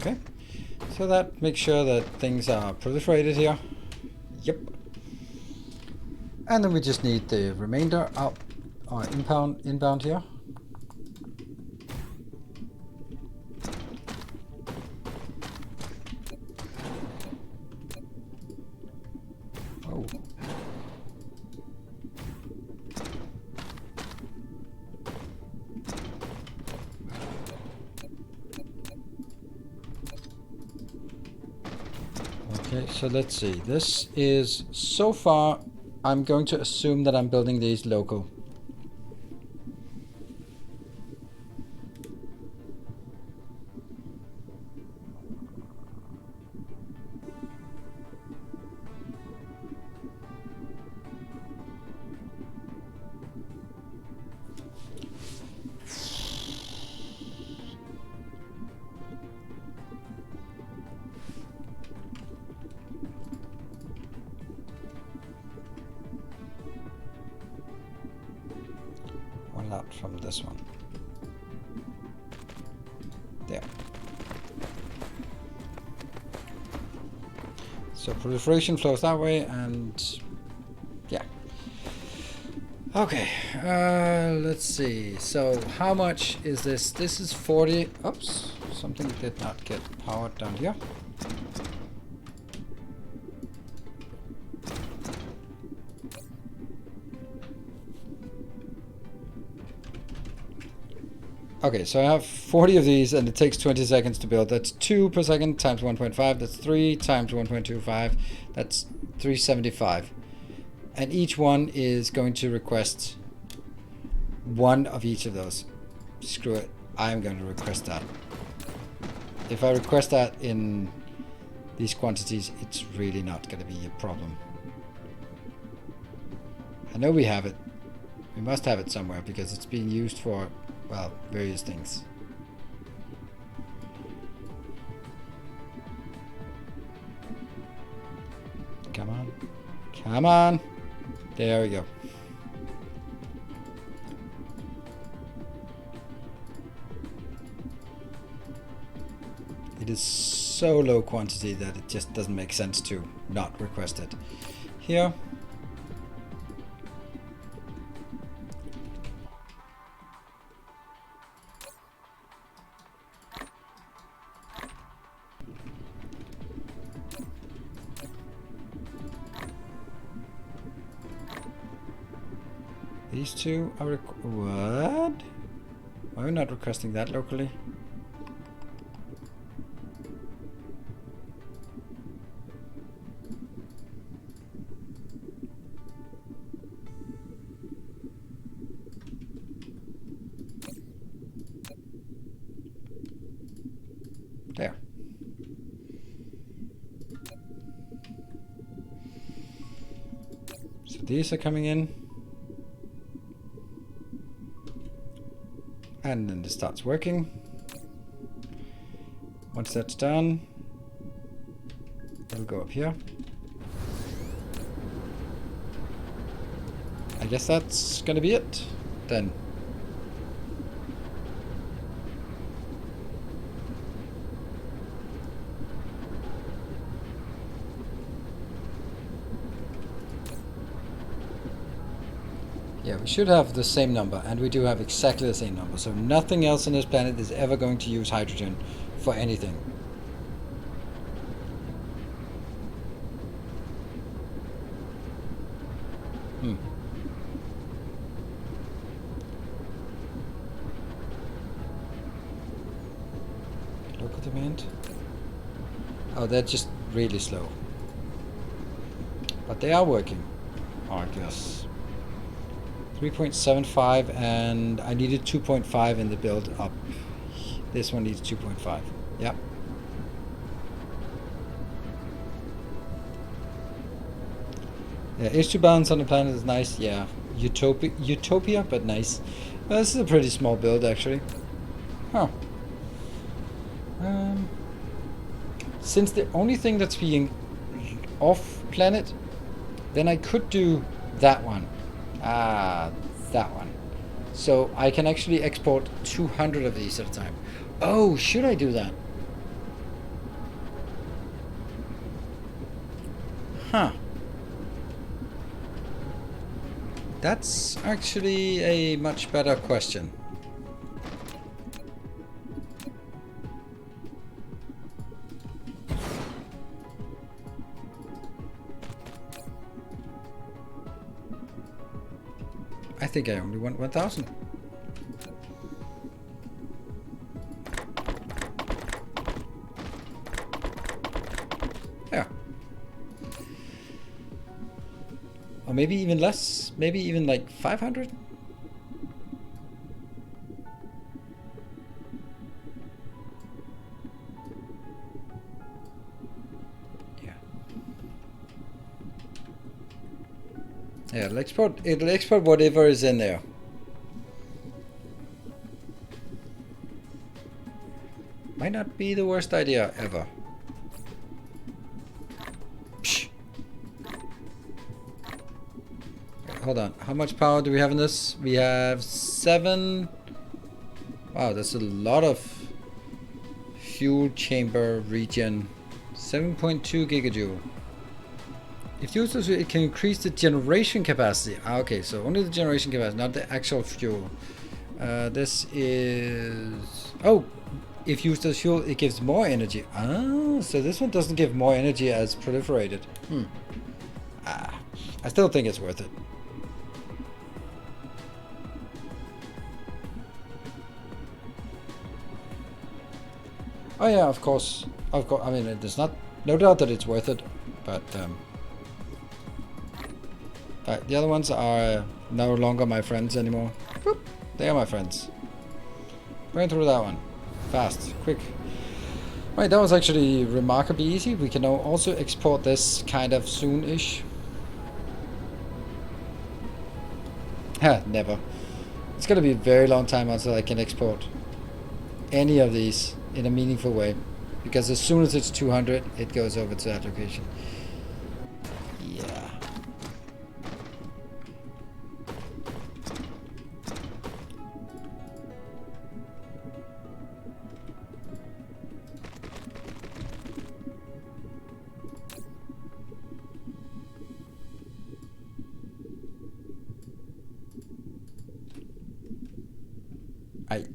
Okay, so that makes sure that things are proliferated here. Yep. And then we just need the remainder out or inbound here. Oh. Okay, so let's see. This is so far. I'm going to assume that I'm building these local. Out from this one. There. So proliferation flows that way, and yeah. Okay, let's see. So how much is this? This is 40. Oops, something did not get powered down here. Okay, so I have 40 of these and it takes 20 seconds to build. That's 2 per second times 1.5. That's 3 times 1.25. That's 375. And each one is going to request one of each of those. Screw it. I'm going to request that. If I request that in these quantities, it's really not going to be a problem. I know we have it. We must have it somewhere because it's being used for, well, various things. Come on. Come on. There we go. It is so low quantity that it just doesn't make sense to not request it. Here. These two are what? Why are we not requesting that locally? There. So these are coming in. And then this starts working. Once that's done, it'll go up here. I guess that's gonna be it then. Yeah, we should have the same number, and we do have exactly the same number. So nothing else on this planet is ever going to use hydrogen for anything. Local demand. Oh, they're just really slow. But they are working, I guess. 3.75, and I needed 2.5 in the build up. This one needs 2.5. Yep. Yeah, H2 balance on the planet is nice. Yeah, utopia, but nice. This is a pretty small build, actually. Huh. Since the only thing that's being off planet, then I could do that one. That one. So I can actually export 200 of these at a time. Oh, should I do that? Huh. That's actually a much better question. I think I only want 1,000. Yeah. Or maybe even less. Maybe even like 500? Yeah. Yeah, it'll export whatever is in there. Might not be the worst idea ever. Psh. Okay, hold on. How much power do we have in this? We have 7. Wow, that's a lot of fuel chamber regen. 7.2 gigajoule. If used, it can increase the generation capacity. Ah, okay, so only the generation capacity, not the actual fuel. This is... Oh! If used as fuel, it gives more energy. Ah, so this one doesn't give more energy as proliferated. I still think it's worth it. Oh yeah, of course. Of course. I mean, there's no doubt that it's worth it, but the other ones are no longer my friends anymore. Boop, they are my friends. Going through that one. Fast, quick. Right, that was actually remarkably easy. We can now also export this kind of soon-ish. Ha, never. It's gonna be a very long time until I can export any of these in a meaningful way. Because as soon as it's 200, it goes over to that location. Yeah.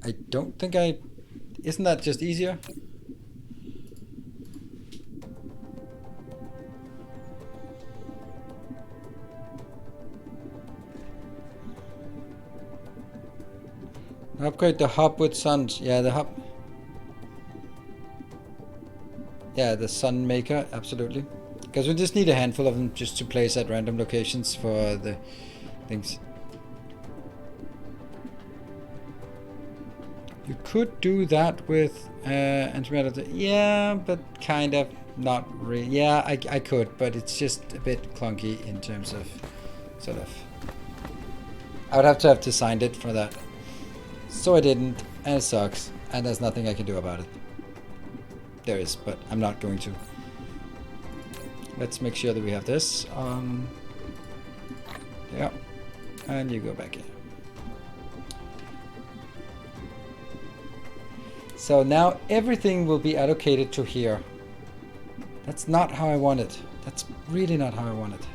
I don't think I... Isn't that just easier? Upgrade the hub with suns. Yeah, the hub. Yeah, the sun maker, absolutely. Because we just need a handful of them just to place at random locations for the things. You could do that with antimatter. Yeah, but kind of not really. Yeah, I could, but it's just a bit clunky in terms of sort of. I would have to have designed it for that. So I didn't, and it sucks, and there's nothing I can do about it. There is, but I'm not going to. Let's make sure that we have this on. Yeah, and you go back in. So now everything will be allocated to here. That's not how I want it. That's really not how I want it.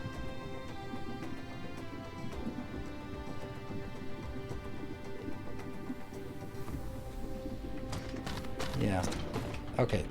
Yeah. Okay.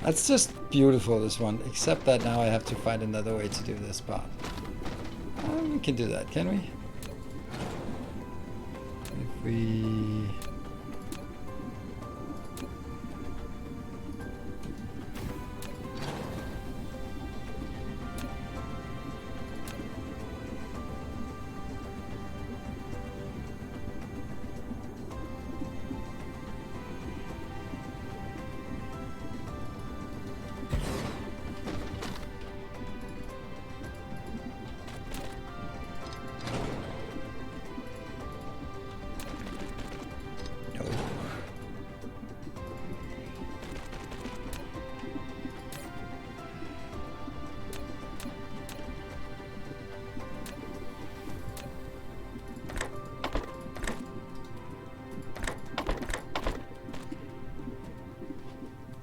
That's just beautiful, this one, except that now I have to find another way to do this part. We can do that, can we? If we...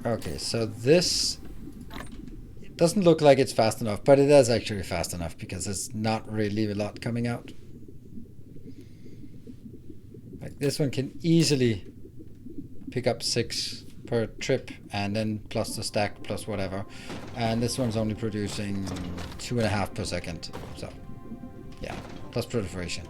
Okay, so this doesn't look like it's fast enough, but it is actually fast enough because there's not really a lot coming out. Like this one can easily pick up 6 per trip, and then plus the stack plus whatever. And this one's only producing 2.5 per second. So yeah, plus proliferation.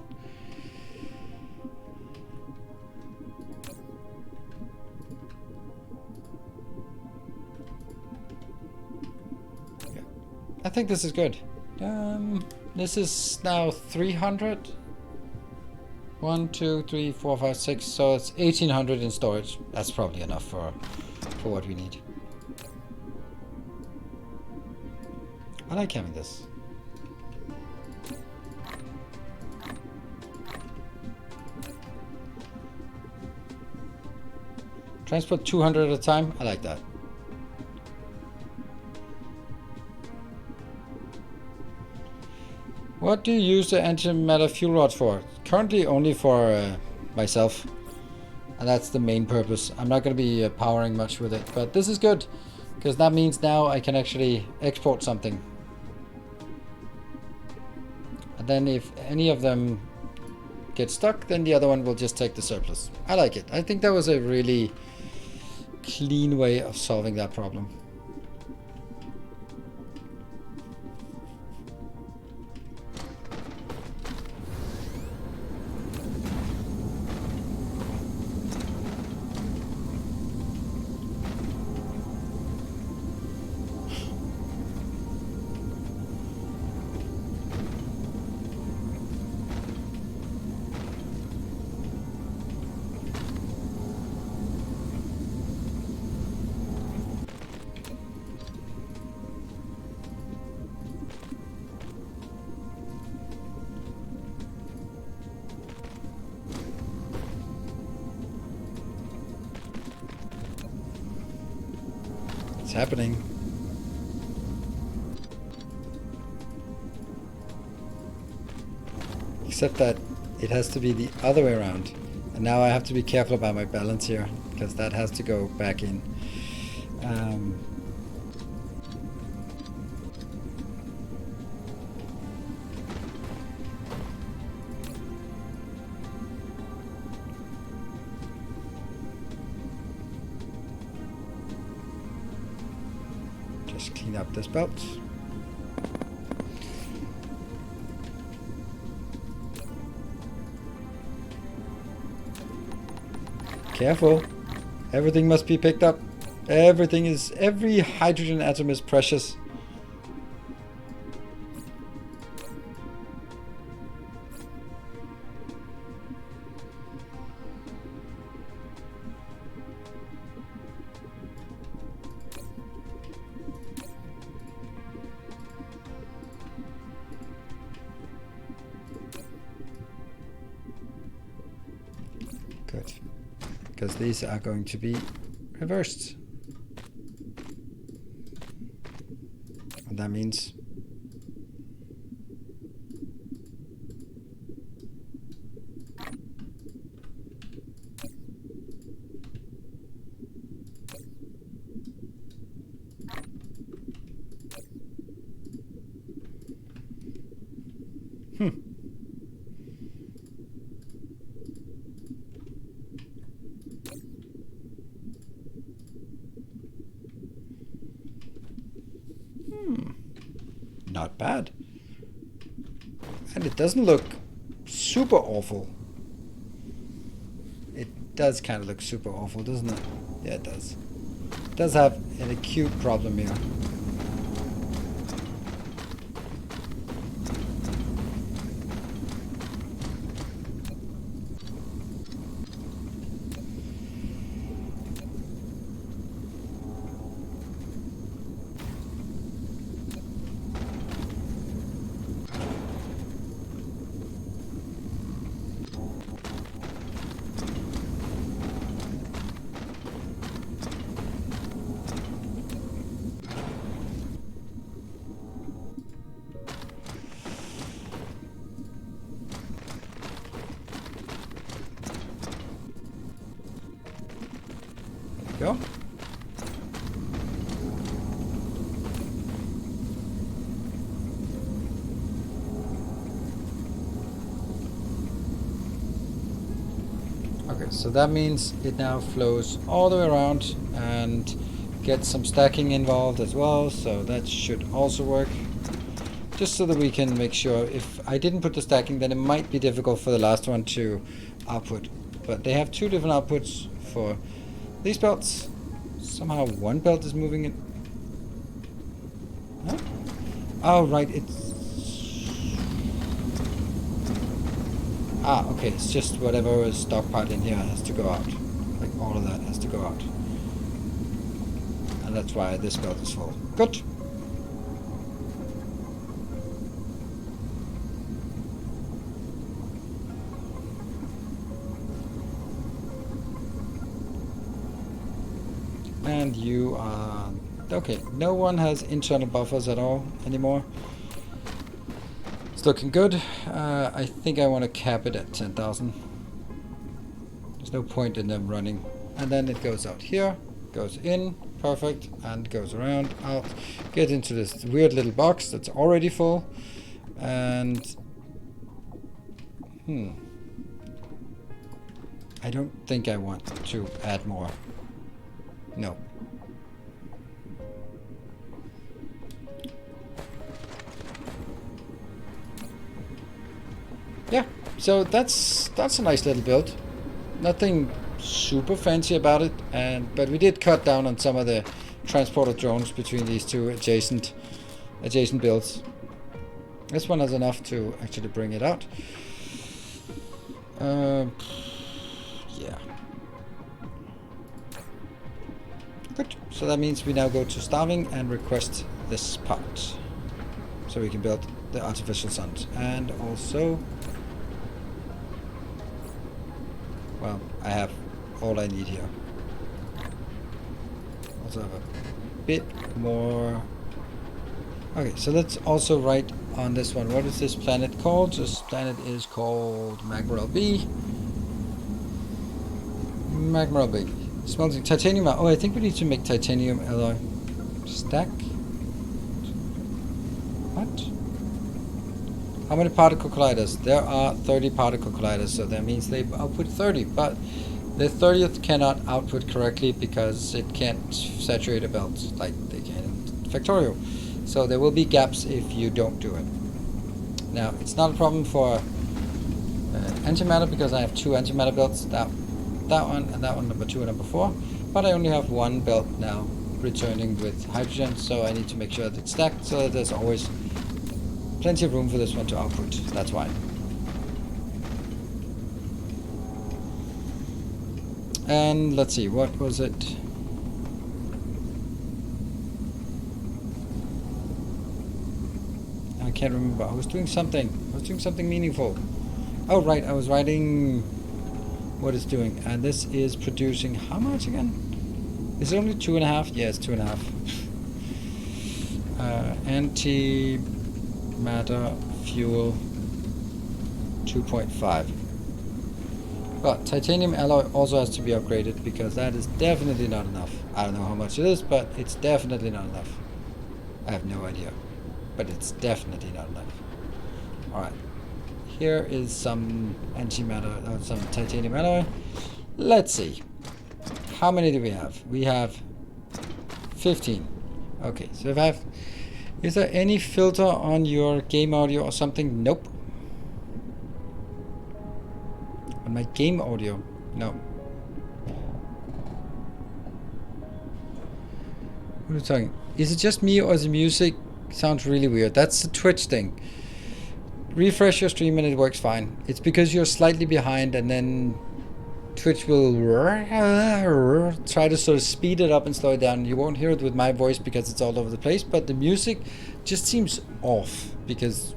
I think this is good. This is now 300. 1, 2, 3, 4, 5, 6. So it's 1800 in storage. That's probably enough for what we need. I like having this. Transport 200 at a time. I like that. What do you use the antimatter fuel rods for? Currently only for myself. And that's the main purpose. I'm not going to be powering much with it. But this is good. Because that means now I can actually export something. And then if any of them get stuck, then the other one will just take the surplus. I like it. I think that was a really clean way of solving that problem. Happening. Except that it has to be the other way around. And now I have to be careful about my balance here, because that has to go back in. Just clean up this belt. Careful. Everything must be picked up. Every hydrogen atom is precious. Good. Because these are going to be reversed. And that means not bad. And it doesn't look super awful. It does kind of look super awful, doesn't it? Yeah, it does. It does have an acute problem here. Go. Okay, so that means it now flows all the way around and gets some stacking involved as well, so that should also work. Just so that we can make sure, if I didn't put the stacking, then it might be difficult for the last one to output. But they have two different outputs for these belts. Somehow one belt is moving it. Huh? Oh, right, it's... Ah, okay, it's just whatever is stockpiled in here has to go out. Like, all of that has to go out. And that's why this belt is full. Good. And you are... Okay, no one has internal buffers at all anymore. It's looking good. I think I want to cap it at 10,000. There's no point in them running. And then it goes out here, goes in, perfect, and goes around, out, get into this weird little box that's already full. And... I don't think I want to add more. No. Yeah, so that's a nice little build. Nothing super fancy about it, but we did cut down on some of the transporter drones between these two adjacent builds. This one has enough to actually bring it out. Yeah. Good. So that means we now go to starving and request this part, so we can build the artificial suns. And also, well, I have all I need here. Also have a bit more. Okay, so let's also write on this one. What is this planet called? This planet is called Magmarel B. Magmarel B. Smelting titanium. Oh, I think we need to make titanium alloy. Stack. What? How many particle colliders? There are 30 particle colliders, so that means they output 30, but the 30th cannot output correctly because it can't saturate a belt like they can in Factorio. So there will be gaps if you don't do it. Now, it's not a problem for antimatter because I have two antimatter belts. That one and that one, number 2 and number 4, but I only have one belt now returning with hydrogen, so I need to make sure that it's stacked so that there's always plenty of room for this one to output. That's why. And let's see, what was it? I can't remember. I was doing something meaningful. Oh right, I was writing what it's doing. And this is producing how much again? Is it only 2.5? Yeah, it's 2.5. Antimatter fuel 2.5. But titanium alloy also has to be upgraded because that is definitely not enough. I don't know how much it is, but it's definitely not enough. I have no idea, but it's definitely not enough. Alright, here is some antimatter, some titanium alloy. Let's see. How many do we have? We have 15. Okay, so if I have... Is there any filter on your game audio or something? Nope. On my game audio? No. What are you talking? Is it just me or the music sounds really weird? That's the Twitch thing. Refresh your stream and it works fine. It's because you're slightly behind and then Twitch will try to sort of speed it up and slow it down. You won't hear it with my voice because it's all over the place, but the music just seems off because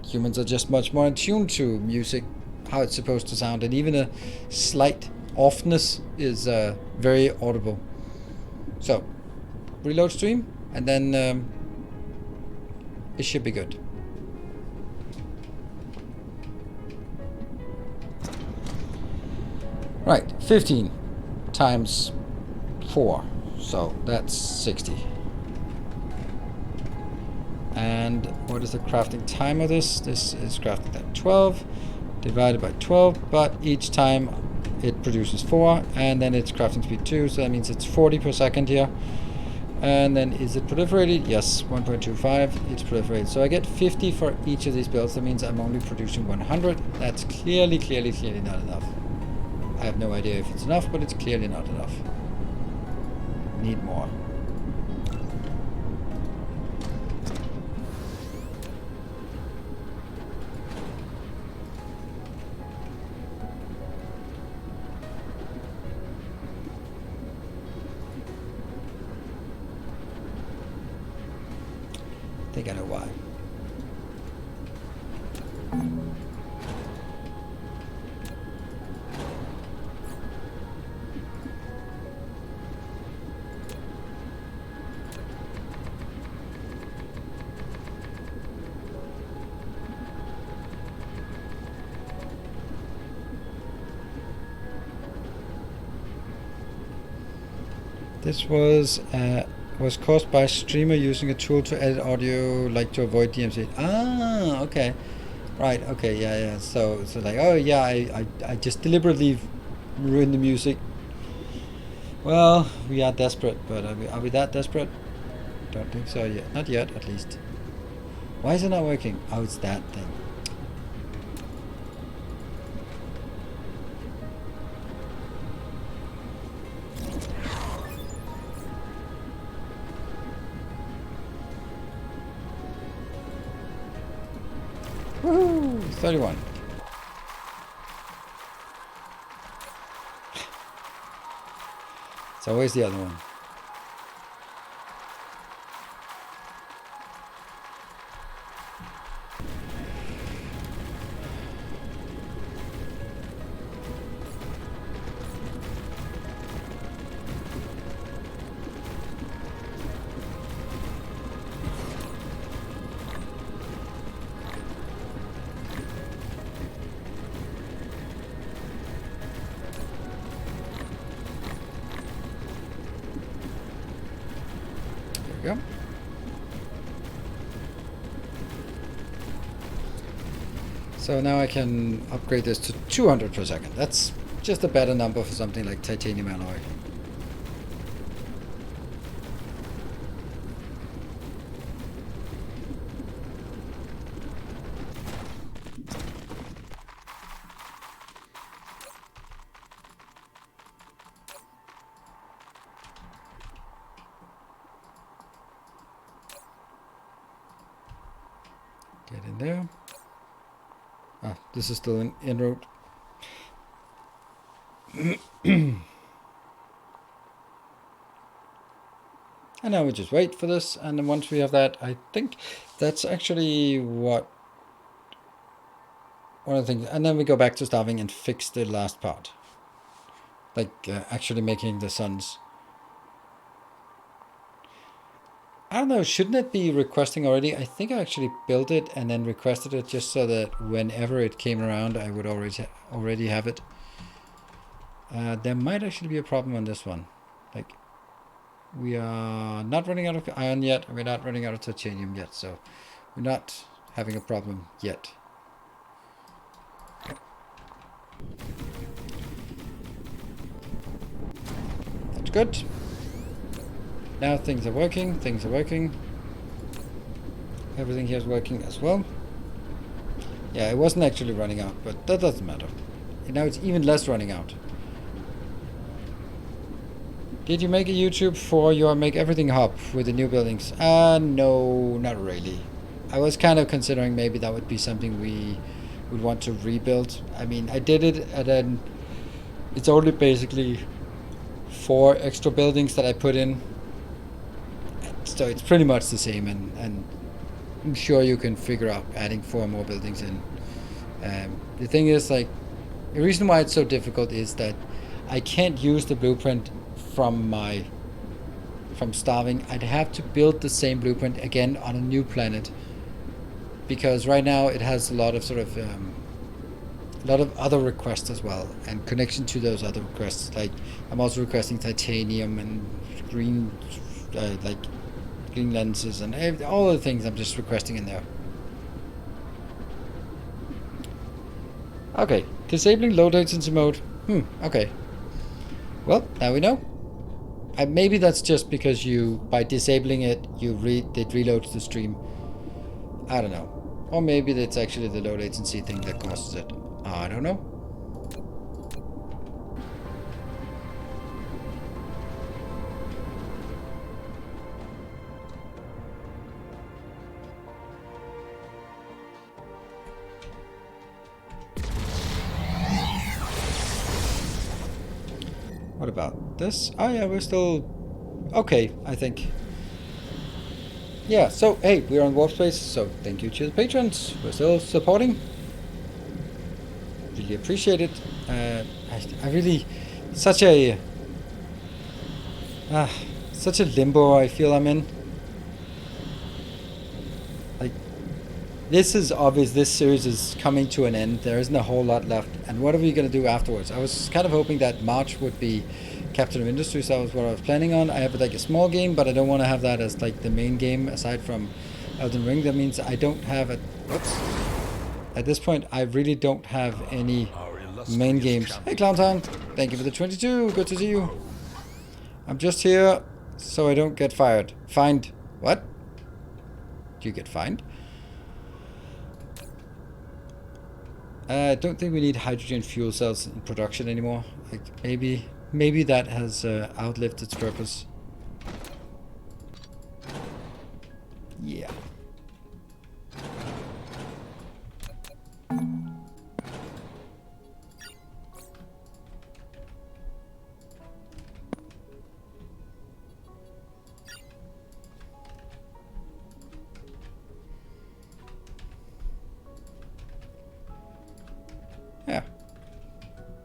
humans are just much more in tune to music, how it's supposed to sound, and even a slight offness is very audible. So, reload stream, and then it should be good. Right, 15 times 4, so that's 60. And what is the crafting time of this? This is crafting at 12, divided by 12, but each time it produces 4, and then it's crafting speed 2, so that means it's 40 per second here. And then is it proliferated? Yes, 1.25, it's proliferated. So I get 50 for each of these builds, that means I'm only producing 100. That's clearly not enough. I have no idea if it's enough, but it's clearly not enough. Need more. I think I know why. This was caused by streamer using a tool to edit audio, like to avoid DMC. Ah, okay, right, okay, yeah. So like, oh yeah, I just deliberately ruined the music. Well, we are desperate, but are we that desperate? Don't think so yet. Not yet, at least. Why is it not working? Oh, it's that thing. Woohoo! 31. It's always the other one. There we go. So now I can upgrade this to 200 per second. That's just a better number for something like titanium alloy. Get in there. Ah, this is still an inroad. And now we just wait for this, and then once we have that, I think that's actually what one of the things. And then we go back to starving and fix the last part. Like actually making the suns. I don't know, shouldn't it be requesting already? I think I actually built it and then requested it just so that whenever it came around, I would already have it. There might actually be a problem on this one. Like, we are not running out of iron yet, and we're not running out of titanium yet, so we're not having a problem yet. That's good. Now things are working, Everything here is working as well. Yeah, it wasn't actually running out, but that doesn't matter. And now it's even less running out. Did you make a YouTube for your Make Everything Hub with the new buildings? No, not really. I was kind of considering maybe that would be something we would want to rebuild. I mean, I did it and then it's only basically 4 extra buildings that I put in. So it's pretty much the same, and I'm sure you can figure out adding 4 more buildings in. The thing is, like, the reason why it's so difficult is that I can't use the blueprint from starving. I'd have to build the same blueprint again on a new planet, because right now it has a lot of sort of a lot of other requests as well, and connection to those other requests. Like, I'm also requesting titanium and green, like green lenses and all the things I'm just requesting in there. Okay, disabling low latency mode. Okay. Well, now we know. Maybe that's just because by disabling it, it reloads the stream. I don't know. Or maybe that's actually the low latency thing that causes it. I don't know. What about this? Oh yeah, we're still okay, I think. Yeah, so hey, we're on Warp Space, so thank you to the patrons. We're still supporting. Really appreciate it. I really such a limbo I feel I'm in. Like, this is obvious, this series is coming to an end. There isn't a whole lot left. And what are we going to do afterwards? I was kind of hoping that March would be Captain of Industries. That was what I was planning on. I have like a small game, but I don't want to have that as like the main game aside from Elden Ring. That means I don't have a... Whoops. At this point, I really don't have any main games. Hey, Clowntown. Thank you for the 22. Good to see you. I'm just here so I don't get fired. Fined. What? Do you get fined? I don't think we need hydrogen fuel cells in production anymore. Like, maybe that has outlived its purpose. Yeah. Yeah.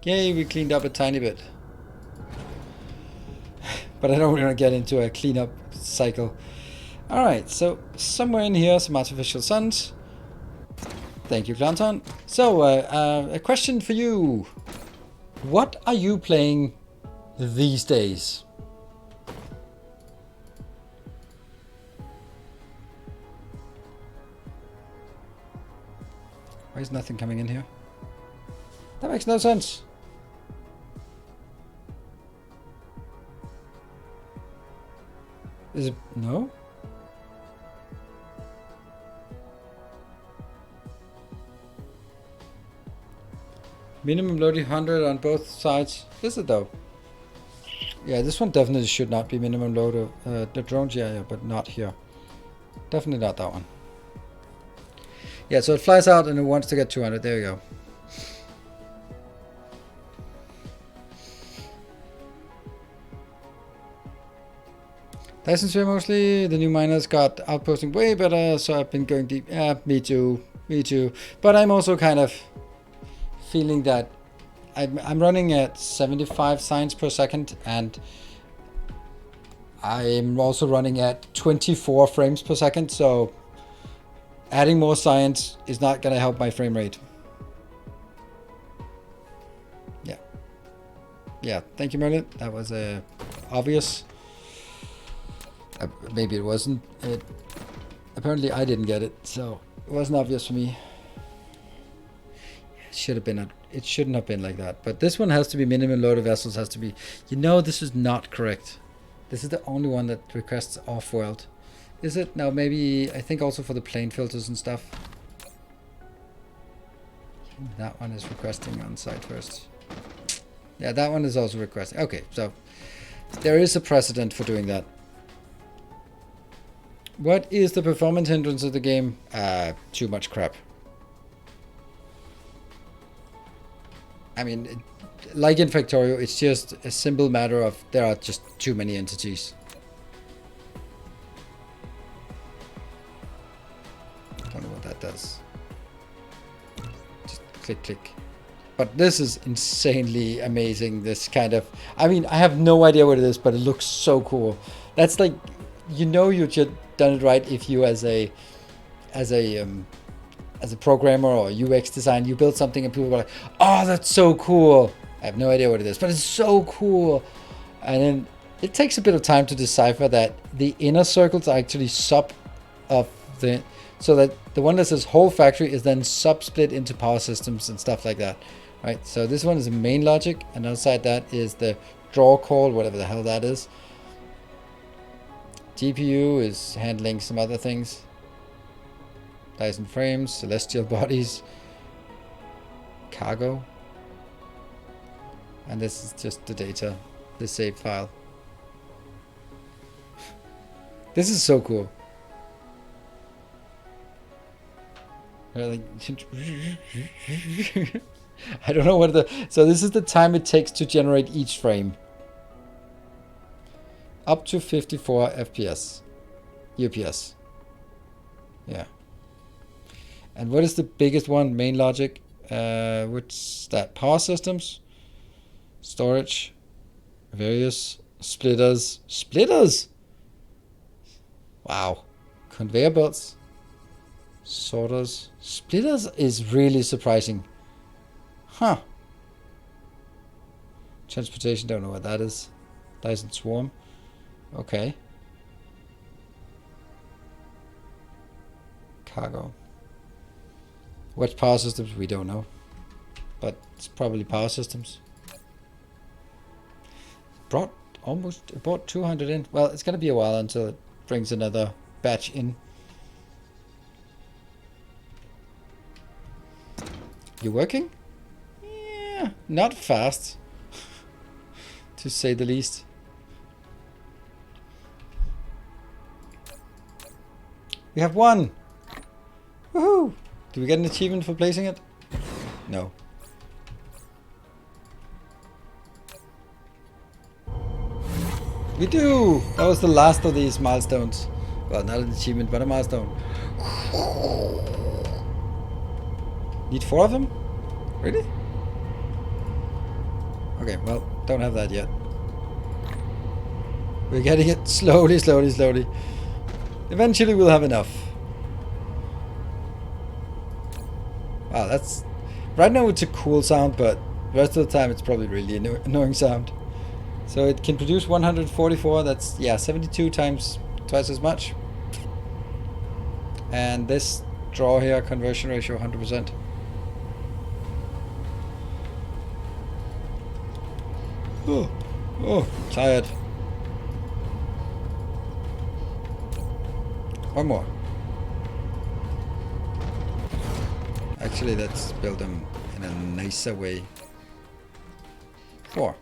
Yay, we cleaned up a tiny bit. But I don't want to get into a cleanup cycle. Alright, so somewhere in here, some artificial suns. Thank you, Clownton. So, a question for you. What are you playing these days? Why is nothing coming in here? That makes no sense. Is it... no? Minimum loading 100 on both sides. Is it though? Yeah, this one definitely should not be minimum load of the drones, yeah, but not here. Definitely not that one. Yeah, so it flies out and it wants to get 200. There you go. Dyson sphere mostly. The new miners got outposting way better, so I've been going deep. Yeah, me too. Me too. But I'm also kind of feeling that I'm running at 75 signs per second, and I'm also running at 24 frames per second, so adding more signs is not going to help my frame rate. Yeah. Yeah, thank you, Merlin. That was obvious. Maybe it wasn't. Apparently I didn't get it, so it wasn't obvious for me. It should have been. It shouldn't have been like that. But this one has to be minimum loaded vessels. Has to be. You know, this is not correct. This is the only one that requests off-world. Is it? No, maybe. I think also for the plane filters and stuff. That one is requesting on site first. Yeah, that one is also requesting. Okay, so there is a precedent for doing that. What is the performance hindrance of the game? Too much crap. I mean, like in Factorio, it's just a simple matter of there are just too many entities. Don't know what that does. Just click, click. But this is insanely amazing, this kind of... I mean, I have no idea what it is, but it looks so cool. That's like... You know you just done it right if you as a programmer or UX design, you build something and people are like, oh, that's so cool. I have no idea what it is, but it's so cool. And then it takes a bit of time to decipher that the inner circles are actually sub of the... So that the one that says whole factory is then sub-split into power systems and stuff like that. Right, so this one is the main logic, and outside that is the draw call, whatever the hell that is. GPU is handling some other things. Dyson frames, celestial bodies, cargo. And this is just the data, the save file. This is so cool. I don't know what so this is the time it takes to generate each frame. Up to 54 FPS. UPS. Yeah. And what is the biggest one? Main logic. What's that? Power systems. Storage. Various. Splitters. Splitters? Wow. Conveyor belts. Sorters. Splitters is really surprising. Huh. Transportation, don't know what that is. Dyson Swarm. Okay. Cargo. What's power systems? We don't know. But it's probably power systems. Brought 200 in. Well, it's going to be a while until it brings another batch in. You working? Yeah, not fast. To say the least. We have one! Woohoo! Do we get an achievement for placing it? No. We do! That was the last of these milestones. Well, not an achievement, but a milestone. Need 4 of them? Really? Okay, well, don't have that yet. We're getting it slowly, slowly, slowly. Eventually we'll have enough. Wow, that's... Right now it's a cool sound, but the rest of the time it's probably really annoying sound. So it can produce 144, that's, yeah, 72 times twice as much. And this draw here, conversion ratio 100%. Oh, tired. One more. Actually, let's build them in a nicer way. 4.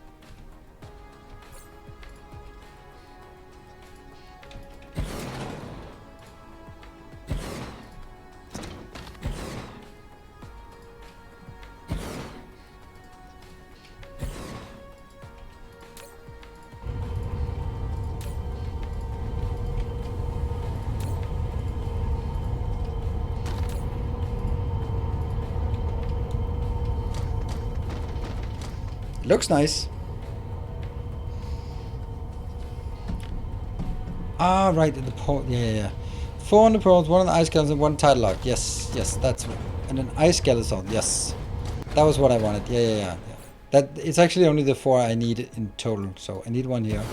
It looks nice. Ah, right, in the port. Yeah. 4 on the port, 1 on the ice skeleton, 1 tidal lock. Yes, that's right. And an ice skeleton. Yes, that was what I wanted. Yeah. That it's actually only the 4 I need in total. So I need 1 here,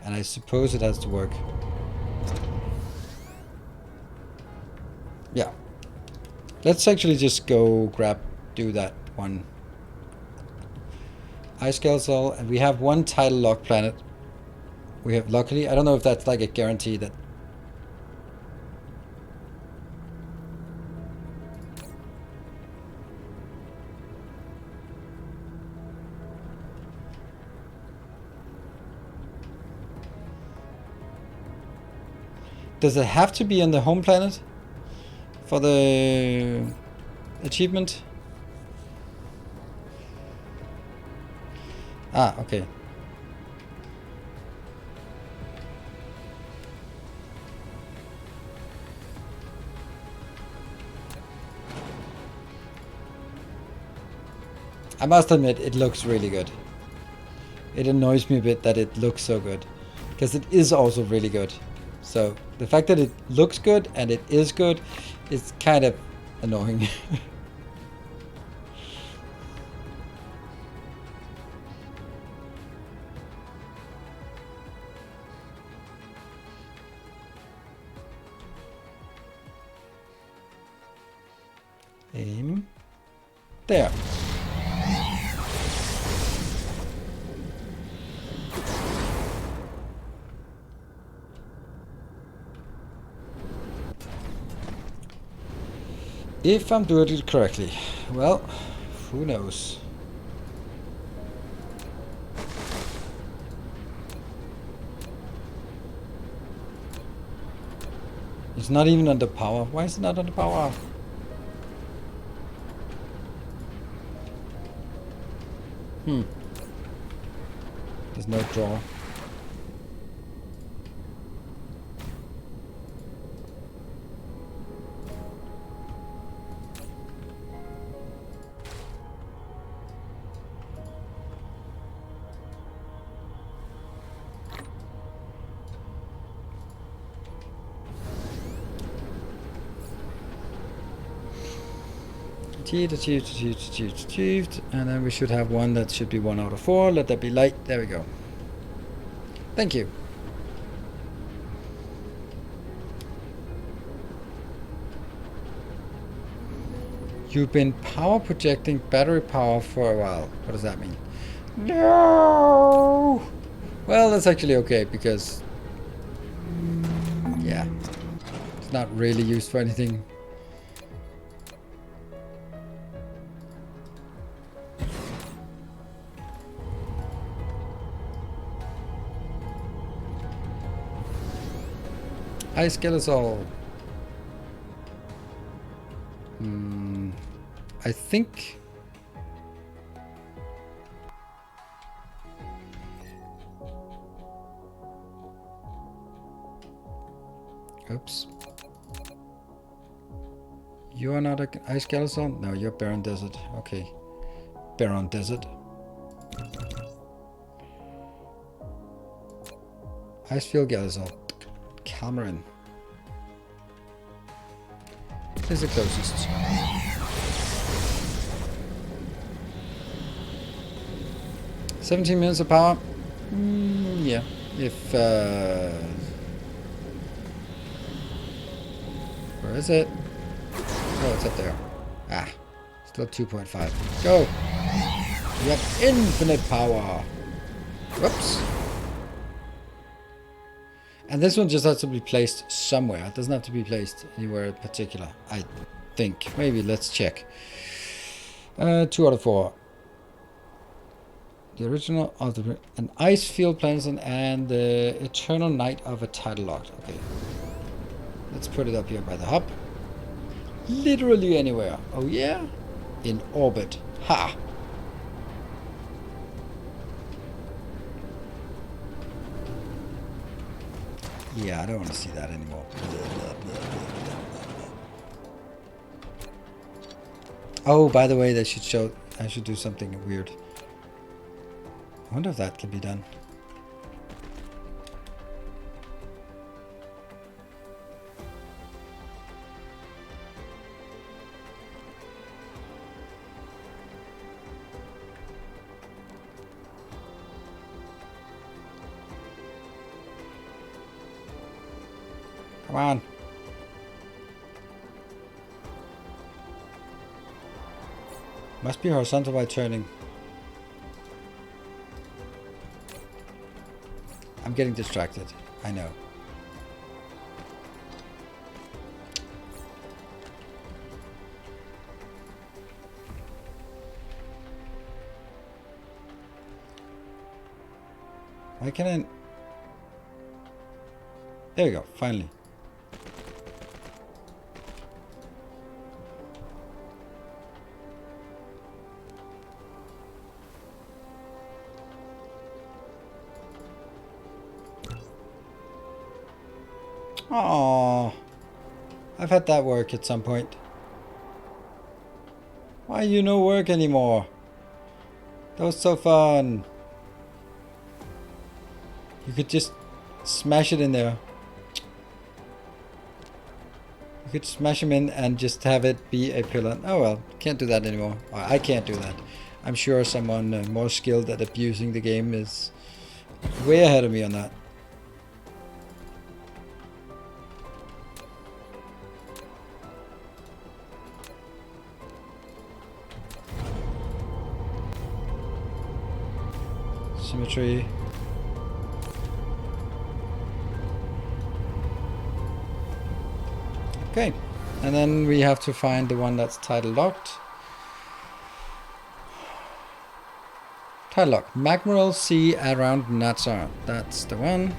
and I suppose it has to work. Yeah. Let's actually just go do that one. Ice skeleton, and we have 1 tidal lock planet. We have, luckily, I don't know if that's like a guarantee that. Does it have to be on the home planet for the achievement? Ah, okay. I must admit, it looks really good. It annoys me a bit that it looks so good, because it is also really good. So the fact that it looks good and it is good is kind of annoying. Aim. There. If I'm doing it correctly. Well, who knows? It's not even under power. Why is it not under power? There's no draw. Achieved. And then we should have one that should be 1 out of 4. Let that be light. There we go. Thank you. You've been power projecting battery power for a while. What does that mean? No! Well, that's actually okay, because yeah, it's not really used for anything. Ice skeleton. I think. Oops. You are not an ice skeleton? No, you're barren desert. Okay. Barren desert. Icefield skeleton. Cameron. Is the closest. "17 minutes of power." Yeah. If where is it? Oh, it's up there. Ah, still 2.5. Go. You have infinite power. Whoops. And this one just has to be placed somewhere. It doesn't have to be placed anywhere in particular, I think. Maybe, let's check. 2 out of 4. The original ultimate, an ice field planet and the eternal night of a tidal lock. Okay. Let's put it up here by the hub. Literally anywhere. Oh yeah? In orbit. Ha! Yeah, I don't want to see that anymore. Oh, by the way, I should do something weird. wonder if that can be done. Come on. Must be horizontal by turning. I'm getting distracted. I know. Why can't I... There we go, finally. Oh, I've had that work at some point. Why you no work anymore? That was so fun. You could just smash it in there. You could smash them in and just have it be a pillar. Oh well, can't do that anymore. I can't do that. I'm sure someone more skilled at abusing the game is way ahead of me on that. Symmetry. Okay, and then we have to find the one that's title locked. Title lock. Magmaral Sea around Natsar. That's the one.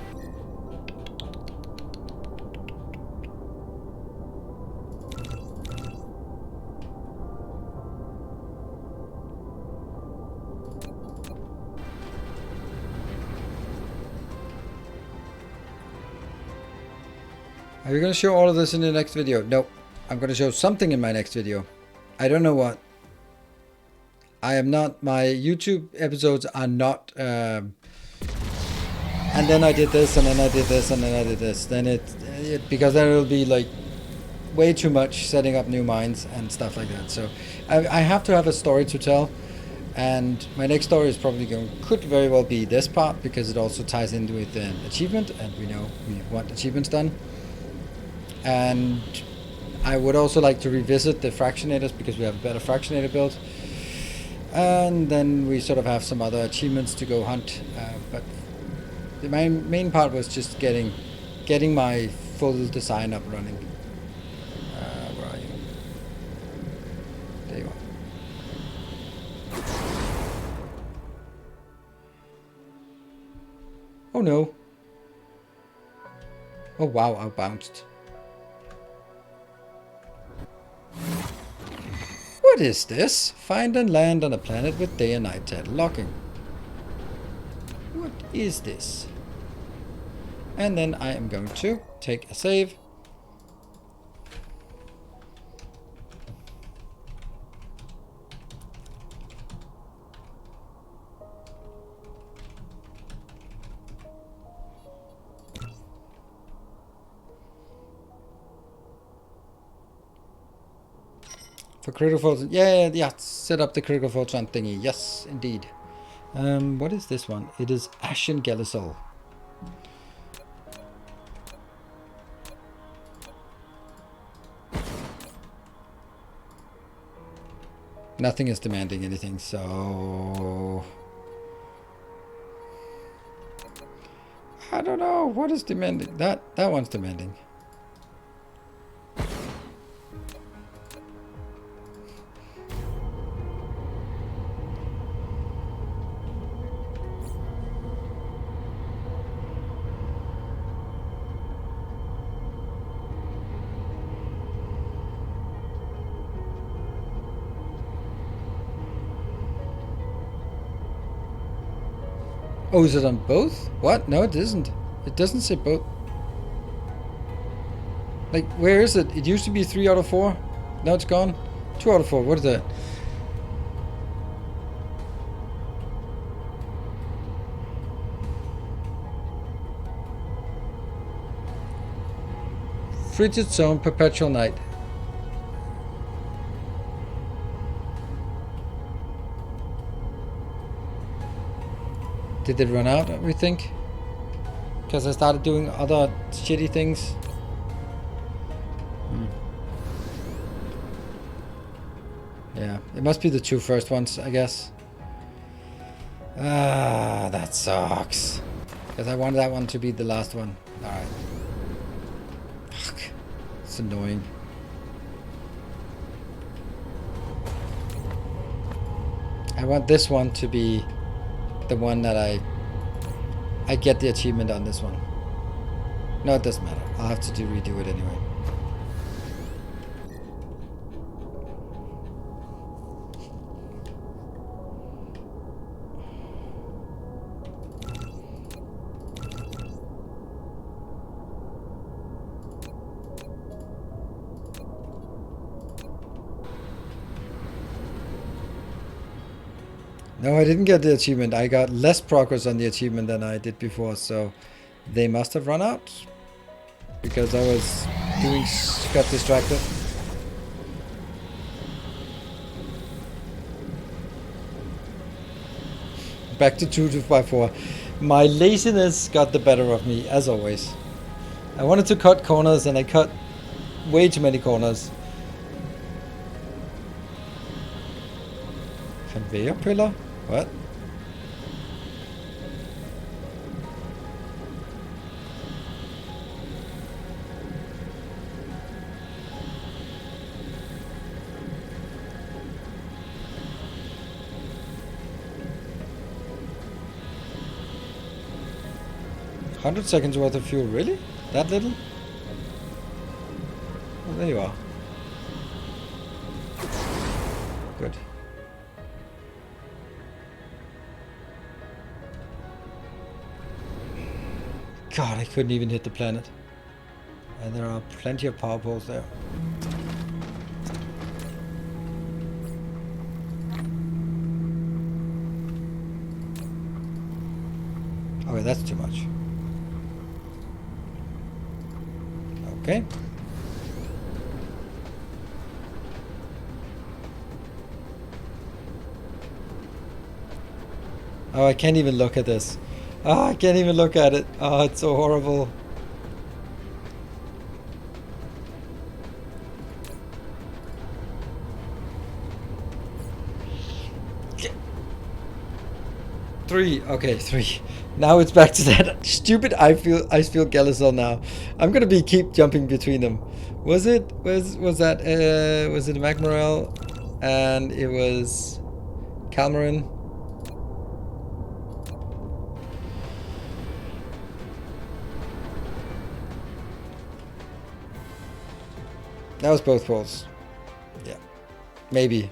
Are you going to show all of this in the next video? Nope. I'm going to show something in my next video. I don't know what. I am not, my YouTube episodes are not, and then I did this, and then I did this, and then I did this. Then because then it'll be like way too much setting up new mines and stuff like that. So I have to have a story to tell. And my next story is probably could very well be this part, because it also ties in with an achievement, and we know we want achievements done. And I would also like to revisit the fractionators, because we have a better fractionator build. And then we sort of have some other achievements to go hunt. But my main part was just getting my full design up running. Where are you? There you are. Oh no. Oh wow, I bounced. What is this? Find and land on a planet with day and night title locking. What is this? And then I am going to take a save. For critical faults, yeah, set up the critical faults on thingy. Yes, indeed. What is this one? It is Ashen Gelisol. Nothing is demanding anything, so I don't know what is demanding. That one's demanding. Oh, is it on both? What? No, it isn't. It doesn't say both. Like, where is it? It used to be 3 out of 4. Now it's gone. 2 out of 4. What is that? Frigid zone, perpetual night. Did it run out, we think? Because I started doing other shitty things. Yeah, it must be the 2 first ones, I guess. Ah, that sucks. Because I wanted that one to be the last one. Alright. Fuck. It's annoying. I want this one to be the one that I get the achievement on this one. No, it doesn't matter. I'll have to redo it anyway. No, I didn't get the achievement. I got less progress on the achievement than I did before, so they must have run out. Because I was got distracted. Back to 2x4. My laziness got the better of me, as always. I wanted to cut corners and I cut way too many corners. Conveyor pillar? What? $100 worth of fuel, really? That little? Well, there you are. Good. God, I couldn't even hit the planet. And there are plenty of power poles there. Okay, that's too much. Okay. Oh, I can't even look at this. Oh, I can't even look at it. Oh, it's so horrible. Three. Okay, 3. Now it's back to that stupid I feel Galazol now. I'm gonna keep jumping between them. Was it that was it Magmarel and it was Calmarin? That was both poles. Yeah. Maybe.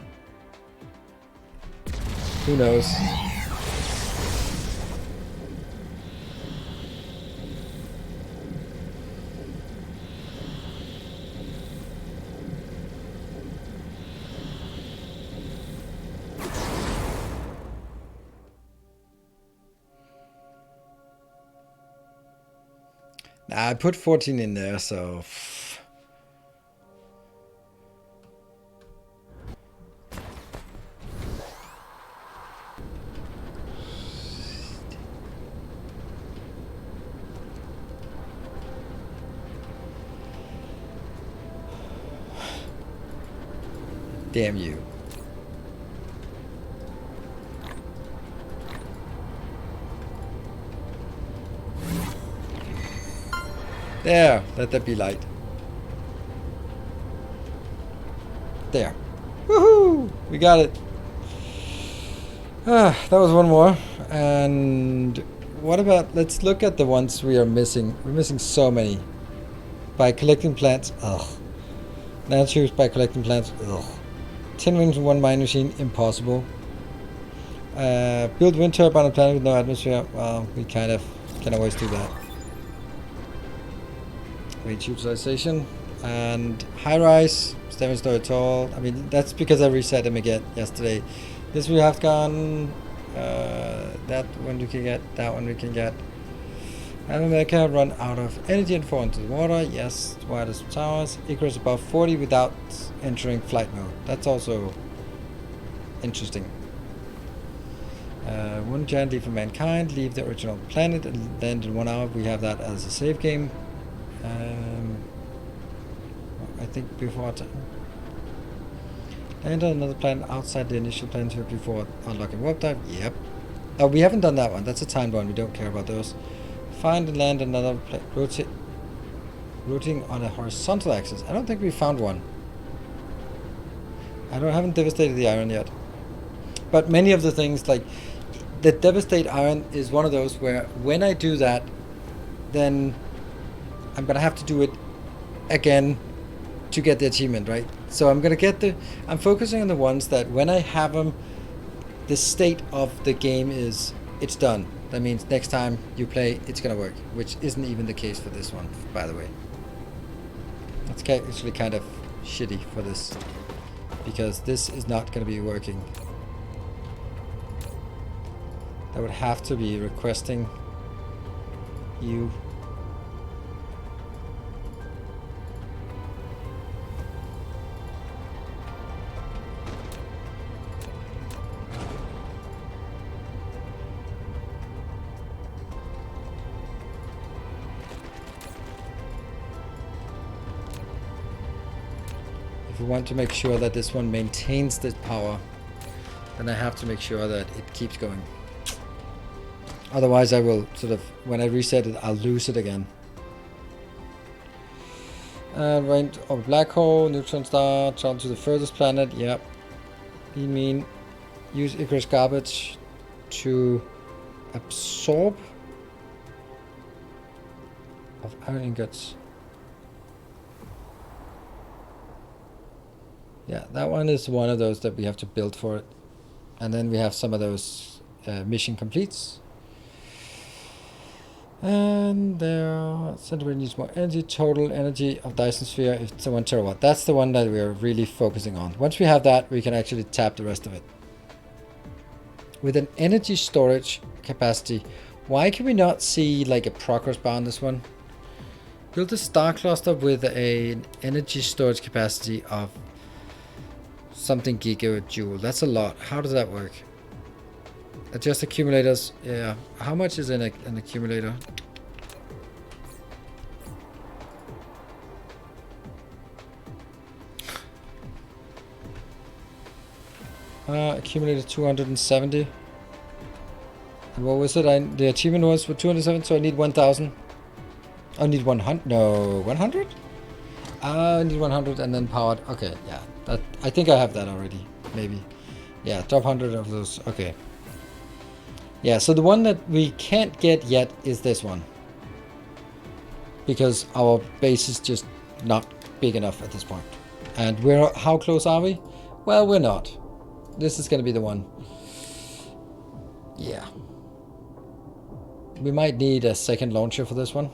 Who knows? Nah, I put 14 in there, so... Damn you. There, let that be light. There. Woohoo! We got it. Ah, that was one more. And what about, let's look at the ones we are missing. We're missing so many. By collecting plants, ugh. Nanotubes by collecting plants, ugh. 10 rings in 1 mine machine, impossible. Build wind turbine on a planet with no atmosphere. Well, we kind of can always do that. Range utilization. And high rise, 7 story tall. I mean, that's because I reset them again yesterday. This we have gone. That one we can get. That one we can get. America run out of energy and fall into the water. Yes, wireless towers. Icarus above 40 without entering flight mode. That's also interesting. One giant leap for mankind. Leave the original planet and land in 1 hour. We have that as a save game. I think before time. Land on another planet outside the initial planet before unlocking warp dive. Yep. Oh, we haven't done that one. That's a timed one. We don't care about those. Find and land another planet. Routing on a horizontal axis. I don't think we found one. I haven't devastated the iron yet. But many of the things, like the devastate iron is one of those where when I do that, then I'm gonna have to do it again to get the achievement, right? So I'm focusing on the ones that when I have them, the state of the game is it's done. That means next time you play, it's gonna work, which isn't even the case for this one, by the way. That's actually kind of shitty for this, because this is not gonna be working. I would have to be requesting you. If we want to make sure that this one maintains this power, then I have to make sure that it keeps going. Otherwise I will sort of, when I reset it, I'll lose it again. Went over black hole, neutron star, travel to the furthest planet. Yep. You mean use Icarus garbage to absorb of iron ingots. Yeah, that one is one of those that we have to build for it. And then we have some of those mission completes. And there, centimeter needs more energy. Total energy of Dyson sphere is 1 terawatt. That's the one that we are really focusing on. Once we have that, we can actually tap the rest of it. With an energy storage capacity, why can we not see like a progress bar on this one? Build a star cluster with an energy storage capacity of something gigajoule. That's a lot. How does that work? Adjust accumulators. Yeah. How much is in an accumulator? Accumulator 270. And what was it? The achievement was for 207, so I need 1,000. I need 100. No, 100? I need 100 and then powered. Okay, yeah. That I think I have that already. Maybe. Yeah, drop 100 of those. Okay. Yeah, so the one that we can't get yet is this one. Because our base is just not big enough at this point. And how close are we? Well, we're not. This is going to be the one. Yeah. We might need a second launcher for this one.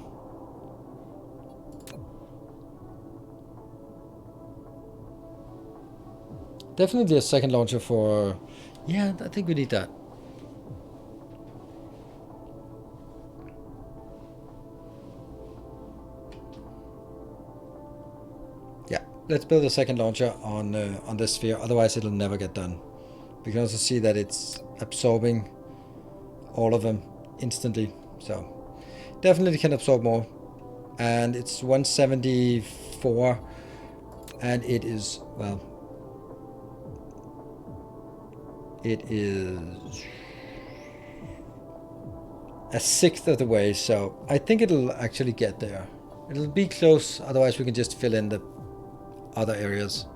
Definitely a second launcher for... Yeah, I think we need that. Yeah, let's build a second launcher on this sphere. Otherwise, it'll never get done. We can also see that it's absorbing all of them instantly. So definitely can absorb more. And it's 174. And it is, well... It is a sixth of the way, so I think it'll actually get there. It'll be close, otherwise we can just fill in the other areas.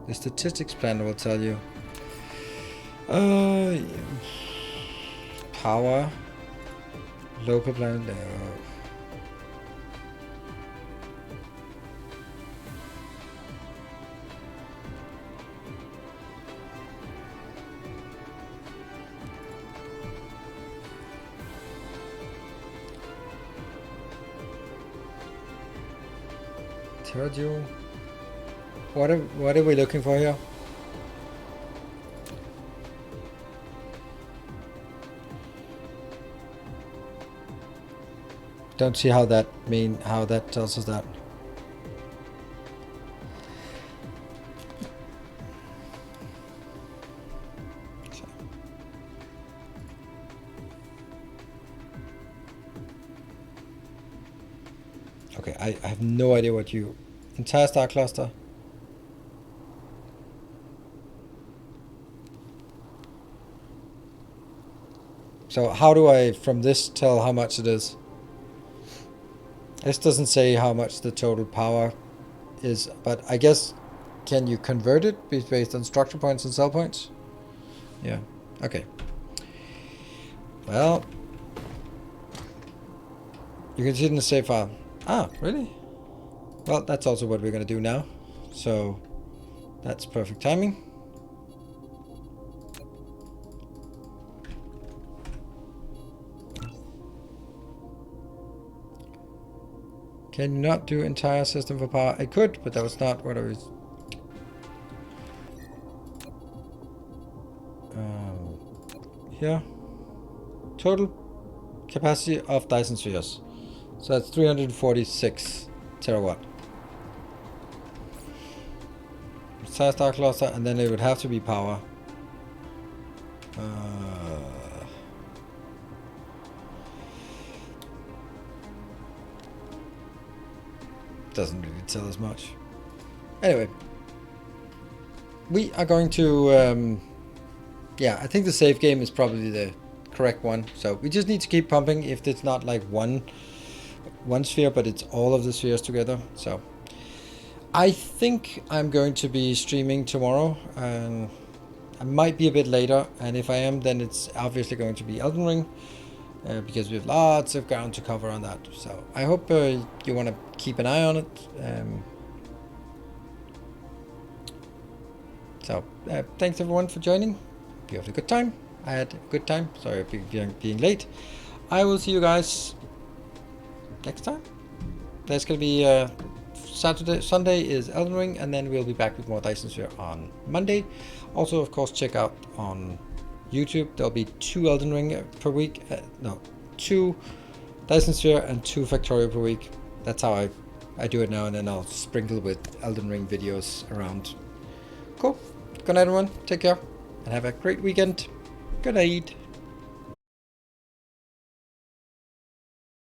The statistics planner will tell you. Power. Local planet. Terajoule. What are we looking for here? don't see how that tells us that. Okay, I have no idea what you... Entire star cluster. So how do I, from this, tell how much it is? This doesn't say how much the total power is, but I guess, can you convert it based on structure points and cell points? Yeah, okay. Well, you can see it in the save file. Ah, really? Well, that's also what we're going to do now. So that's perfect timing. Can you not do entire system for power? I could, but that was not what I was... Here. Total capacity of Dyson spheres. So that's 346 terawatt. Entire star cluster, and then it would have to be power. Doesn't really tell us much. Anyway, we are going to yeah, I think the save game is probably the correct one. So we just need to keep pumping if it's not like one sphere, but it's all of the spheres together. So I think I'm going to be streaming tomorrow, and I might be a bit later, and if I am, then it's obviously going to be Elden Ring. Because we have lots of ground to cover on that. So I hope you want to keep an eye on it. So thanks everyone for joining. You had a good time. I had a good time. Sorry for being late. I will see you guys next time. There's going to be Sunday is Elden Ring, and then we'll be back with more Dyson Sphere on Monday. Also, of course, check out on YouTube. There'll be 2 Elden Ring per week. No, 2 Dyson Sphere and 2 Factorio per week. That's how I do it now, and then I'll sprinkle with Elden Ring videos around. Cool. Good night, everyone. Take care, and have a great weekend. Good night.